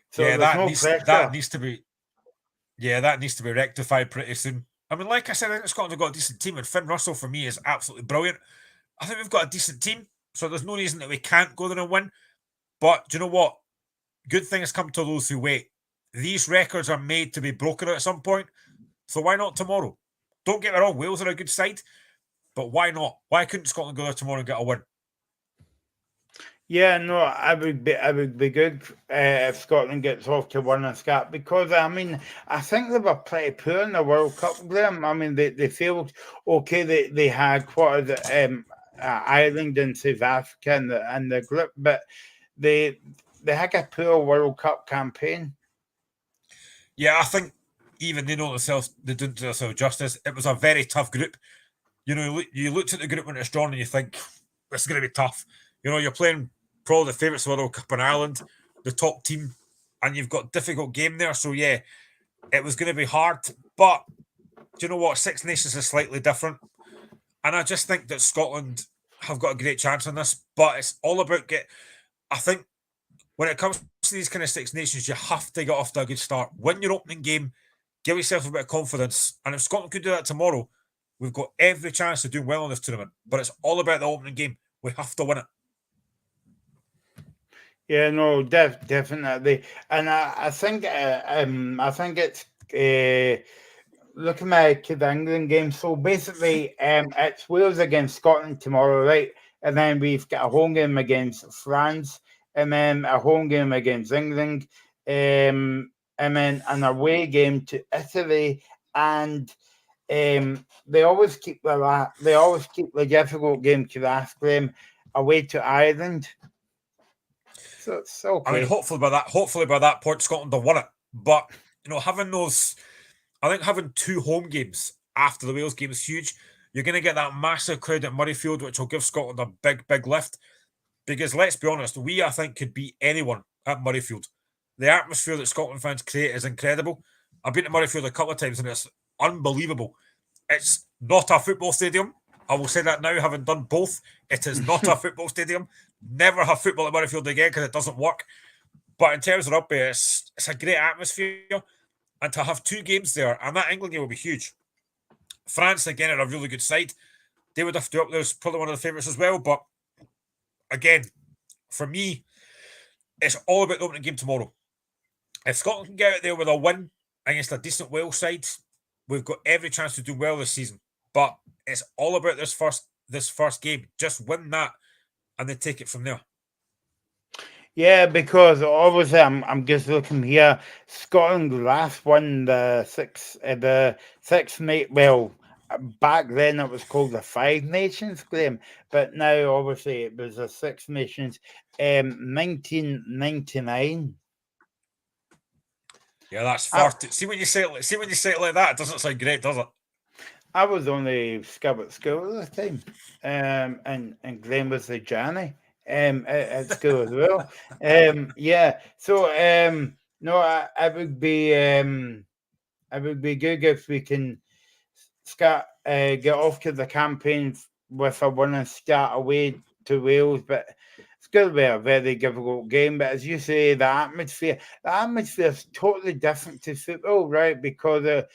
[SPEAKER 2] So
[SPEAKER 3] Yeah,
[SPEAKER 2] there's no pressure.
[SPEAKER 3] that needs to be rectified pretty soon. I mean, like I said, I think Scotland have got a decent team, and Finn Russell for me is absolutely brilliant. I think we've got a decent team, so there's no reason that we can't go there and win. But do you know what? Good things come to those who wait. These records are made to be broken at some point, so why not tomorrow? Don't get me wrong, Wales are a good side, but why not? Why couldn't Scotland go there tomorrow and get a win?
[SPEAKER 2] Yeah, no, I would be good if Scotland gets off to one and scat, because I mean I think they were pretty poor in the World Cup, Graham. I mean they failed. Okay, they had what is it, Ireland and South Africa in the group, but they had a poor World Cup campaign.
[SPEAKER 3] Yeah, I think even they didn't do themselves justice. It was a very tough group. You know, you looked at the group when it's drawn and you think it's going to be tough. You know, you're playing probably the favourites of the World Cup in Ireland, the top team, and you've got a difficult game there. So yeah, it was going to be hard. But do you know what? Six Nations is slightly different, and I just think that Scotland have got a great chance on this. But it's all about I think when it comes to these kind of Six Nations, you have to get off to a good start. Win your opening game, give yourself a bit of confidence, and if Scotland could do that tomorrow, we've got every chance of doing well in this tournament. But it's all about the opening game. We have to win it.
[SPEAKER 2] Yeah, no, definitely, and I think it's looking back to the England game. So basically, it's Wales against Scotland tomorrow, right? And then we've got a home game against France, and then a home game against England, and then an away game to Italy, and they always keep the difficult game to last game away to Ireland. So it's okay.
[SPEAKER 3] I mean, hopefully by that point, Scotland have won it. But you know, having two home games after the Wales game is huge. You're going to get that massive crowd at Murrayfield, which will give Scotland a big lift. Because let's be honest, I think could beat anyone at Murrayfield. The atmosphere that Scotland fans create is incredible. I've been to Murrayfield a couple of times and it's unbelievable. It's not a football stadium. I will say that now, having done both. It is not a football stadium. Never have football at Murrayfield again because it doesn't work. But in terms of rugby, it's a great atmosphere. And to have two games there, and that England game will be huge. France, again, are a really good side. They would have to up there as probably one of the favourites as well. But again, for me, it's all about the opening game tomorrow. If Scotland can get out there with a win against a decent Wales side, we've got every chance to do well this season. But it's all about this first game. Just win that, and then take it from there.
[SPEAKER 2] Yeah, because obviously I'm just looking here. Scotland last won the six mate. Well, back then it was called the Five Nations game, but now obviously it was the Six Nations. 1999.
[SPEAKER 3] Yeah, that's far. See when you say it like that, it doesn't sound great, does it?
[SPEAKER 2] I was only scab at school at the time, and Glenn was the Johnny at school as well. Yeah, so no, I would be good if we can get off to the campaign with a winning start away to Wales, but it's going to be a very difficult game. But as you say, the atmosphere is totally different to football, right? Because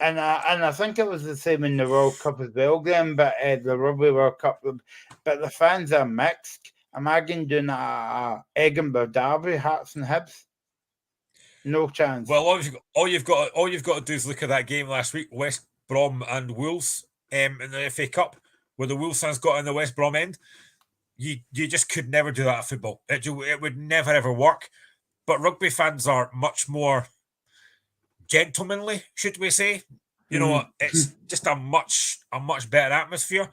[SPEAKER 2] and I think it was the same in the World Cup as well, Graham, but the Rugby World Cup. But the fans are mixed. Imagine doing a Edinburgh Derby, Hearts and Hibs. No chance.
[SPEAKER 3] Well, all you've got to do is look at that game last week, West Brom and Wolves in the FA Cup, where the Wolves fans got in the West Brom end. You just could never do that at football. It would never ever work. But rugby fans are much more gentlemanly, should we say? You know, it's just a much better atmosphere.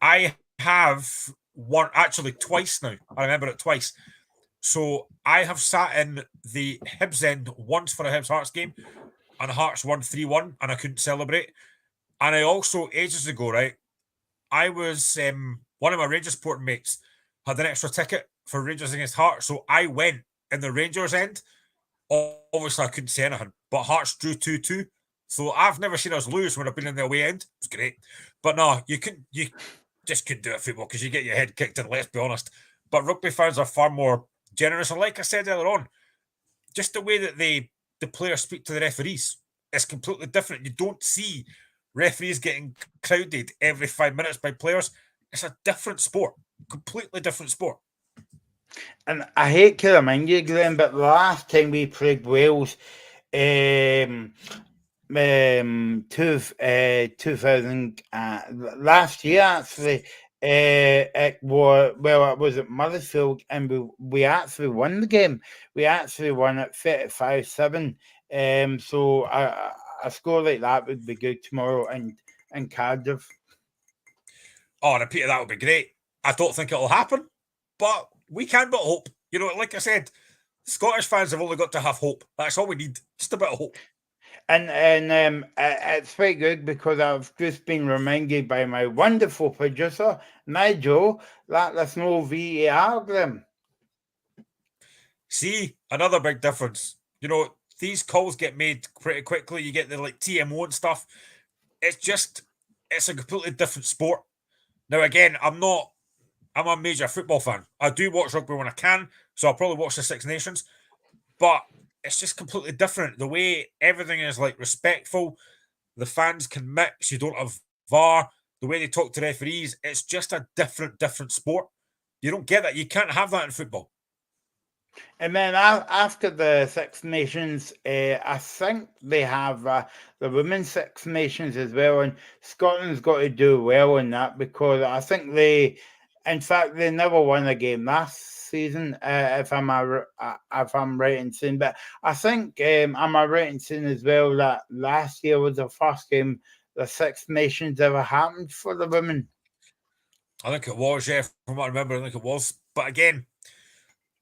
[SPEAKER 3] I have won actually twice now. I remember it twice. So I have sat in the Hibs end once for a Hibs Hearts game, and Hearts won 3-1, and I couldn't celebrate. And I also, ages ago, right, I was one of my Rangers supporting mates had an extra ticket for Rangers against Hearts, so I went in the Rangers end. Obviously, I couldn't say anything, but Hearts drew 2-2. So I've never seen us lose when I've been in the away end. It's great. But no, you just couldn't do it football because you get your head kicked in, let's be honest. But rugby fans are far more generous. And like I said earlier on, just the way that the players speak to the referees is completely different. You don't see referees getting crowded every 5 minutes by players. It's a different sport, completely different sport.
[SPEAKER 2] And I hate to remind you, Glenn, but the last time we played Wales, 2000, last year actually, it was at Motherfield, and we actually won the game. We actually won it 35-7. So a score like that would be good tomorrow in Cardiff.
[SPEAKER 3] Oh, and a Peter, that would be great. I don't think it'll happen, but we can but hope. You know, like I said, Scottish fans have only got to have hope. That's all we need, just a bit of hope.
[SPEAKER 2] And it's very good because I've just been reminded by my wonderful producer, Nigel, that there's no VAR, Glenn.
[SPEAKER 3] See, another big difference. You know, these calls get made pretty quickly. You get the like TMO and stuff. It's a completely different sport. Now, again, I'm a major football fan. I do watch rugby when I can, so I'll probably watch the Six Nations. But it's just completely different. The way everything is like respectful, the fans can mix. You don't have VAR. The way they talk to referees, it's just a different sport. You don't get that. You can't have that in football.
[SPEAKER 2] And then after the Six Nations, I think they have the Women's Six Nations as well, and Scotland's got to do well in that because I think they never won a game last season, if I'm right in saying. But I think am I right in saying as well that last year was the first game the Six Nations ever happened for the women?
[SPEAKER 3] I think it was, yeah. From what I remember, I think it was. But again,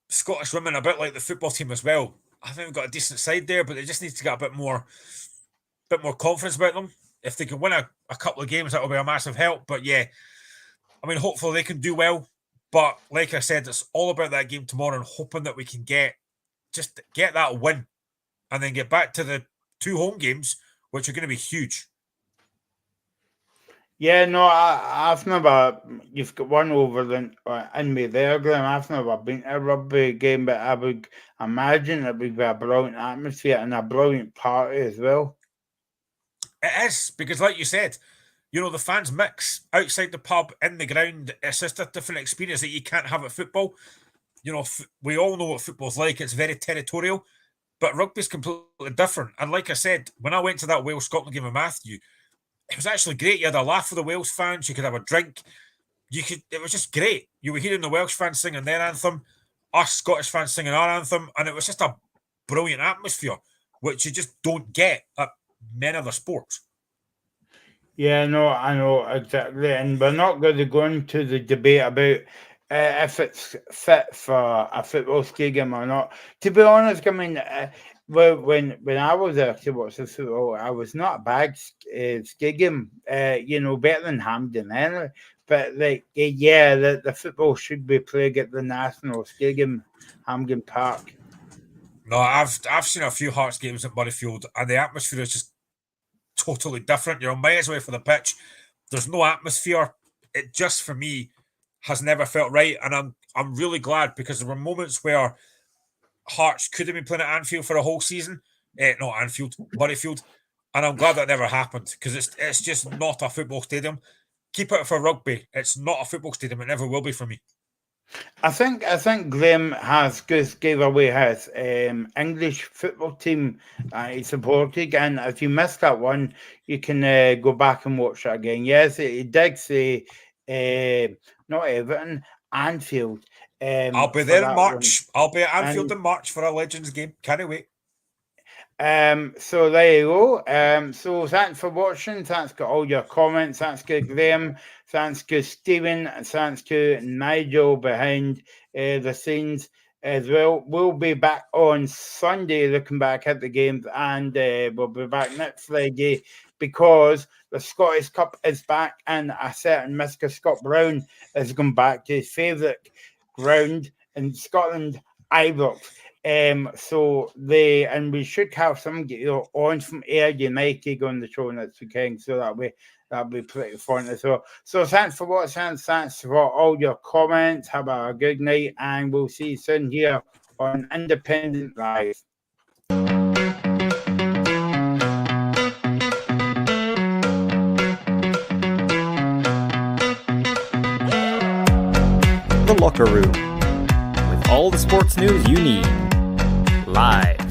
[SPEAKER 3] Scottish women, a bit like the football team as well. I think we've got a decent side there, but they just need to get a bit more confidence about them. If they can win a couple of games, that will be a massive help. But yeah, I mean, hopefully they can do well. But like I said, it's all about that game tomorrow and hoping that we can get that win and then get back to the 2 home games, which are going to be huge.
[SPEAKER 2] Yeah, no, I've never. You've got one over in me there, Graham. I've never been to a rugby game, but I would imagine it would be a brilliant atmosphere and a brilliant party as well.
[SPEAKER 3] It is, because like you said, you know, the fans mix outside the pub, in the ground. It's just a different experience that you can't have at football. You know, we all know what football's like. It's very territorial, but rugby's completely different. And like I said, when I went to that Wales-Scotland game with Matthew, it was actually great. You had a laugh with the Wales fans. You could have a drink. It was just great. You were hearing the Welsh fans singing their anthem, us Scottish fans singing our anthem, and it was just a brilliant atmosphere, which you just don't get at many other sports.
[SPEAKER 2] Yeah, no, I know exactly, and we're not going to go into the debate about if it's fit for a football stadium or not. To be honest, I mean, when I was there to watch the football, I was not a bad stadium, you know, better than Hampden anyway. But like, yeah, the football should be played at the National Stadium, Hampden Park.
[SPEAKER 3] No, I've seen a few Hearts games at Murrayfield, and the atmosphere is just totally different. You're miles away from the pitch. There's no atmosphere. It just, for me, has never felt right, and I'm really glad, because there were moments where Hearts could have been playing at Anfield for a whole season. Not Anfield, Murrayfield, and I'm glad that never happened, because it's just not a football stadium. Keep it for rugby. It's not a football stadium. It never will be for me.
[SPEAKER 2] I think Graham has just gave away his English football team he supported, and if you missed that one, you can go back and watch it again. Yes, he did say not Everton, Anfield.
[SPEAKER 3] I'll be there in March. I'll be at Anfield in March for a Legends game. Can't wait.
[SPEAKER 2] So there you go. So thanks for watching. Thanks to all your comments. Thanks to Graham. Thanks to Stephen. Thanks to Nigel behind the scenes. as well. We'll be back on Sunday looking back at the games, and we'll be back next Friday because the Scottish Cup is back and a certain Mr. Scott Brown is going back to his favourite ground in Scotland, Ibrox. And we should have some on from Ayr United on the show next weekend, so that'll be pretty fun as well. So thanks for watching, thanks for all your comments. Have a good night, and we'll see you soon here on Independent Live.
[SPEAKER 1] The Locker Room, with all the sports news you need. Live